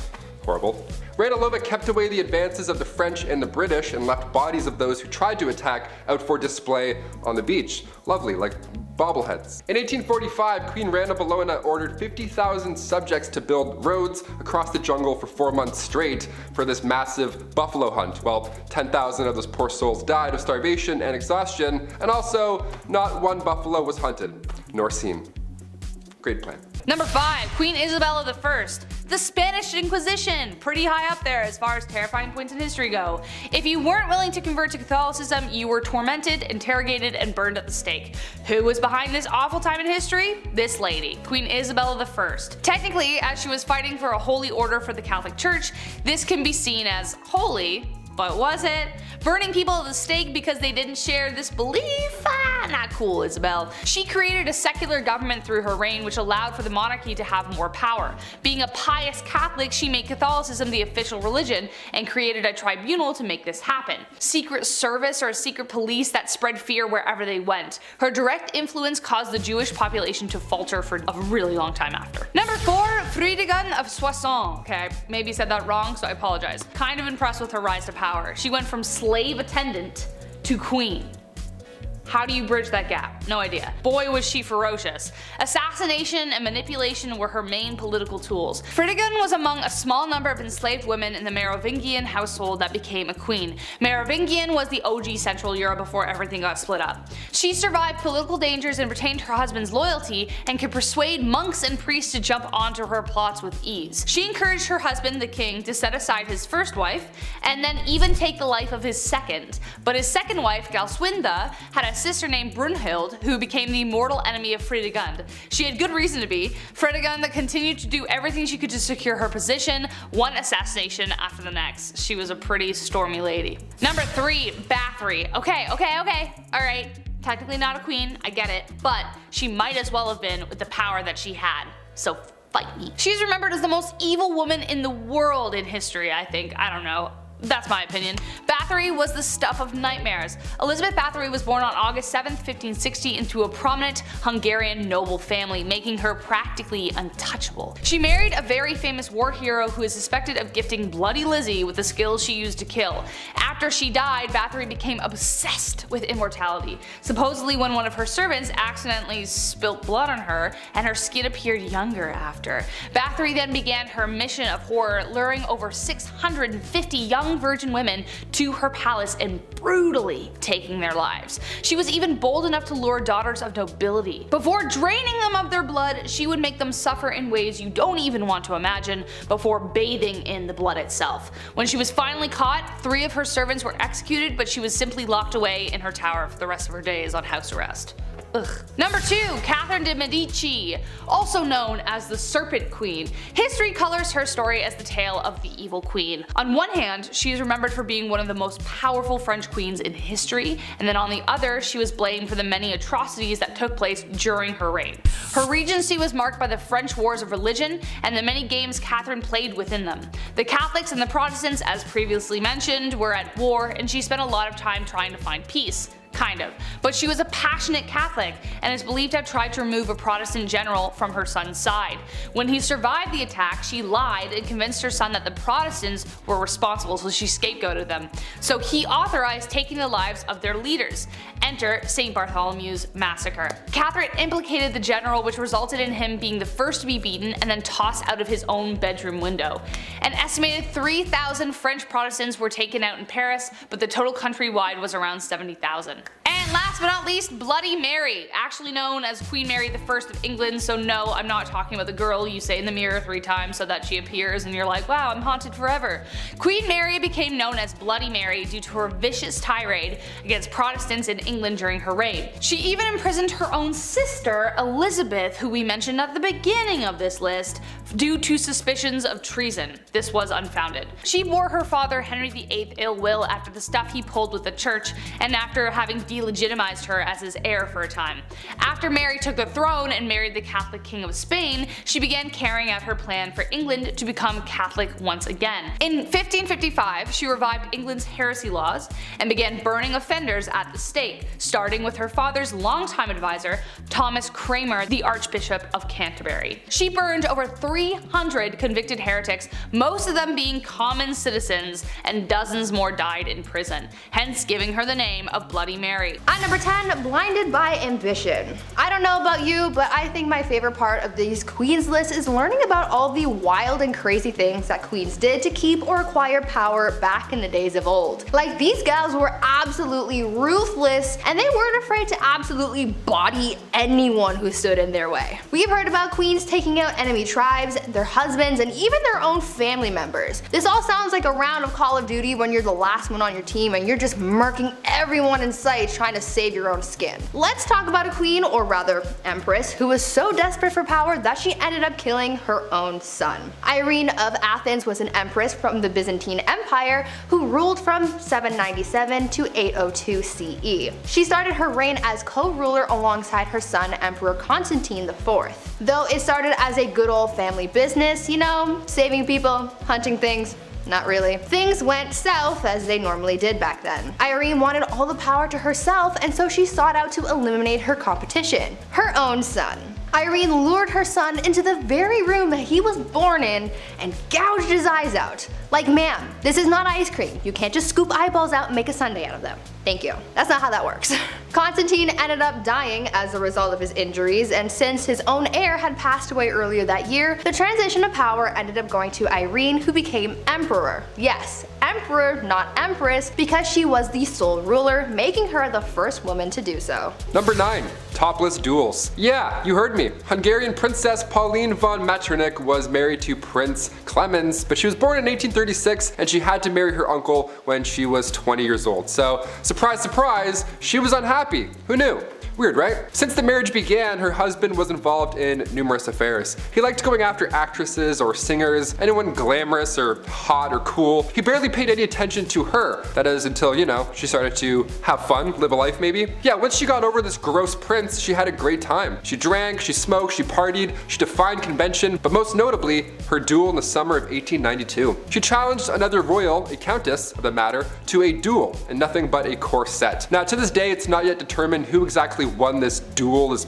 horrible. Ranalova kept away the advances of the French and the British and left bodies of those who tried to attack out for display on the beach. Lovely, like bobbleheads. In 1845, Queen Ranavalona ordered 50,000 subjects to build roads across the jungle for 4 months straight for this massive buffalo hunt. Well, 10,000 of those poor souls died of starvation and exhaustion, and also not one buffalo was hunted, nor seen. Great plan. Number 5, Queen Isabella I. The Spanish Inquisition, pretty high up there as far as terrifying points in history go. If you weren't willing to convert to Catholicism, you were tormented, interrogated, and burned at the stake. Who was behind this awful time in history? This lady, Queen Isabella I. Technically, as she was fighting for a holy order for the Catholic Church, this can be seen as holy, but was it? Burning people at the stake because they didn't share this belief? Not cool, Isabel. She created a secular government through her reign which allowed for the monarchy to have more power. Being a pious Catholic, she made Catholicism the official religion and created a tribunal to make this happen. Secret service or a secret police that spread fear wherever they went. Her direct influence caused the Jewish population to falter for a really long time after. Number 4, Fridegund of Soissons. Okay, maybe said that wrong, so I apologize. Kind of impressed with her rise to power. She went from slave attendant to queen. How do you bridge that gap? No idea. Boy was she ferocious. Assassination and manipulation were her main political tools. Fridegund was among a small number of enslaved women in the Merovingian household that became a queen. Merovingian was the OG Central Europe before everything got split up. She survived political dangers and retained her husband's loyalty and could persuade monks and priests to jump onto her plots with ease. She encouraged her husband, the king, to set aside his first wife and then even take the life of his second. But his second wife, Galswinda, had a sister named Brunhild who became the mortal enemy of Fridegund. She had good reason to be. Fridegund continued to do everything she could to secure her position, one assassination after the next. She was a pretty stormy lady. Number 3, Bathory. Okay. Alright, technically not a queen, I get it, but she might as well have been with the power that she had. So fight me. She's remembered as the most evil woman in the world in history, I think. I don't know. That's my opinion. Bathory was the stuff of nightmares. Elizabeth Bathory was born on August 7th, 1560 into a prominent Hungarian noble family, making her practically untouchable. She married a very famous war hero who is suspected of gifting Bloody Lizzie with the skills she used to kill. After she died, Bathory became obsessed with immortality. Supposedly when one of her servants accidentally spilt blood on her and her skin appeared younger after. Bathory then began her mission of horror, luring over 650 young virgin women to her palace and brutally taking their lives. She was even bold enough to lure daughters of nobility. Before draining them of their blood, she would make them suffer in ways you don't even want to imagine before bathing in the blood itself. When she was finally caught, 3 of her servants were executed, but she was simply locked away in her tower for the rest of her days on house arrest. Ugh. Number 2, Catherine de' Medici, also known as the Serpent Queen. History colors her story as the tale of the evil queen. On one hand, she is remembered for being one of the most powerful French queens in history, and then on the other, she was blamed for the many atrocities that took place during her reign. Her regency was marked by the French wars of religion and the many games Catherine played within them. The Catholics and the Protestants, as previously mentioned, were at war, and she spent a lot of time trying to find peace. Kind of. But she was a passionate Catholic and is believed to have tried to remove a Protestant general from her son's side. When he survived the attack, she lied and convinced her son that the Protestants were responsible, so she scapegoated them. So he authorized taking the lives of their leaders. Enter St. Bartholomew's Massacre. Catherine implicated the general, which resulted in him being the first to be beaten and then tossed out of his own bedroom window. An estimated 3,000 French Protestants were taken out in Paris, but the total countrywide was around 70,000. And last but not least, Bloody Mary, actually known as Queen Mary I of England, so no, I'm not talking about the girl you say in the mirror 3 times so that she appears and you're like, wow, I'm haunted forever. Queen Mary became known as Bloody Mary due to her vicious tirade against Protestants in England during her reign. She even imprisoned her own sister, Elizabeth, who we mentioned at the beginning of this list, due to suspicions of treason. This was unfounded. She bore her father Henry VIII ill will after the stuff he pulled with the church, and after having delegitimized legitimized her as his heir for a time. After Mary took the throne and married the Catholic King of Spain, she began carrying out her plan for England to become Catholic once again. In 1555, she revived England's heresy laws and began burning offenders at the stake, starting with her father's longtime advisor, Thomas Cranmer, the Archbishop of Canterbury. She burned over 300 convicted heretics, most of them being common citizens, and dozens more died in prison, hence giving her the name of Bloody Mary. At number 10, blinded by ambition. I don't know about you, but I think my favorite part of these queens lists is learning about all the wild and crazy things that queens did to keep or acquire power back in the days of old. Like, these gals were absolutely ruthless, and they weren't afraid to absolutely body anyone who stood in their way. We've heard about queens taking out enemy tribes, their husbands, and even their own family members. This all sounds like a round of Call of Duty when you're the last one on your team and you're just murking everyone in sight trying to save your own skin. Let's talk about a queen, or rather empress, who was so desperate for power that she ended up killing her own son. Irene of Athens was an empress from the Byzantine Empire who ruled from 797 to 802 CE. She started her reign as co-ruler alongside her son Emperor Constantine IV. Though it started as a good old family business, you know, saving people, hunting things. Not really. Things went south as they normally did back then. Irene wanted all the power to herself, and so she sought out to eliminate her competition, her own son. Irene lured her son into the very room that he was born in and gouged his eyes out. Like, ma'am, this is not ice cream. You can't just scoop eyeballs out and make a sundae out of them. Thank you. That's not how that works. Constantine ended up dying as a result of his injuries, and since his own heir had passed away earlier that year, the transition of power ended up going to Irene, who became emperor. Yes, emperor, not empress, because she was the sole ruler, making her the first woman to do so. Number 9. Topless duels. Yeah, you heard me. Hungarian Princess Pauline von Metternich was married to Prince Clemens, but she was born in 1836 and she had to marry her uncle when she was 20 years old. So, surprise, surprise, she was unhappy. Who knew? Weird, right? Since the marriage began, her husband was involved in numerous affairs. He liked going after actresses or singers, anyone glamorous or hot or cool. He barely paid any attention to her. That is until, you know, she started to have fun, live a life maybe. Yeah, once she got over this gross prince, she had a great time. She drank, she smoked, she partied, she defied convention, but most notably, her duel in the summer of 1892. She challenged another royal, a countess of the matter, to a duel in nothing but a corset. Now to this day, it's not yet determined who exactly won this duel, this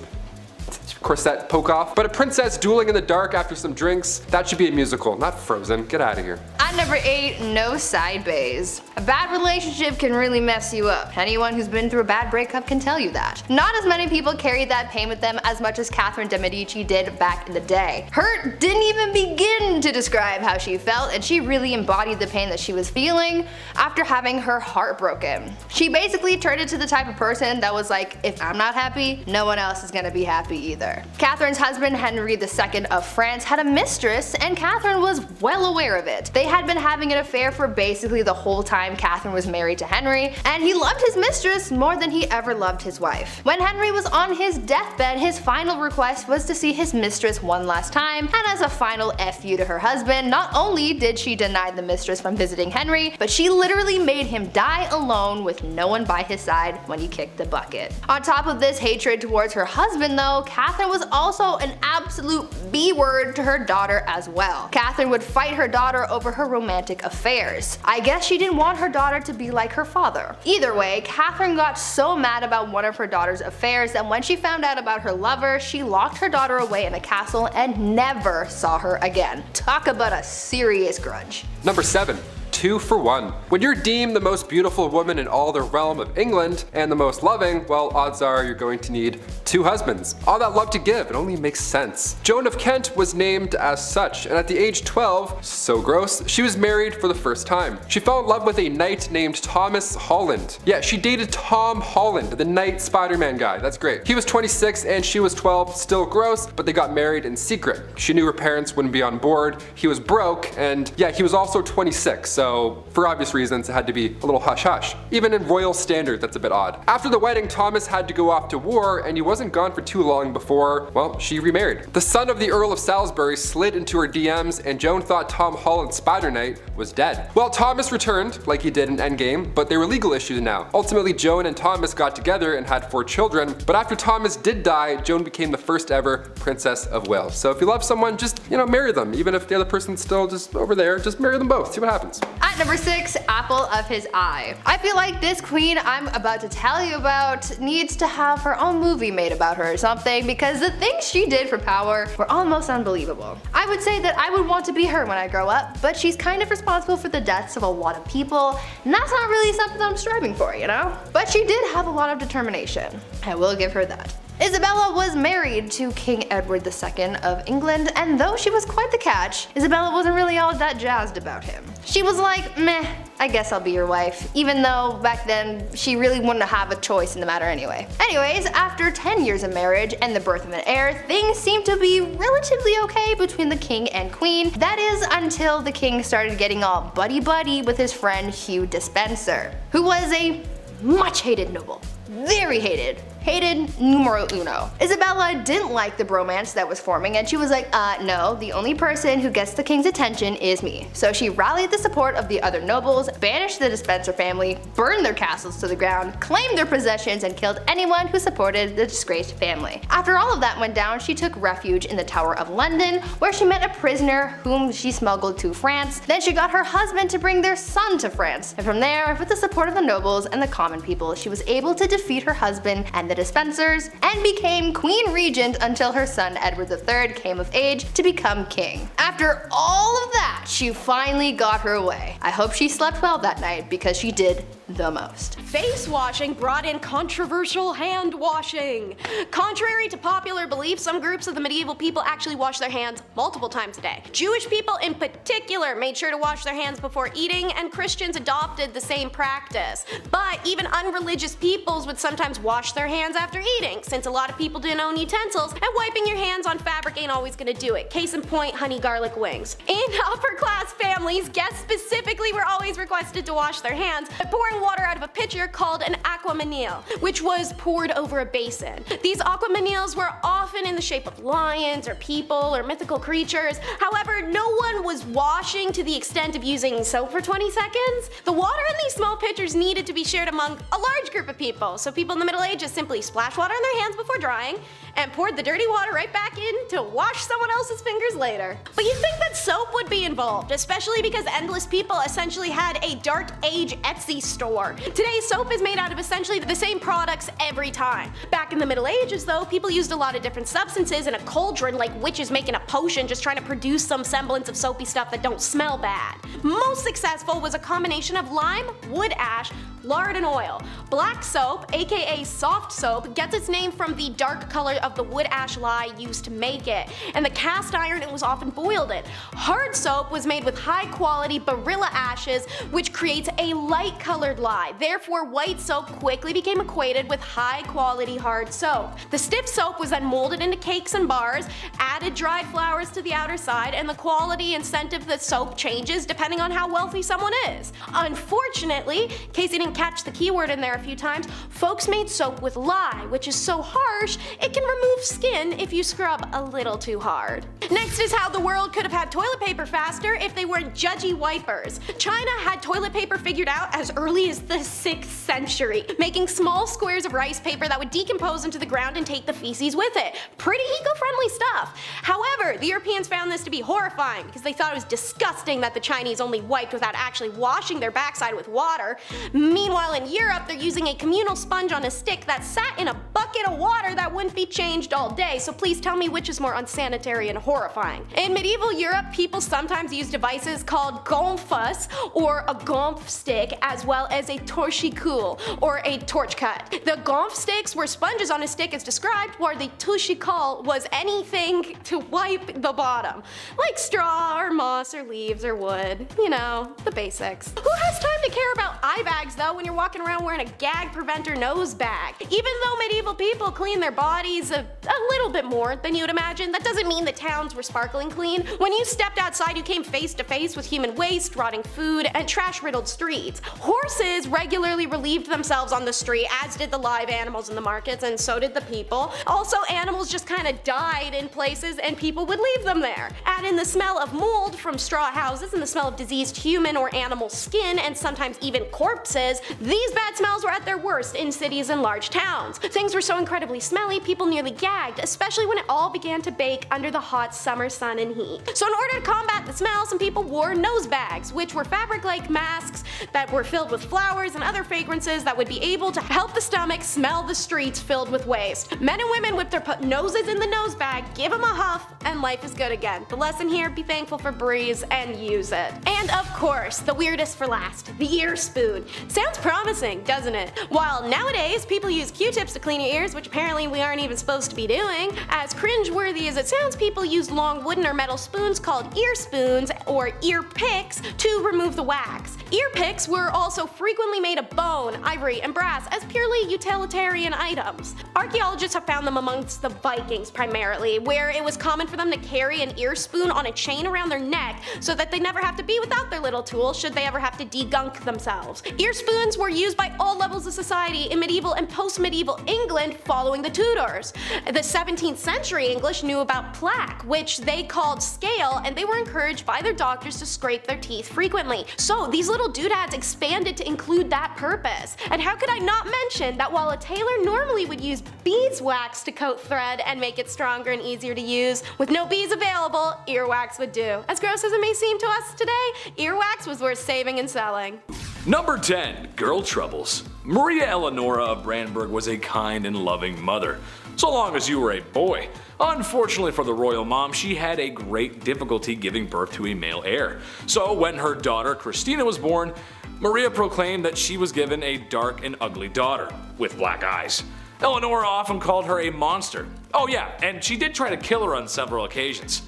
corset poke off, but a princess dueling in the dark after some drinks, that should be a musical, not Frozen. Get out of here. At number 8, no side bays. A bad relationship can really mess you up. Anyone who's been through a bad breakup can tell you that. Not as many people carried that pain with them as much as Catherine de Medici did back in the day. Her didn't even begin to describe how she felt, and she really embodied the pain that she was feeling after having her heart broken. She basically turned into the type of person that was like, if I'm not happy, no one else is gonna be happy either. Catherine's husband, Henry II of France, had a mistress, and Catherine was well aware of it. They had been having an affair for basically the whole time Catherine was married to Henry, and he loved his mistress more than he ever loved his wife. When Henry was on his deathbed, his final request was to see his mistress one last time, and as a final F you to her husband, not only did she deny the mistress from visiting Henry, but she literally made him die alone with no one by his side when he kicked the bucket. On top of this hatred towards her husband though, Catherine was also an absolute B-word to her daughter as well. Catherine would fight her daughter over her romantic affairs. I guess she didn't want her daughter to be like her father. Either way, Catherine got so mad about one of her daughter's affairs that when she found out about her lover, she locked her daughter away in a castle and never saw her again. Talk about a serious grudge. Number 7. 2 for 1. When you're deemed the most beautiful woman in all the realm of England and the most loving, well, odds are you're going to need 2 husbands. All that love to give, it only makes sense. Joan of Kent was named as such, and at the age 12, so gross, she was married for the first time. She fell in love with a knight named Thomas Holland. Yeah, she dated Tom Holland, the knight Spider-Man guy. That's great. He was 26 and she was 12, still gross, but they got married in secret. She knew her parents wouldn't be on board. He was broke, and yeah, he was also 26, so so for obvious reasons it had to be a little hush-hush. Even in royal standard, that's a bit odd. After the wedding, Thomas had to go off to war, and he wasn't gone for too long before, well, she remarried. The son of the Earl of Salisbury slid into her DMs, and Joan thought Tom Holland's Spider-Knight was dead. Well, Thomas returned, like he did in Endgame, but there were legal issues now. Ultimately, Joan and Thomas got together and had 4 children, but after Thomas did die, Joan became the first ever Princess of Wales. So if you love someone, just, marry them. Even if the other person's still just over there, just marry them both, see what happens. At number 6, apple of his eye. I feel like this queen I'm about to tell you about needs to have her own movie made about her or something, because the things she did for power were almost unbelievable. I would say that I would want to be her when I grow up, but she's kind of responsible for the deaths of a lot of people, and that's not really something I'm striving for, But she did have a lot of determination. I will give her that. Isabella was married to King Edward II of England, and though she was quite the catch, Isabella wasn't really all that jazzed about him. She was like, meh, I guess I'll be your wife, even though back then she really wouldn't have a choice in the matter anyway. Anyways, after 10 years of marriage and the birth of an heir, things seemed to be relatively okay between the king and queen. That is until the king started getting all buddy-buddy with his friend Hugh Despenser, who was a much hated noble. Very hated. Hated numero uno. Isabella didn't like the bromance that was forming, and she was like, no, the only person who gets the king's attention is me. So she rallied the support of the other nobles, banished the Despenser family, burned their castles to the ground, claimed their possessions, and killed anyone who supported the disgraced family. After all of that went down, she took refuge in the Tower of London, where she met a prisoner whom she smuggled to France. Then she got her husband to bring their son to France. And from there, with the support of the nobles and the common people, she was able to defeat her husband and the Despensers, and became Queen Regent until her son Edward III came of age to become king. After all of that, she finally got her way. I hope she slept well that night, because she did the most. Face washing brought in controversial hand washing. Contrary to popular belief, some groups of the medieval people actually washed their hands multiple times a day. Jewish people in particular made sure to wash their hands before eating, and Christians adopted the same practice. But even unreligious peoples would sometimes wash their hands after eating, since a lot of people didn't own utensils, and wiping your hands on fabric ain't always gonna do it. Case in point, honey garlic wings. In upper class families, guests specifically were always requested to wash their hands by pouring water out of a pitcher called an aquamanile, which was poured over a basin. These aquamaniles were often in the shape of lions or people or mythical creatures. However, no one was washing to the extent of using soap for 20 seconds. The water in these small pitchers needed to be shared among a large group of people, so people in the Middle Ages simply splashed water in their hands before drying and poured the dirty water right back in to wash someone else's fingers later. But you'd think that soap would be involved, especially because endless people essentially had a dark age Etsy store. Today, soap is made out of essentially the same products every time. Back in the Middle Ages though, people used a lot of different substances in a cauldron, like witches making a potion just trying to produce some semblance of soapy stuff that don't smell bad. Most successful was a combination of lime, wood ash, lard, and oil. Black soap, aka soft soap, gets its name from the dark color of the wood ash lye used to make it, and the cast iron it was often boiled in. Hard soap was made with high quality barilla ashes, which creates a light colored lye. Therefore, white soap quickly became equated with high quality hard soap. The stiff soap was then molded into cakes and bars, added dried flowers to the outer side, and the quality and scent of the soap changes depending on how wealthy someone is. Unfortunately, in case you didn't catch the keyword in there a few times, folks made soap with lye, which is so harsh it can remove skin if you scrub a little too hard. Next is how the world could have had toilet paper faster if they weren't judgy wipers. China had toilet paper figured out as early as the 6th century, making small squares of rice paper that would decompose into the ground and take the feces with it. Pretty eco-friendly stuff. However, the Europeans found this to be horrifying because they thought it was disgusting that the Chinese only wiped without actually washing their backside with water. Meanwhile, in Europe, they're using a communal sponge on a stick that sat in a bucket of water that wouldn't be changed all day, so please tell me which is more unsanitary and horrifying. In medieval Europe, people sometimes used devices called gonfas, or a gonf stick, as well as a torchicule, or a torch cut. The gonf sticks were sponges on a stick as described, while the torchicule was anything to wipe the bottom, like straw or moss or leaves or wood, you know, the basics. Who has time to care about eye bags though when you're walking around wearing a gag preventer nose bag. Even though medieval people clean their bodies a little bit more than you'd imagine, that doesn't mean the towns were sparkling clean. When you stepped outside, you came face to face with human waste, rotting food, and trash-riddled streets. Horses regularly relieved themselves on the street, as did the live animals in the markets, and so did the people. Also, animals just kind of died in places and people would leave them there. Add in the smell of mold from straw houses and the smell of diseased human or animal skin, and sometimes even corpses. These bad smells were at their worst in cities and large towns. Things were so incredibly smelly, people nearly gagged, especially when it all began to bake under the hot summer sun and heat. So in order to combat the smell, some people wore nose bags, which were fabric-like masks that were filled with flowers and other fragrances that would be able to help the stomach smell the streets filled with waste. Men and women would put noses in the nose bag, give them a huff, and life is good again. The lesson here, be thankful for breeze and use it. And of course, the weirdest for last, the ear spoon. Sounds promising, doesn't it? While nowadays people use Q-tips to clean your ears, which apparently we aren't even supposed to be doing, as cringe-worthy as it sounds, people use long wooden or metal spoons called ear spoons or ear picks to remove the wax. Ear picks were also frequently made of bone, ivory, and brass as purely utilitarian items. Archaeologists have found them amongst the Vikings primarily, where it was common for them to carry an ear spoon on a chain around their neck so that they never have to be without their little tool should they ever have to degunk themselves. Ear spoons were used by all levels of society in medieval and post-medieval England following the Tudors. The 17th century English knew about plaque, which they called scale, and they were encouraged by their doctors to scrape their teeth frequently. So these little doodads expanded to include that purpose. And how could I not mention that while a tailor normally would use beeswax to coat thread and make it stronger and easier to use, with no bees available, earwax would do. As gross as it may seem to us today, earwax was worth saving and selling. Number 10. Girl Troubles. Maria Eleonora of Brandenburg was a kind and loving mother, so long as you were a boy. Unfortunately for the royal mom, she had a great difficulty giving birth to a male heir. So when her daughter Christina was born, Maria proclaimed that she was given a dark and ugly daughter with black eyes. Eleonora often called her a monster. Oh yeah, and she did try to kill her on several occasions.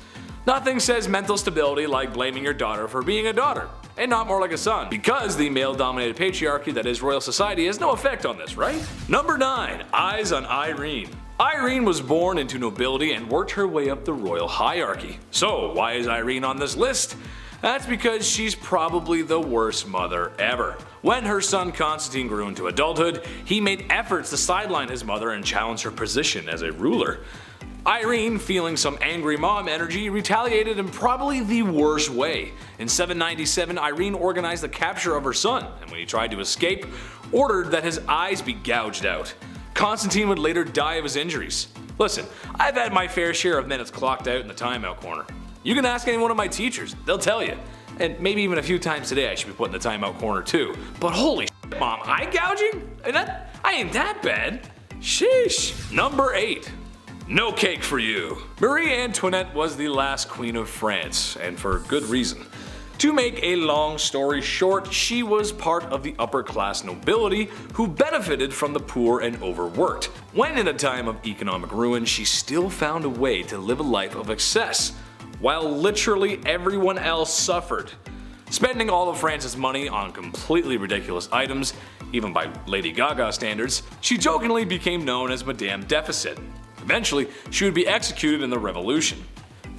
Nothing says mental stability like blaming your daughter for being a daughter, and not more like a son, because the male-dominated patriarchy that is royal society has no effect on this, right? Number 9. Eyes on Irene. Irene was born into nobility and worked her way up the royal hierarchy. So why is Irene on this list? That's because she's probably the worst mother ever. When her son Constantine grew into adulthood, he made efforts to sideline his mother and challenge her position as a ruler. Irene, feeling some angry mom energy, retaliated in probably the worst way. In 797, Irene organized the capture of her son, and when he tried to escape, ordered that his eyes be gouged out. Constantine would later die of his injuries. Listen, I've had my fair share of minutes clocked out in the timeout corner. You can ask any one of my teachers, they'll tell you. And maybe even a few times today I should be put in the timeout corner too. But holy shit, mom, eye gouging? I ain't that bad. Sheesh. Number 8. No cake for you. Marie Antoinette was the last queen of France, and for good reason. To make a long story short, she was part of the upper class nobility who benefited from the poor and overworked. When in a time of economic ruin, she still found a way to live a life of excess, while literally everyone else suffered. Spending all of France's money on completely ridiculous items, even by Lady Gaga standards, she jokingly became known as Madame Deficit. Eventually, she would be executed in the Revolution.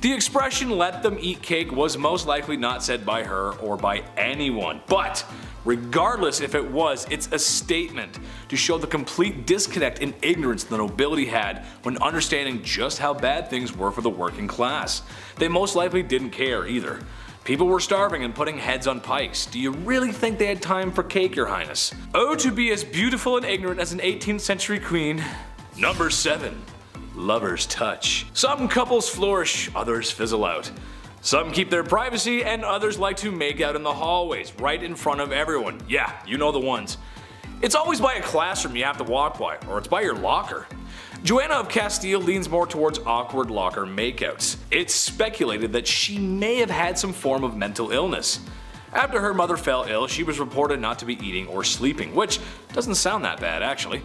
The expression "let them eat cake" was most likely not said by her or by anyone, but regardless if it was, it's a statement to show the complete disconnect and ignorance the nobility had when understanding just how bad things were for the working class. They most likely didn't care either. People were starving and putting heads on pikes. Do you really think they had time for cake, your highness? Oh, to be as beautiful and ignorant as an 18th century queen. Number 7. Lover's touch. Some couples flourish, others fizzle out. Some keep their privacy, and others like to make out in the hallways, right in front of everyone. Yeah, you know the ones. It's always by a classroom you have to walk by, or it's by your locker. Joanna of Castile leans more towards awkward locker makeouts. It's speculated that she may have had some form of mental illness. After her mother fell ill, she was reported not to be eating or sleeping, which doesn't sound that bad actually.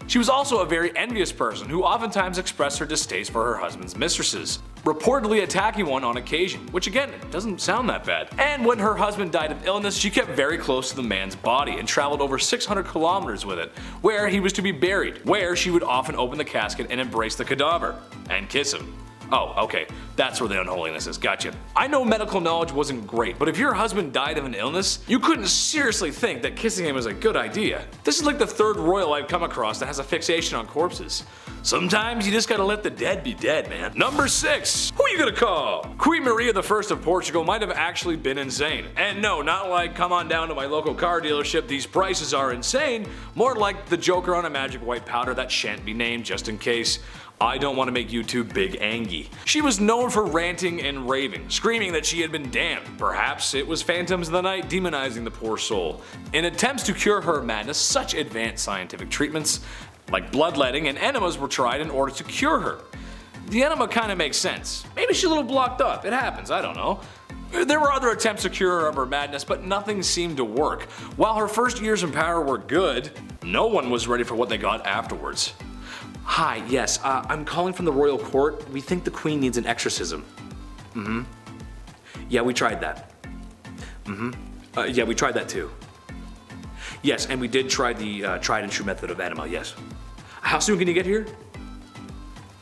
She was also a very envious person who oftentimes expressed her distaste for her husband's mistresses, reportedly attacking one on occasion, which again, doesn't sound that bad. And when her husband died of illness, she kept very close to the man's body and traveled over 600 kilometers with it, where he was to be buried, where she would often open the casket and embrace the cadaver, and kiss him. Oh, okay, that's where the unholiness is, gotcha. I know medical knowledge wasn't great, but if your husband died of an illness, you couldn't seriously think that kissing him was a good idea. This is like the third royal I've come across that has a fixation on corpses. Sometimes you just gotta let the dead be dead, man. Number 6, who you gonna call? Queen Maria I of Portugal might have actually been insane. And no, not like come on down to my local car dealership, these prices are insane, more like the Joker on a magic white powder that shan't be named just in case. I don't want to make YouTube big Angie. She was known for ranting and raving, screaming that she had been damned. Perhaps it was phantoms of the night demonizing the poor soul. In attempts to cure her madness, such advanced scientific treatments like bloodletting and enemas were tried in order to cure her. The enema kinda makes sense. Maybe she's a little blocked up, it happens, I don't know. There were other attempts to cure her of her madness, but nothing seemed to work. While her first years in power were good, no one was ready for what they got afterwards. Hi, yes, I'm calling from the royal court. We think the queen needs an exorcism. Yeah, we tried that. Yeah, we tried that too. Yes, and we did try the tried and true method of enema, yes. How soon can you get here?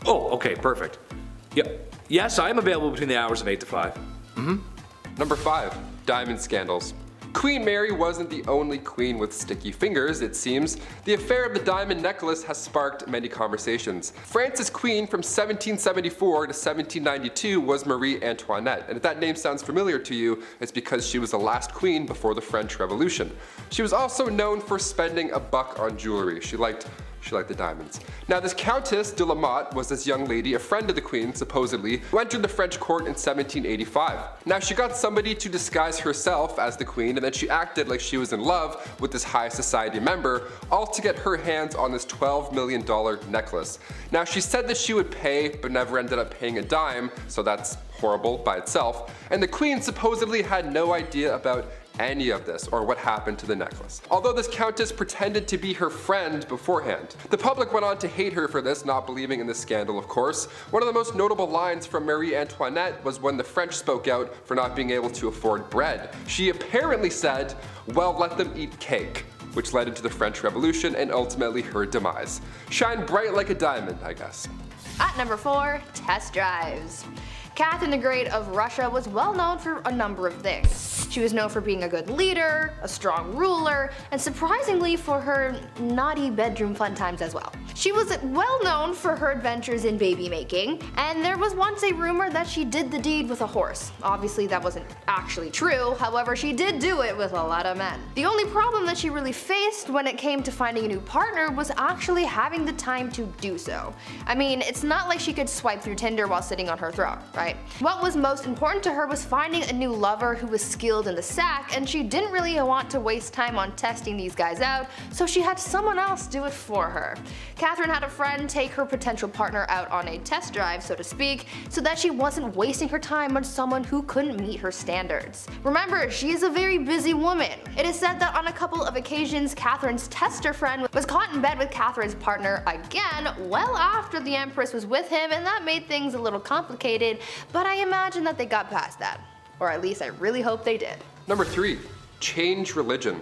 Oh, okay, perfect. Yep. Yes, I am available between the hours of 8 to 5. Number 5, diamond scandals. Queen Mary wasn't the only queen with sticky fingers, it seems. The affair of the diamond necklace has sparked many conversations. France's queen from 1774 to 1792 was Marie Antoinette, and if that name sounds familiar to you, it's because she was the last queen before the French Revolution. She was also known for spending a buck on jewelry. She liked the diamonds. Now this Countess de la Motte was this young lady, a friend of the queen supposedly, who entered the French court in 1785. Now she got somebody to disguise herself as the queen, and then she acted like she was in love with this high society member, all to get her hands on this $12 million necklace. Now she said that she would pay, but never ended up paying a dime, so that's horrible by itself, and the queen supposedly had no idea about any of this or what happened to the necklace. Although this countess pretended to be her friend beforehand. The public went on to hate her for this, not believing in this scandal of course. One of the most notable lines from Marie Antoinette was when the French spoke out for not being able to afford bread. She apparently said, well, let them eat cake, which led into the French Revolution and ultimately her demise. Shine bright like a diamond, I guess. At number 4, test drives. Catherine the Great of Russia was well known for a number of things. She was known for being a good leader, a strong ruler, and surprisingly for her naughty bedroom fun times as well. She was well known for her adventures in baby making, and there was once a rumor that she did the deed with a horse. Obviously that wasn't actually true, however she did do it with a lot of men. The only problem that she really faced when it came to finding a new partner was actually having the time to do so. I mean, it's not like she could swipe through Tinder while sitting on her throne, right? What was most important to her was finding a new lover who was skilled in the sack, and she didn't really want to waste time on testing these guys out, so she had someone else do it for her. Catherine had a friend take her potential partner out on a test drive, so to speak, so that she wasn't wasting her time on someone who couldn't meet her standards. Remember, she is a very busy woman. It is said that on a couple of occasions, Catherine's tester friend was caught in bed with Catherine's partner again well after the Empress was with him, and that made things a little complicated, but I imagine that they got past that. Or at least I really hope they did. Number 3, change religion.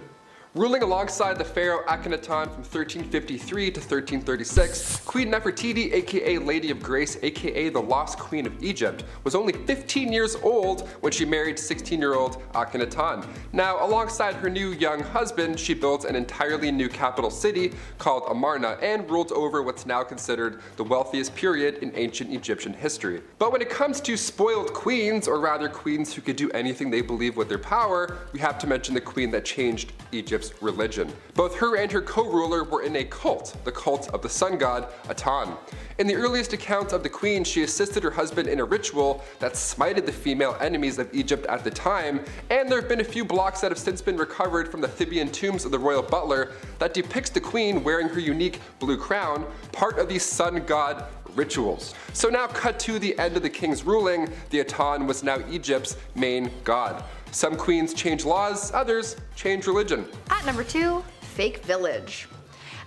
Ruling alongside the pharaoh Akhenaton from 1353 to 1336, Queen Nefertiti, aka Lady of Grace, aka the Lost Queen of Egypt, was only 15 years old when she married 16-year-old Akhenaton. Now, alongside her new young husband, she built an entirely new capital city called Amarna and ruled over what's now considered the wealthiest period in ancient Egyptian history. But when it comes to spoiled queens, or rather queens who could do anything they believe with their power, we have to mention the queen that changed Egypt's religion. Both her and her co-ruler were in a cult, the cult of the sun god Aten. In the earliest accounts of the queen, she assisted her husband in a ritual that smited the female enemies of Egypt at the time, and there have been a few blocks that have since been recovered from the Theban tombs of the royal butler that depicts the queen wearing her unique blue crown, part of these sun god rituals. So now cut to the end of the king's ruling, the Aten was now Egypt's main god. Some queens change laws, others change religion. At number 2, fake village.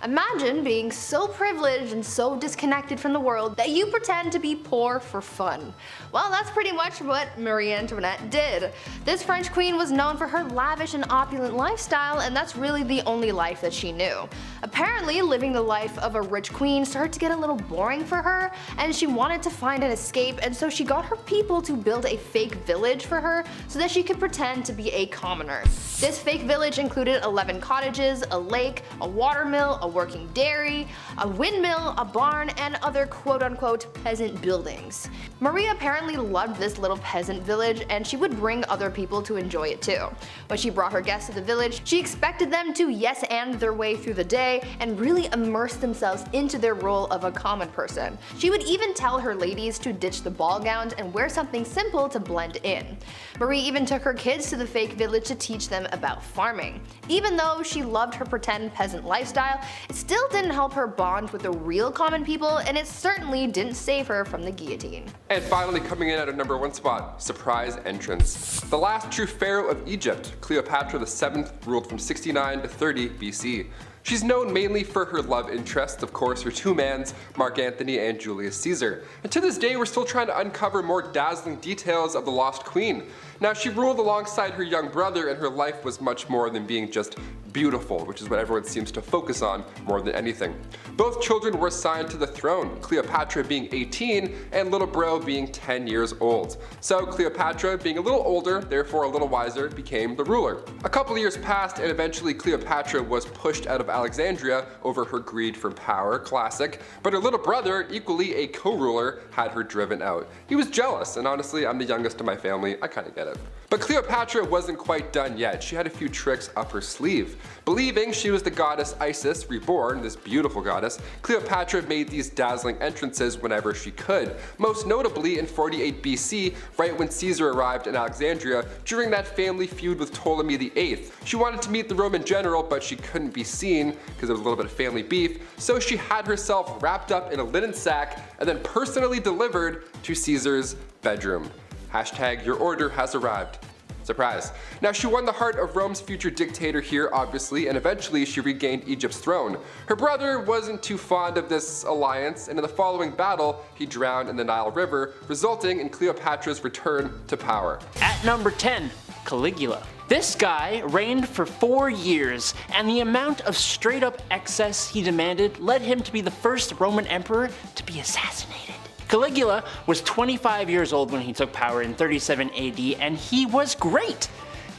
Imagine being so privileged and so disconnected from the world that you pretend to be poor for fun. Well, that's pretty much what Marie Antoinette did. This French queen was known for her lavish and opulent lifestyle, and that's really the only life that she knew. Apparently, living the life of a rich queen started to get a little boring for her, and she wanted to find an escape, and so she got her people to build a fake village for her so that she could pretend to be a commoner. This fake village included 11 cottages, a lake, a watermill, a working dairy, a windmill, a barn, and other quote-unquote peasant buildings. Marie apparently loved this little peasant village, and she would bring other people to enjoy it too. When she brought her guests to the village, she expected them to yes-and their way through the day and really immerse themselves into their role of a common person. She would even tell her ladies to ditch the ball gowns and wear something simple to blend in. Marie even took her kids to the fake village to teach them about farming. Even though she loved her pretend peasant lifestyle, it still didn't help her bond with the real common people, and it certainly didn't save her from the guillotine. And finally, coming in at our #1 spot, surprise entrance. The last true pharaoh of Egypt, Cleopatra VII, ruled from 69 to 30 BC. She's known mainly for her love interests, of course, her two mans, Mark Antony and Julius Caesar. And to this day, we're still trying to uncover more dazzling details of the lost queen. Now, she ruled alongside her young brother, and her life was much more than being just beautiful, which is what everyone seems to focus on more than anything. Both children were assigned to the throne, Cleopatra being 18 and little bro being 10 years old. So Cleopatra, being a little older, therefore a little wiser, became the ruler. A couple of years passed, and eventually Cleopatra was pushed out of Alexandria over her greed for power, classic, but her little brother, equally a co-ruler, had her driven out. He was jealous, and honestly, I'm the youngest in my family, I kinda get it. But Cleopatra wasn't quite done yet. She had a few tricks up her sleeve. Believing she was the goddess Isis, reborn, this beautiful goddess, Cleopatra made these dazzling entrances whenever she could. Most notably in 48 BC, right when Caesar arrived in Alexandria during that family feud with Ptolemy VIII. She wanted to meet the Roman general, but she couldn't be seen because there was a little bit of family beef, so she had herself wrapped up in a linen sack and then personally delivered to Caesar's bedroom. Hashtag your order has arrived. Surprise. Now, she won the heart of Rome's future dictator here, obviously, and eventually she regained Egypt's throne. Her brother wasn't too fond of this alliance, and in the following battle, he drowned in the Nile River, resulting in Cleopatra's return to power. At number 10, Caligula. This guy reigned for 4 years, and the amount of straight up excess he demanded led him to be the first Roman emperor to be assassinated. Caligula was 25 years old when he took power in 37 AD, and he was great.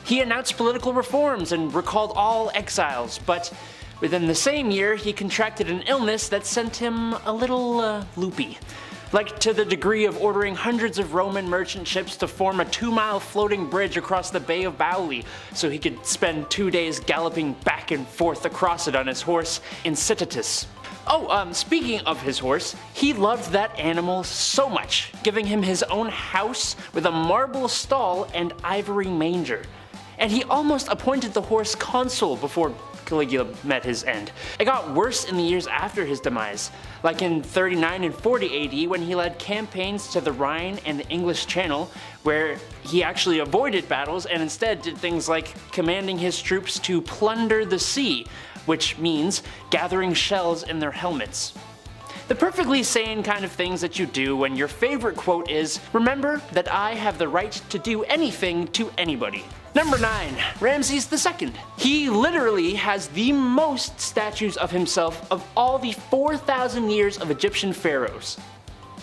He announced political reforms and recalled all exiles, but within the same year he contracted an illness that sent him a little loopy. Like to the degree of ordering hundreds of Roman merchant ships to form a 2-mile floating bridge across the Bay of Bauli so he could spend 2 days galloping back and forth across it on his horse Incitatus. Speaking of his horse, he loved that animal so much, giving him his own house with a marble stall and ivory manger. And he almost appointed the horse consul before Caligula met his end. It got worse in the years after his demise, like in 39 and 40 AD when he led campaigns to the Rhine and the English Channel, where he actually avoided battles and instead did things like commanding his troops to plunder the sea, which means gathering shells in their helmets. The perfectly sane kind of things that you do when your favorite quote is, "Remember that I have the right to do anything to anybody." Number 9, Ramses II. He literally has the most statues of himself of all the 4,000 years of Egyptian pharaohs.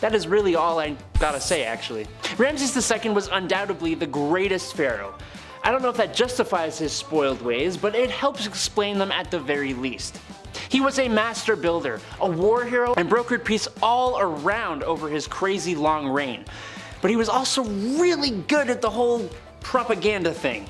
That is really all I gotta say, actually. Ramses II was undoubtedly the greatest pharaoh. I don't know if that justifies his spoiled ways, but it helps explain them at the very least. He was a master builder, a war hero, and brokered peace all around over his crazy long reign. But he was also really good at the whole propaganda thing.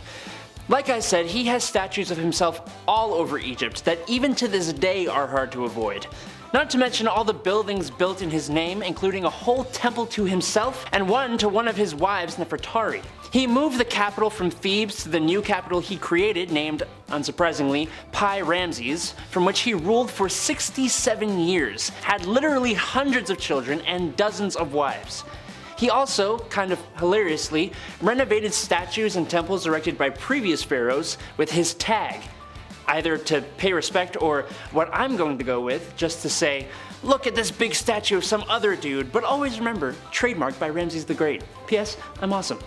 Like I said, he has statues of himself all over Egypt that even to this day are hard to avoid. Not to mention all the buildings built in his name, including a whole temple to himself and one to one of his wives, Nefertari. He moved the capital from Thebes to the new capital he created, named, unsurprisingly, Pi Ramses, from which he ruled for 67 years, had literally hundreds of children and dozens of wives. He also, kind of hilariously, renovated statues and temples erected by previous pharaohs with his tag. either to pay respect or what I'm going to go with, just to say, look at this big statue of some other dude, but always remember, trademarked by Ramses the Great. P.S. I'm awesome.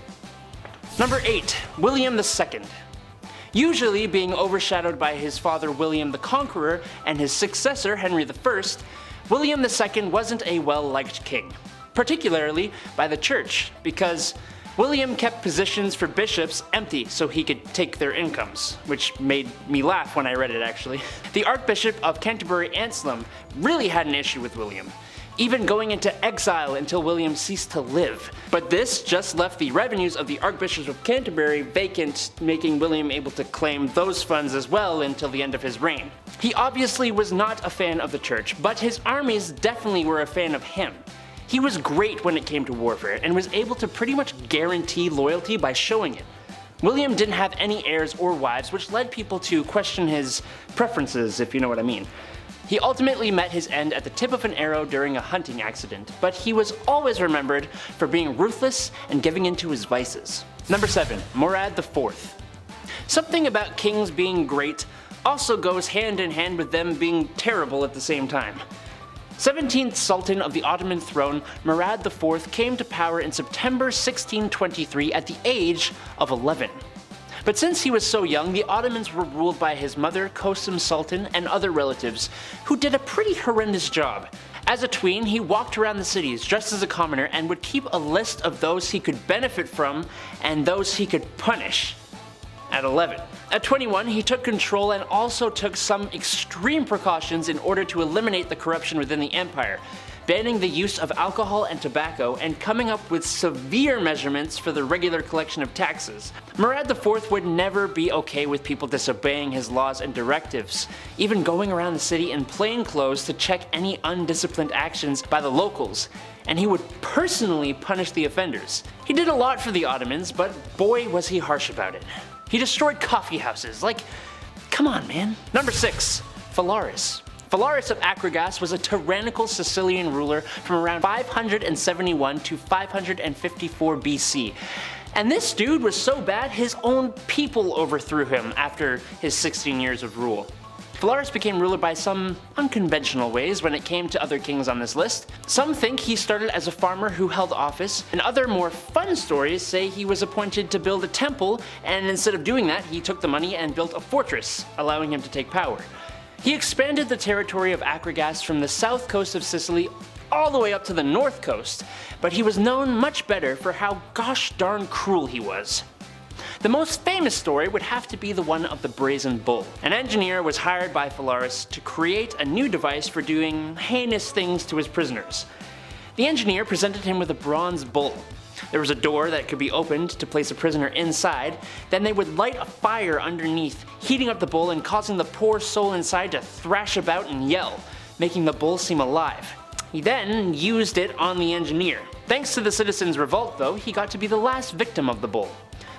Number 8. William II. Usually being overshadowed by his father William the Conqueror and his successor Henry I, William II wasn't a well-liked king, particularly by the church, because William kept positions for bishops empty so he could take their incomes, which made me laugh when I read it actually. The Archbishop of Canterbury Anselm really had an issue with William, even going into exile until William ceased to live. But this just left the revenues of the Archbishop of Canterbury vacant, making William able to claim those funds as well until the end of his reign. He obviously was not a fan of the church, but his armies definitely were a fan of him. He was great when it came to warfare, and was able to pretty much guarantee loyalty by showing it. William didn't have any heirs or wives, which led people to question his preferences, if you know what I mean. He ultimately met his end at the tip of an arrow during a hunting accident, but he was always remembered for being ruthless and giving in to his vices. Number 7. Murad IV. Something about kings being great also goes hand in hand with them being terrible at the same time. 17th Sultan of the Ottoman throne, Murad IV came to power in September 1623 at the age of 11. But since he was so young, the Ottomans were ruled by his mother, Kösem Sultan, and other relatives, who did a pretty horrendous job. As a tween, he walked around the cities dressed as a commoner and would keep a list of those he could benefit from and those he could punish. At 11. At 21, he took control and also took some extreme precautions in order to eliminate the corruption within the empire, banning the use of alcohol and tobacco and coming up with severe measurements for the regular collection of taxes. Murad IV would never be okay with people disobeying his laws and directives, even going around the city in plain clothes to check any undisciplined actions by the locals, and he would personally punish the offenders. He did a lot for the Ottomans, but boy was he harsh about it. He destroyed coffee houses, like, come on man. Number 6. Phalaris. Phalaris of Akragas was a tyrannical Sicilian ruler from around 571 to 554 BC. And this dude was so bad his own people overthrew him after his 16 years of rule. Phalaris became ruler by some unconventional ways when it came to other kings on this list. Some think he started as a farmer who held office, and other more fun stories say he was appointed to build a temple, and instead of doing that, he took the money and built a fortress, allowing him to take power. He expanded the territory of Akragas from the south coast of Sicily all the way up to the north coast, but he was known much better for how gosh darn cruel he was. The most famous story would have to be the one of the Brazen Bull. An engineer was hired by Phalaris to create a new device for doing heinous things to his prisoners. The engineer presented him with a bronze bull. There was a door that could be opened to place a prisoner inside, then they would light a fire underneath, heating up the bull and causing the poor soul inside to thrash about and yell, making the bull seem alive. He then used it on the engineer. Thanks to the citizens' revolt though, he got to be the last victim of the bull.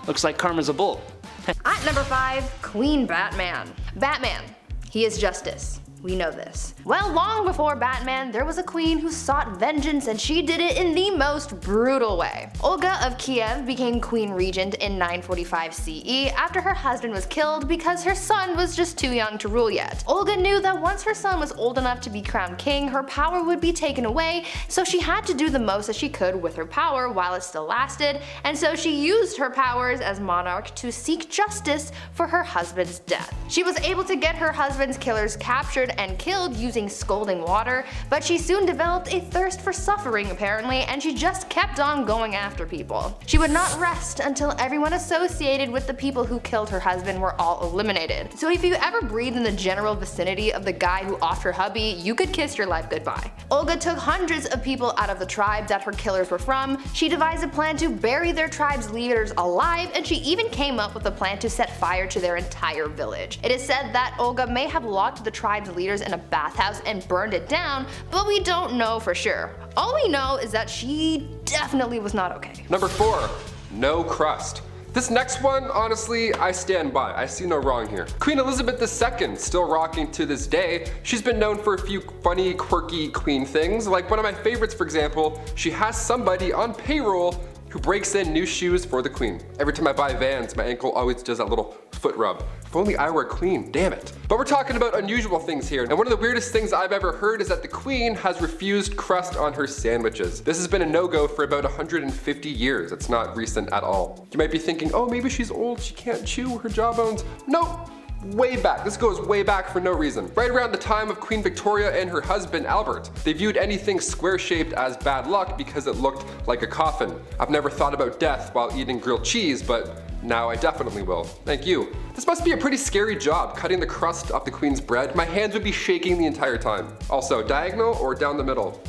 Looks like karma's a bull. At number 5, Queen Batman. Batman. He is justice. We know this. Well, long before Batman, there was a queen who sought vengeance, and she did it in the most brutal way. Olga of Kiev became queen regent in 945 CE after her husband was killed because her son was just too young to rule yet. Olga knew that once her son was old enough to be crowned king, her power would be taken away, so she had to do the most that she could with her power while it still lasted, and so she used her powers as monarch to seek justice for her husband's death. She was able to get her husband's killers captured and killed using scalding water, but she soon developed a thirst for suffering apparently, and she just kept on going after people. She would not rest until everyone associated with the people who killed her husband were all eliminated. So if you ever breathed in the general vicinity of the guy who offed her hubby, you could kiss your life goodbye. Olga took hundreds of people out of the tribe that her killers were from. She devised a plan to bury their tribe's leaders alive, and she even came up with a plan to set fire to their entire village. It is said that Olga may have locked the tribe's leaders in a bathhouse and burned it down, but we don't know for sure. All we know is that she definitely was not okay. Number 4, no crust. This next one, honestly, I stand by. I see no wrong here. Queen Elizabeth II, still rocking to this day. She's been known for a few funny, quirky queen things. Like one of my favorites, for example, she has somebody on payroll who breaks in new shoes for the queen. Every time I buy Vans, my ankle always does that little foot rub. If only I were a queen, damn it. But we're talking about unusual things here, and one of the weirdest things I've ever heard is that the queen has refused crust on her sandwiches. This has been a no-go for about 150 years. It's not recent at all. You might be thinking, oh, maybe she's old, she can't chew her jawbones. Nope. Way back. This goes way back for no reason. Right around the time of Queen Victoria and her husband Albert. They viewed anything square-shaped as bad luck because it looked like a coffin. I've never thought about death while eating grilled cheese, but now I definitely will. Thank you. This must be a pretty scary job, cutting the crust off the queen's bread. My hands would be shaking the entire time. Also, diagonal or down the middle?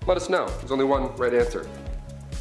Let us know. There's only one right answer.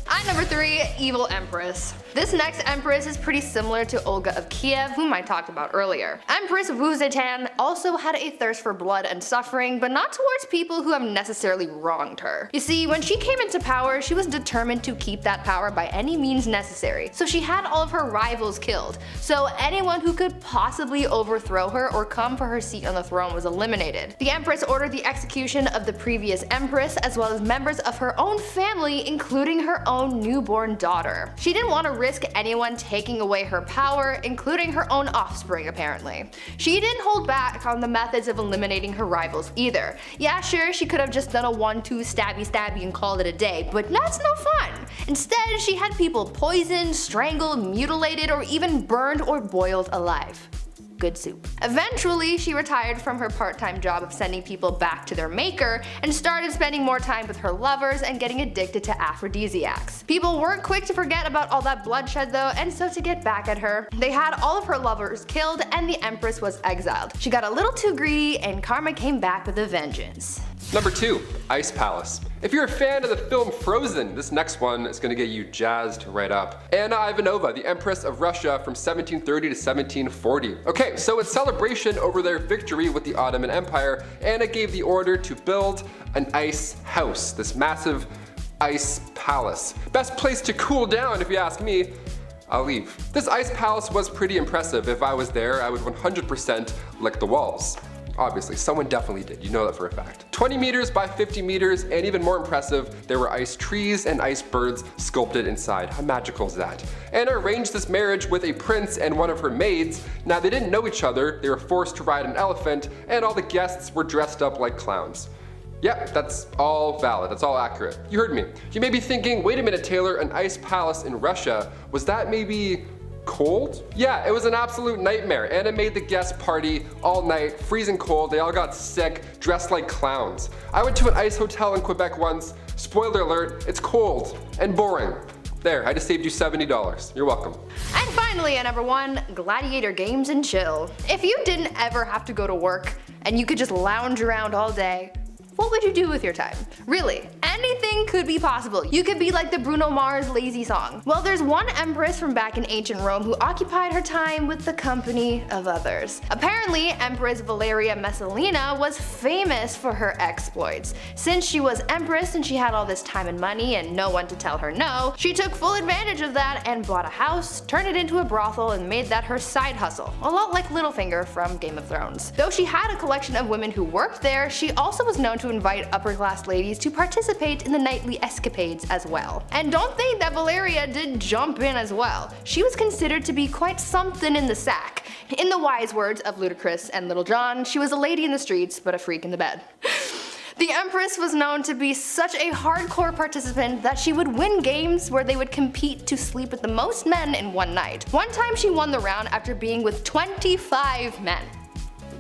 At number 3, Evil Empress. This next empress is pretty similar to Olga of Kiev, whom I talked about earlier. Empress Wu Zetian also had a thirst for blood and suffering, but not towards people who have necessarily wronged her. You see, when she came into power, she was determined to keep that power by any means necessary, so she had all of her rivals killed. So anyone who could possibly overthrow her or come for her seat on the throne was eliminated. The empress ordered the execution of the previous empress, as well as members of her own family, including her own newborn daughter. She didn't want to risk anyone taking away her power, including her own offspring apparently. She didn't hold back on the methods of eliminating her rivals either. Yeah, sure, she could have just done a 1-2 stabby and called it a day, but that's no fun. Instead, she had people poisoned, strangled, mutilated, or even burned or boiled alive. Good soup. Eventually, she retired from her part-time job of sending people back to their maker and started spending more time with her lovers and getting addicted to aphrodisiacs. People weren't quick to forget about all that bloodshed though, and so to get back at her, they had all of her lovers killed and the empress was exiled. She got a little too greedy and karma came back with a vengeance. Number 2, Ice Palace. If you're a fan of the film Frozen, this next one is going to get you jazzed right up. Anna Ivanova, the Empress of Russia from 1730 to 1740. Okay, so in celebration over their victory with the Ottoman Empire, Anna gave the order to build an ice house, this massive ice palace. Best place to cool down if you ask me. I'll leave. This ice palace was pretty impressive. If I was there, I would 100% lick the walls. Obviously, someone definitely did, you know that for a fact. 20 meters by 50 meters, and even more impressive, there were ice trees and ice birds sculpted inside. How magical is that? Anna arranged this marriage with a prince and one of her maids. Now they didn't know each other, they were forced to ride an elephant, and all the guests were dressed up like clowns. Yep, that's all valid, that's all accurate. You heard me. You may be thinking, wait a minute Taylor, an ice palace in Russia, was that maybe cold? Yeah, it was an absolute nightmare. Anna made the guest party all night, freezing cold, they all got sick, dressed like clowns. I went to an ice hotel in Quebec once, spoiler alert, it's cold and boring. There, I just saved you $70. You're welcome. And finally at number 1, Gladiator Games and Chill. If you didn't ever have to go to work and you could just lounge around all day, what would you do with your time? Really, anything could be possible. You could be like the Bruno Mars Lazy song. Well, there's one empress from back in ancient Rome who occupied her time with the company of others. Apparently, Empress Valeria Messalina was famous for her exploits. Since she was empress and she had all this time and money and no one to tell her no, she took full advantage of that and bought a house, turned it into a brothel, and made that her side hustle. A lot like Littlefinger from Game of Thrones. Though she had a collection of women who worked there, she also was known to invite upper-class ladies to participate in the nightly escapades as well. And don't think that Valeria did jump in as well. She was considered to be quite something in the sack. In the wise words of Ludacris and Little John, she was a lady in the streets, but a freak in the bed. The Empress was known to be such a hardcore participant that she would win games where they would compete to sleep with the most men in one night. One time she won the round after being with 25 men.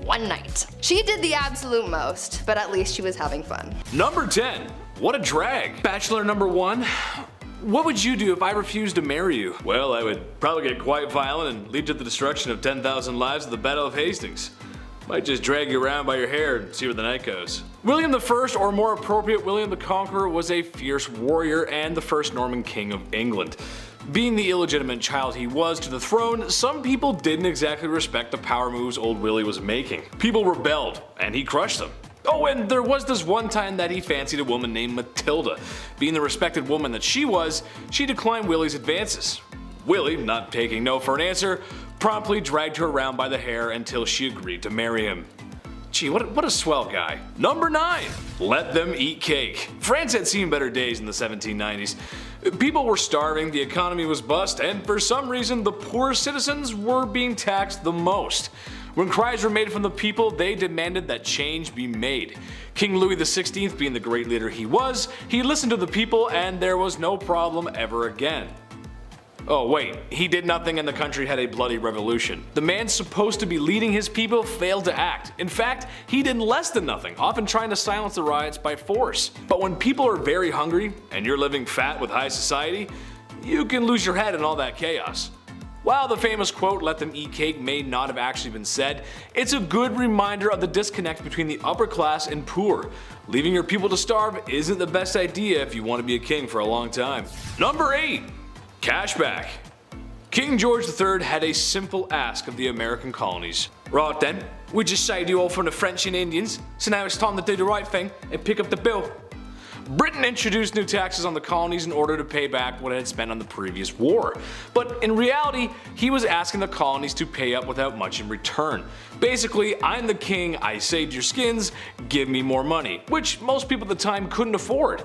One night. She did the absolute most, but at least she was having fun. Number 10. What a drag. Bachelor number 1. What would you do if I refused to marry you? Well, I would probably get quite violent and lead to the destruction of 10,000 lives at the Battle of Hastings. Might just drag you around by your hair and see where the night goes. William I, or more appropriate, William the Conqueror, was a fierce warrior and the first Norman king of England. Being the illegitimate child he was to the throne, some people didn't exactly respect the power moves old Willie was making. People rebelled, and he crushed them. Oh, and there was this one time that he fancied a woman named Matilda. Being the respected woman that she was, she declined Willie's advances. Willie, not taking no for an answer, promptly dragged her around by the hair until she agreed to marry him. Gee, what a swell guy. Number 9. Let them eat cake. France had seen better days in the 1790s. People were starving, the economy was bust, and for some reason the poorest citizens were being taxed the most. When cries were made from the people, they demanded that change be made. King Louis XVI, being the great leader he was, he listened to the people and there was no problem ever again. Oh wait, he did nothing and the country had a bloody revolution. The man supposed to be leading his people failed to act. In fact, he did less than nothing, often trying to silence the riots by force. But when people are very hungry, and you're living fat with high society, you can lose your head in all that chaos. While the famous quote, "let them eat cake," may not have actually been said, it's a good reminder of the disconnect between the upper class and poor. Leaving your people to starve isn't the best idea if you want to be a king for a long time. Number 8. Cashback. King George III had a simple ask of the American colonies. Right then, we just saved you all from the French and Indians, so now it's time to do the right thing and pick up the bill. Britain introduced new taxes on the colonies in order to pay back what it had spent on the previous war. But in reality, he was asking the colonies to pay up without much in return. Basically, I'm the king, I saved your skins, give me more money, which most people at the time couldn't afford.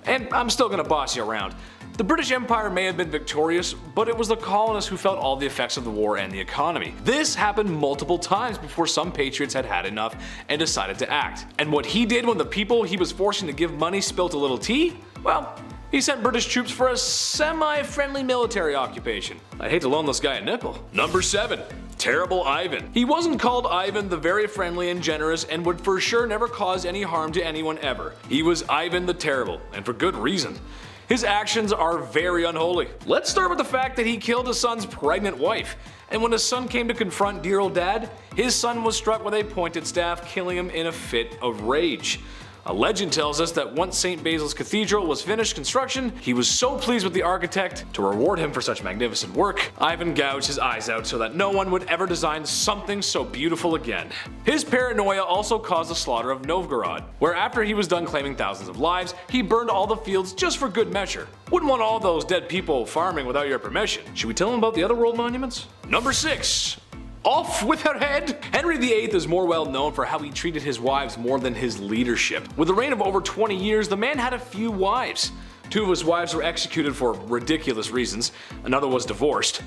And I'm still gonna boss you around. The British Empire may have been victorious, but it was the colonists who felt all the effects of the war and the economy. This happened multiple times before some patriots had had enough and decided to act. And what he did when the people he was forcing to give money spilt a little tea? Well, he sent British troops for a semi-friendly military occupation. I'd hate to loan this guy a nickel. Number 7. Terrible Ivan. He wasn't called Ivan the very friendly and generous and would for sure never cause any harm to anyone ever. He was Ivan the Terrible, and for good reason. His actions are very unholy. Let's start with the fact that he killed his son's pregnant wife. And when his son came to confront dear old dad, his son was struck with a pointed staff, killing him in a fit of rage. A legend tells us that once St. Basil's Cathedral was finished construction, he was so pleased with the architect, to reward him for such magnificent work, Ivan gouged his eyes out so that no one would ever design something so beautiful again. His paranoia also caused the slaughter of Novgorod, where after he was done claiming thousands of lives, he burned all the fields just for good measure. Wouldn't want all those dead people farming without your permission. Should we tell him about the other world monuments? Number 6. Off with her head! Henry VIII is more well known for how he treated his wives more than his leadership. With a reign of over 20 years, the man had a few wives. 2 of his wives were executed for ridiculous reasons, another was divorced.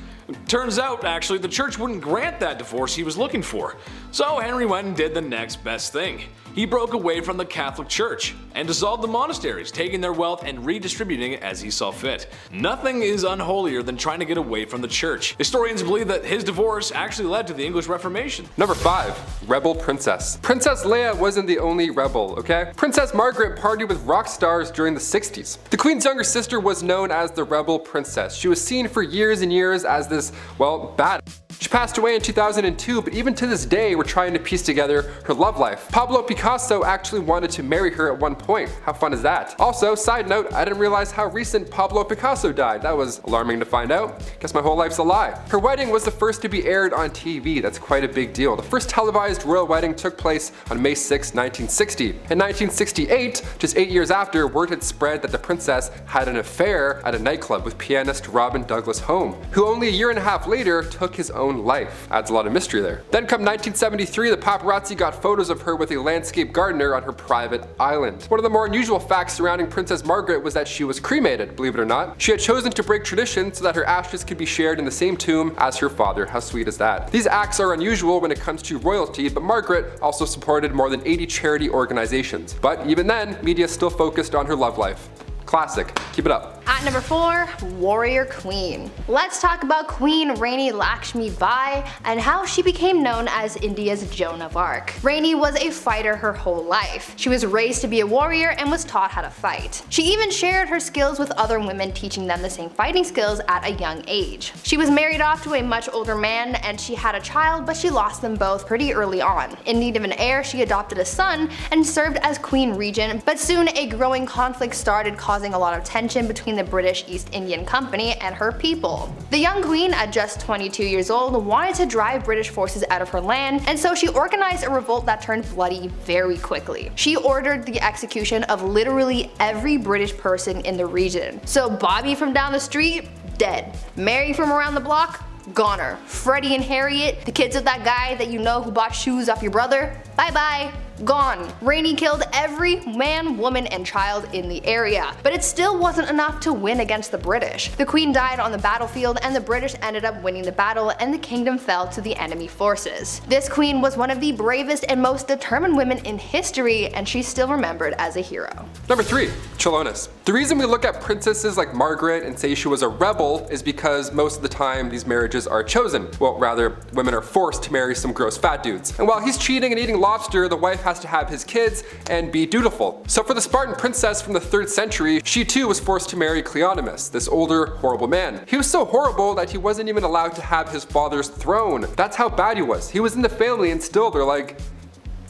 Turns out, actually, the church wouldn't grant that divorce he was looking for. So Henry went and did the next best thing. He broke away from the Catholic Church and dissolved the monasteries, taking their wealth and redistributing it as he saw fit. Nothing is unholier than trying to get away from the church. Historians believe that his divorce actually led to the English Reformation. Number 5. Rebel Princess. Princess Leia wasn't the only rebel, okay? Princess Margaret partied with rock stars during the 60s. The Queen's younger sister was known as the Rebel Princess. She was seen for years and years as this, well, bad. She passed away in 2002, but even to this day we're trying to piece together her love life. Pablo Picasso actually wanted to marry her at one point. How fun is that? Also, side note, I didn't realize how recent Pablo Picasso died. That was alarming to find out. Guess my whole life's a lie. Her wedding was the first to be aired on TV. That's quite a big deal. The first televised royal wedding took place on May 6, 1960. In 1968, just 8 years after, word had spread that the princess had an affair at a nightclub with pianist Robin Douglas Home, who only a year and a half later took his own life. Adds a lot of mystery there. Then come 1973, the paparazzi got photos of her with a landscape gardener on her private island. One of the more unusual facts surrounding Princess Margaret was that she was cremated, believe it or not. She had chosen to break tradition so that her ashes could be shared in the same tomb as her father. How sweet is that? These acts are unusual when it comes to royalty, but Margaret also supported more than 80 charity organizations. But even then, media still focused on her love life. Classic. Keep it up. At number 4, Warrior Queen. Let's talk about Queen Rani Lakshmi Bai and how she became known as India's Joan of Arc. Rani was a fighter her whole life. She was raised to be a warrior and was taught how to fight. She even shared her skills with other women, teaching them the same fighting skills at a young age. She was married off to a much older man and she had a child, but she lost them both pretty early on. In need of an heir, she adopted a son and served as Queen Regent, but soon a growing conflict started, causing a lot of tension between the British East Indian Company and her people. The young queen, at just 22 years old, wanted to drive British forces out of her land, and so she organized a revolt that turned bloody very quickly. She ordered the execution of literally every British person in the region. So Bobby from down the street, dead. Mary from around the block, goner. Freddie and Harriet, the kids of that guy that you know who bought shoes off your brother, bye bye. gone. Rainey killed every man, woman, and child in the area, but it still wasn't enough to win against the British. The Queen died on the battlefield and the British ended up winning the battle and the kingdom fell to the enemy forces. This queen was one of the bravest and most determined women in history, and she's still remembered as a hero. Number 3. Chelonus. The reason we look at princesses like Margaret and say she was a rebel is because most of the time these marriages are chosen. Well, rather, women are forced to marry some gross fat dudes. And while he's cheating and eating lobster, the wife has to have his kids and be dutiful. So for the Spartan princess from the 3rd century, she too was forced to marry Cleonymus, this older, horrible man. He was so horrible that he wasn't even allowed to have his father's throne. That's how bad he was. He was in the family and still they're like,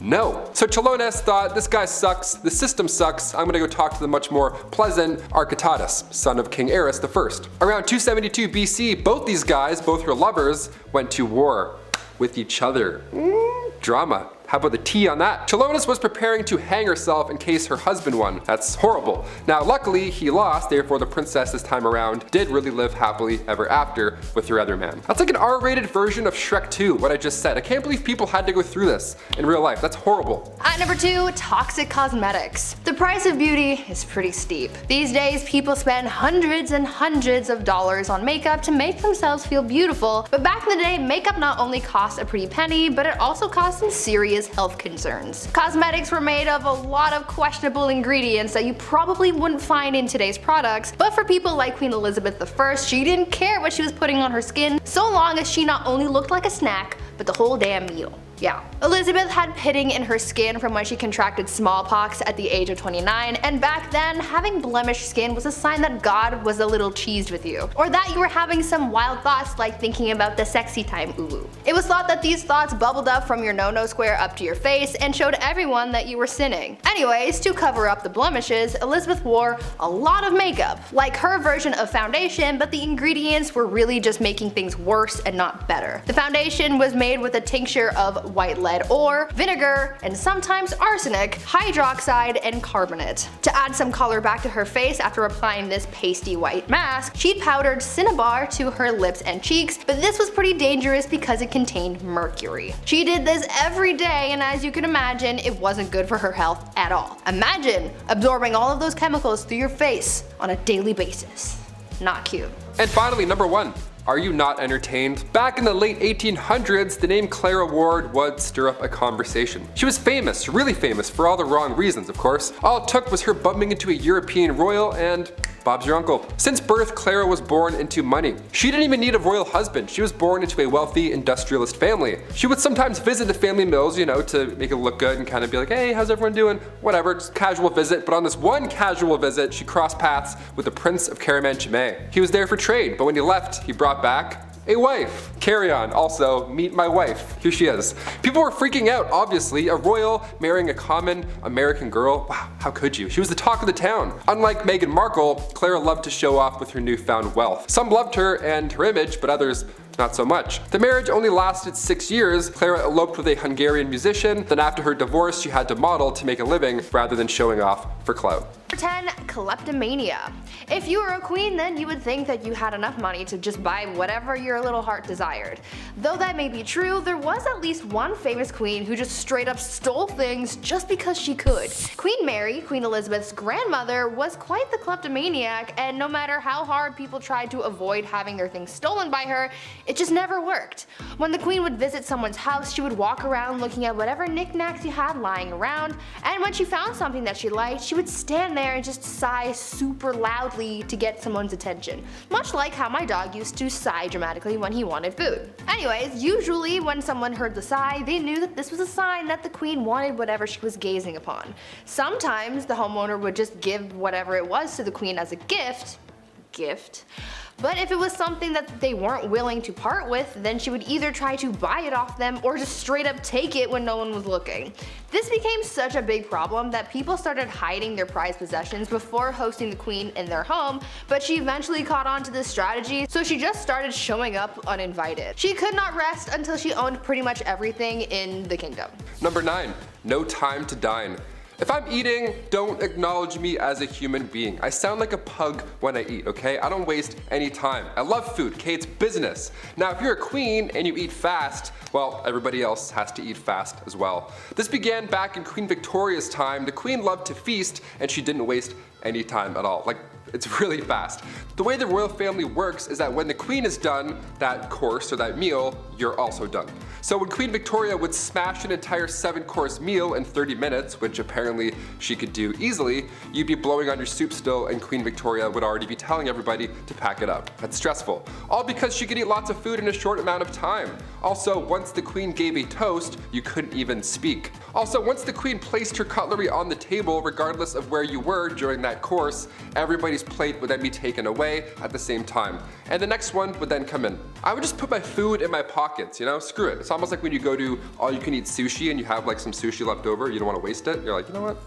no. So Chelonus thought, this guy sucks, the system sucks, I'm gonna go talk to the much more pleasant Architatus, son of King Ares I. Around 272 BC, both these guys, both her lovers, went to war with each other. Drama. How about the tea on that? Chelonus was preparing to hang herself in case her husband won. That's horrible. Now luckily he lost, therefore the princess this time around did really live happily ever after with her other man. That's like an R-rated version of Shrek 2, what I just said. I can't believe people had to go through this in real life. That's horrible. At number 2, toxic cosmetics. The price of beauty is pretty steep. These days people spend hundreds and hundreds of dollars on makeup to make themselves feel beautiful, but back in the day makeup not only cost a pretty penny, but it also cost some serious health concerns. Cosmetics were made of a lot of questionable ingredients that you probably wouldn't find in today's products, but for people like Queen Elizabeth I, she didn't care what she was putting on her skin so long as she not only looked like a snack, but the whole damn meal. Yeah. Elizabeth had pitting in her skin from when she contracted smallpox at the age of 29, and back then, having blemished skin was a sign that God was a little cheesed with you, or that you were having some wild thoughts like thinking about the sexy time ooh. It was thought that these thoughts bubbled up from your no-no square up to your face and showed everyone that you were sinning. Anyways, to cover up the blemishes, Elizabeth wore a lot of makeup, like her version of foundation, but the ingredients were really just making things worse and not better. The foundation was made with a tincture of white lead ore, vinegar, and sometimes arsenic, hydroxide, and carbonate. To add some color back to her face after applying this pasty white mask, she'd powdered cinnabar to her lips and cheeks, but this was pretty dangerous because it contained mercury. She did this every day, and as you can imagine, it wasn't good for her health at all. Imagine absorbing all of those chemicals through your face on a daily basis. Not cute. And finally, number 1. Are you not entertained? Back in the late 1800s, the name Clara Ward would stir up a conversation. She was famous, really famous, for all the wrong reasons, of course. All it took was her bumping into a European royal and Bob's your uncle. Since birth, Clara was born into money. She didn't even need a royal husband. She was born into a wealthy industrialist family. She would sometimes visit the family mills, you know, to make it look good and kind of be like, hey, how's everyone doing? Whatever, just casual visit. But on this one casual visit, she crossed paths with the Prince of Caraman-Chimay. He was there for trade, but when he left, he brought back a wife. Carry on. Also, meet my wife. Here she is. People were freaking out, obviously. A royal marrying a common American girl. Wow, how could you? She was the talk of the town. Unlike Meghan Markle, Clara loved to show off with her newfound wealth. Some loved her and her image, but others not so much. The marriage only lasted 6 years. Clara eloped with a Hungarian musician. Then after her divorce, she had to model to make a living rather than showing off for clout. Number 10, kleptomania. If you were a queen, then you would think that you had enough money to just buy whatever your little heart desired. Though that may be true, there was at least one famous queen who just straight up stole things just because she could. Queen Mary, Queen Elizabeth's grandmother, was quite the kleptomaniac, and no matter how hard people tried to avoid having their things stolen by her, it just never worked. When the queen would visit someone's house, she would walk around looking at whatever knickknacks you had lying around, and when she found something that she liked, she would stand there and just sigh super loudly to get someone's attention. Much like how my dog used to sigh dramatically when he wanted food. Anyways, usually when someone heard the sigh, they knew that this was a sign that the queen wanted whatever she was gazing upon. Sometimes the homeowner would just give whatever it was to the queen as a gift. But if it was something that they weren't willing to part with, then she would either try to buy it off them or just straight up take it when no one was looking. This became such a big problem that people started hiding their prized possessions before hosting the queen in their home, but she eventually caught on to this strategy, so she just started showing up uninvited. She could not rest until she owned pretty much everything in the kingdom. Number 9, no time to dine. If I'm eating, don't acknowledge me as a human being. I sound like a pug when I eat, okay? I don't waste any time. I love food, okay? It's business. Now, if you're a queen and you eat fast, well, everybody else has to eat fast as well. This began back in Queen Victoria's time. The queen loved to feast and she didn't waste any time at all. Like, it's really fast. The way the royal family works is that when the queen is done that course or that meal, you're also done. So when Queen Victoria would smash an entire 7-course meal in 30 minutes, which apparently she could do easily, you'd be blowing on your soup still and Queen Victoria would already be telling everybody to pack it up. That's stressful. All because she could eat lots of food in a short amount of time. Also, once the queen gave a toast, you couldn't even speak. Also, once the queen placed her cutlery on the table, regardless of where you were during that course, everybody's plate would then be taken away at the same time. And the next one would then come in. I would just put my food in my pockets, you know, screw it. It's almost like when you go to all-you-can-eat sushi and you have like some sushi left over, you don't want to waste it. You're like, you know what?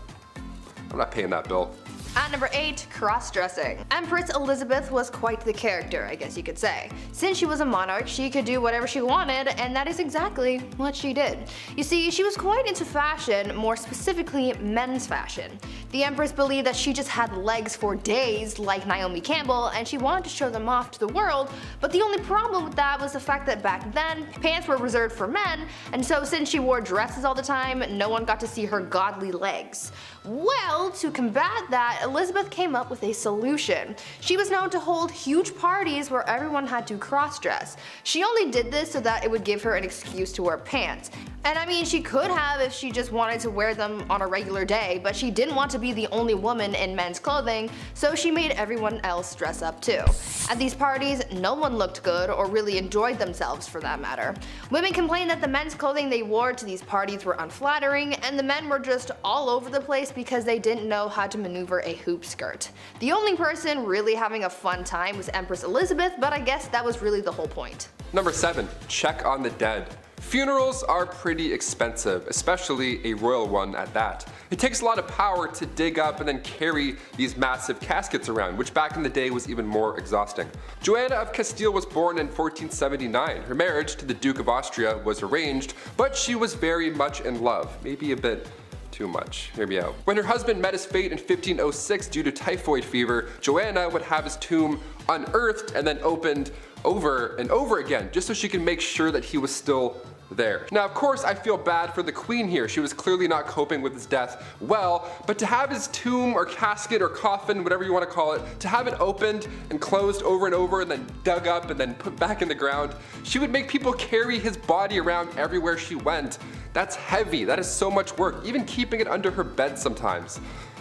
I'm not paying that bill. At number 8, cross-dressing. Empress Elizabeth was quite the character, I guess you could say. Since she was a monarch, she could do whatever she wanted, and that is exactly what she did. You see, she was quite into fashion, more specifically men's fashion. The Empress believed that she just had legs for days, like Naomi Campbell, and she wanted to show them off to the world, but the only problem with that was the fact that back then, pants were reserved for men, and so since she wore dresses all the time, no one got to see her godly legs. Well, to combat that, Elizabeth came up with a solution. She was known to hold huge parties where everyone had to cross-dress. She only did this so that it would give her an excuse to wear pants. And I mean, she could have if she just wanted to wear them on a regular day, but she didn't want to be the only woman in men's clothing, so she made everyone else dress up too. At these parties, no one looked good or really enjoyed themselves for that matter. Women complained that the men's clothing they wore to these parties were unflattering, and the men were just all over the place because they didn't know how to maneuver a hoop skirt. The only person really having a fun time was Empress Elizabeth, but I guess that was really the whole point. Number 7, check on the dead. Funerals are pretty expensive, especially a royal one at that. It takes a lot of power to dig up and then carry these massive caskets around, which back in the day was even more exhausting. Joanna of Castile was born in 1479. Her marriage to the Duke of Austria was arranged, but she was very much in love, maybe a bit too much. Hear me out. When her husband met his fate in 1506 due to typhoid fever, Joanna would have his tomb unearthed and then opened over and over again, just so she could make sure that he was still there. Now, of course, I feel bad for the queen here. She was clearly not coping with his death well, but to have his tomb or casket or coffin, whatever you want to call it, to have it opened and closed over and over and then dug up and then put back in the ground, she would make people carry his body around everywhere she went. That's heavy. That is so much work, even keeping it under her bed sometimes.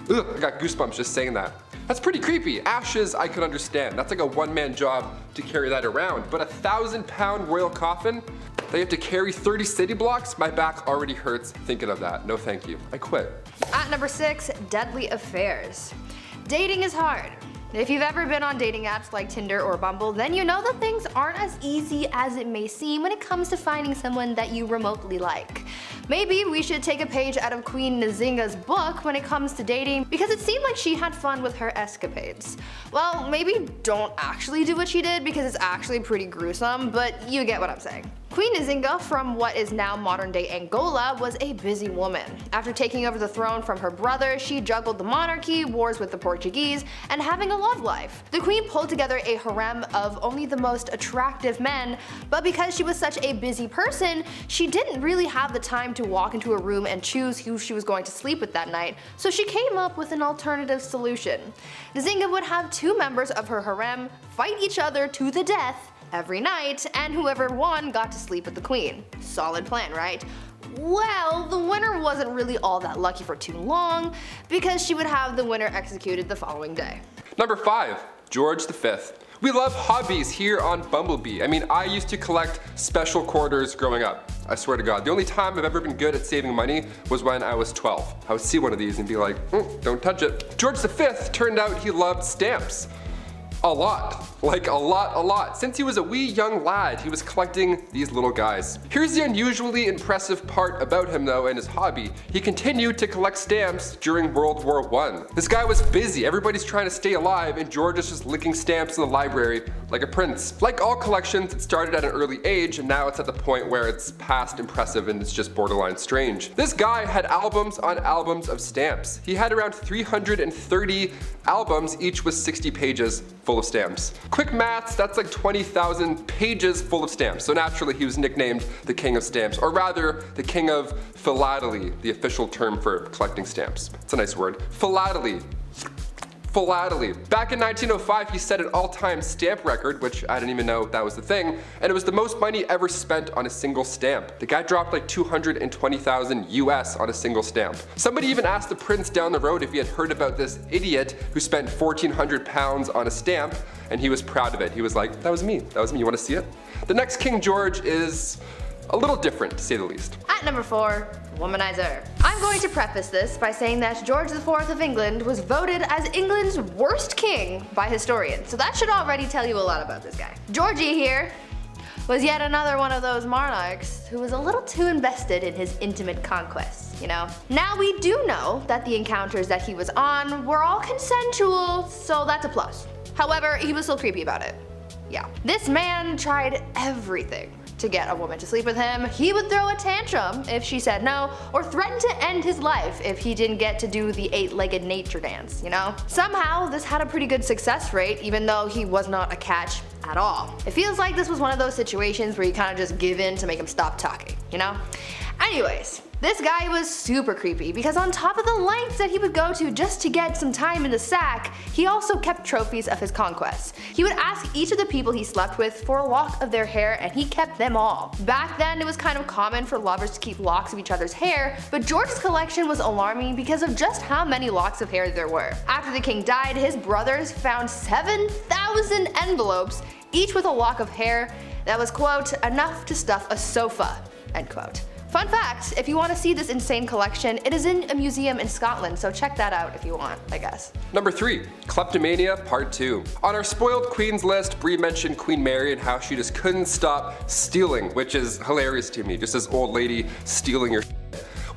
Ugh, I got goosebumps just saying that. That's pretty creepy. Ashes, I could understand. That's like a one-man job to carry that around. But a 1,000-pound royal coffin? They have to carry 30 city blocks? My back already hurts thinking of that. No thank you. I quit. At number 6, deadly affairs. Dating is hard. If you've ever been on dating apps like Tinder or Bumble, then you know that things aren't as easy as it may seem when it comes to finding someone that you remotely like. Maybe we should take a page out of Queen Nzinga's book when it comes to dating, because it seemed like she had fun with her escapades. Well, maybe don't actually do what she did because it's actually pretty gruesome, but you get what I'm saying. Queen Nzinga from what is now modern-day Angola was a busy woman. After taking over the throne from her brother, she juggled the monarchy, wars with the Portuguese, and having a love life. The queen pulled together a harem of only the most attractive men, but because she was such a busy person, she didn't really have the time to walk into a room and choose who she was going to sleep with that night, so she came up with an alternative solution. Nzinga would have 2 members of her harem fight each other to the death every night, and whoever won got to sleep with the queen. Solid plan, right? Well, the winner wasn't really all that lucky for too long, because she would have the winner executed the following day. Number 5, George V. We love hobbies here on Bumblebee. I mean, I used to collect special quarters growing up. I swear to God, the only time I've ever been good at saving money was when I was 12. I would see one of these and be like, don't touch it. George V turned out he loved stamps. A lot. Like a lot. Since he was a wee young lad, he was collecting these little guys. Here's the unusually impressive part about him though and his hobby. He continued to collect stamps during World War I. This guy was busy, everybody's trying to stay alive, and George is just licking stamps in the library like a prince. Like all collections, it started at an early age and now it's at the point where it's past impressive and it's just borderline strange. This guy had albums on albums of stamps. He had around 330 albums, each with 60 pages full of stamps. Quick maths, that's like 20,000 pages full of stamps. So naturally he was nicknamed the King of Stamps, or rather the King of Philately, the official term for collecting stamps. It's a nice word. Philately. Back in 1905, he set an all-time stamp record, which I didn't even know that was the thing, and it was the most money ever spent on a single stamp. The guy dropped like 220,000 US on a single stamp. Somebody even asked the prince down the road if he had heard about this idiot who spent 1,400 pounds on a stamp, and he was proud of it. He was like, that was me, you wanna see it? The next King George is a little different, to say the least. At number 4, womanizer. I'm going to preface this by saying that George IV of England was voted as England's worst king by historians, so that should already tell you a lot about this guy. Georgie here was yet another one of those monarchs who was a little too invested in his intimate conquests, you know? Now we do know that the encounters that he was on were all consensual, so that's a plus. However, he was still creepy about it. Yeah. This man tried everything to get a woman to sleep with him. He would throw a tantrum if she said no, or threaten to end his life if he didn't get to do the 8-legged nature dance, you know? Somehow, this had a pretty good success rate, even though he was not a catch at all. It feels like this was one of those situations where you kind of just give in to make him stop talking, you know? Anyways, this guy was super creepy because on top of the lengths that he would go to just to get some time in the sack, he also kept trophies of his conquests. He would ask each of the people he slept with for a lock of their hair and he kept them all. Back then it was kind of common for lovers to keep locks of each other's hair, but George's collection was alarming because of just how many locks of hair there were. After the king died, his brothers found 7,000 envelopes, each with a lock of hair that was, quote, enough to stuff a sofa, end quote. Fun fact, if you want to see this insane collection, it is in a museum in Scotland, so check that out if you want, I guess. Number 3, Kleptomania Part 2. On our spoiled queens list, Brie mentioned Queen Mary and how she just couldn't stop stealing, which is hilarious to me, just this old lady stealing your shit.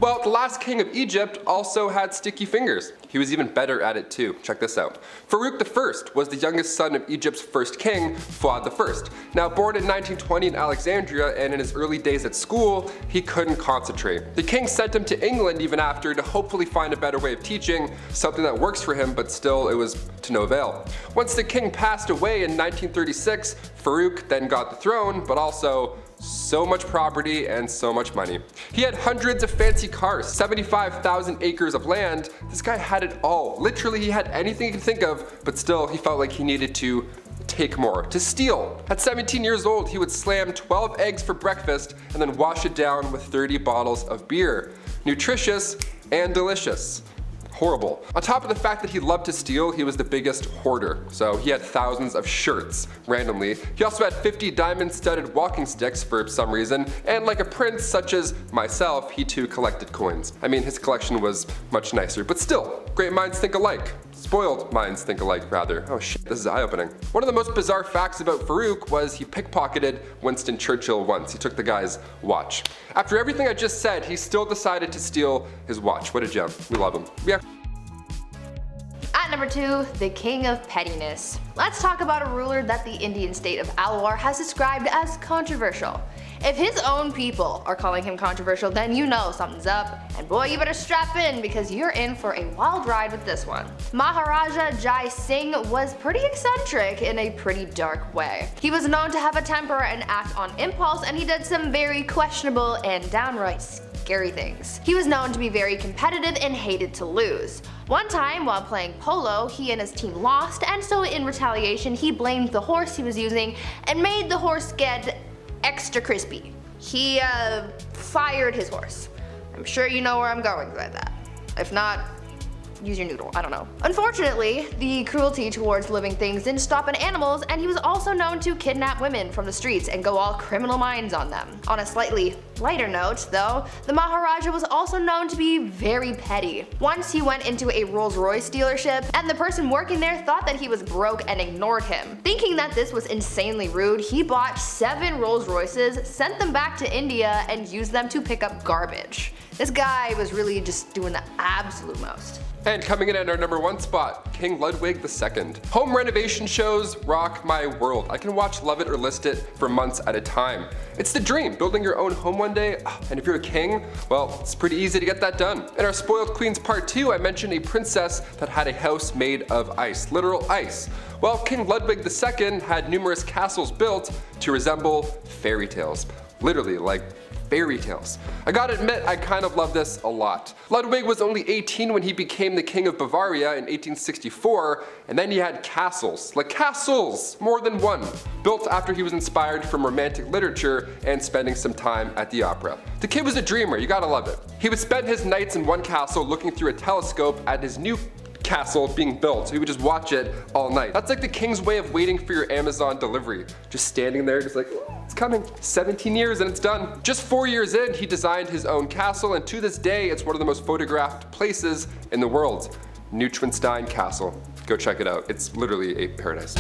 Well, the last king of Egypt also had sticky fingers. He was even better at it too. Check this out. Farouk I was the youngest son of Egypt's first king, Fuad I. Now born in 1920 in Alexandria, and in his early days at school, he couldn't concentrate. The king sent him to England even after to hopefully find a better way of teaching, something that works for him, but still it was to no avail. Once the king passed away in 1936, Farouk then got the throne, but also so much property and so much money. He had hundreds of fancy cars, 75,000 acres of land. This guy had it all. Literally, he had anything he could think of, but still he felt like he needed to take more, to steal. At 17 years old, he would slam 12 eggs for breakfast and then wash it down with 30 bottles of beer. Nutritious and delicious. Horrible. On top of the fact that he loved to steal, he was the biggest hoarder. So he had thousands of shirts, randomly. He also had 50 diamond-studded walking sticks for some reason, and like a prince such as myself, he too collected coins. I mean, his collection was much nicer, but still, great minds think alike. Spoiled minds think alike, rather. Oh shit, this is eye-opening. One of the most bizarre facts about Farouk was he pickpocketed Winston Churchill once. He took the guy's watch. After everything I just said, he still decided to steal his watch. What a gem. We love him. Yeah. At number 2, the King of Pettiness. Let's talk about a ruler that the Indian state of Alwar has described as controversial. If his own people are calling him controversial, then you know something's up, and boy, you better strap in because you're in for a wild ride with this one. Maharaja Jai Singh was pretty eccentric in a pretty dark way. He was known to have a temper and act on impulse, and he did some very questionable and downright scary things. He was known to be very competitive and hated to lose. One time while playing polo, he and his team lost, and so in retaliation he blamed the horse he was using and made the horse get extra crispy. He fired his horse. I'm sure you know where I'm going with that. If not, use your noodle, I don't know. Unfortunately, the cruelty towards living things didn't stop at animals, and he was also known to kidnap women from the streets and go all criminal minds on them. On a slightly lighter note, though, the Maharaja was also known to be very petty. Once he went into a Rolls-Royce dealership, and the person working there thought that he was broke and ignored him. Thinking that this was insanely rude, he bought 7 Rolls-Royces, sent them back to India, and used them to pick up garbage. This guy was really just doing the absolute most. And coming in at our number 1 spot, King Ludwig II. Home renovation shows rock my world. I can watch Love It or List It for months at a time. It's the dream, building your own home one day, and if you're a king, well, it's pretty easy to get that done. In our Spoiled Queens Part 2, I mentioned a princess that had a house made of ice, literal ice. Well, King Ludwig II had numerous castles built to resemble fairy tales. Literally, like fairy tales. I gotta admit, I kind of love this a lot. Ludwig was only 18 when he became the King of Bavaria in 1864, and then he had castles, like castles, more than one, built after he was inspired from romantic literature and spending some time at the opera. The kid was a dreamer, you gotta love it. He would spend his nights in one castle looking through a telescope at his new castle being built, so he would just watch it all night. That's like the king's way of waiting for your Amazon delivery. Just standing there, just like, oh, it's coming. 17 years and it's done. Just 4 years in, he designed his own castle, and to this day, it's one of the most photographed places in the world. Neuschwanstein Castle. Go check it out. It's literally a paradise.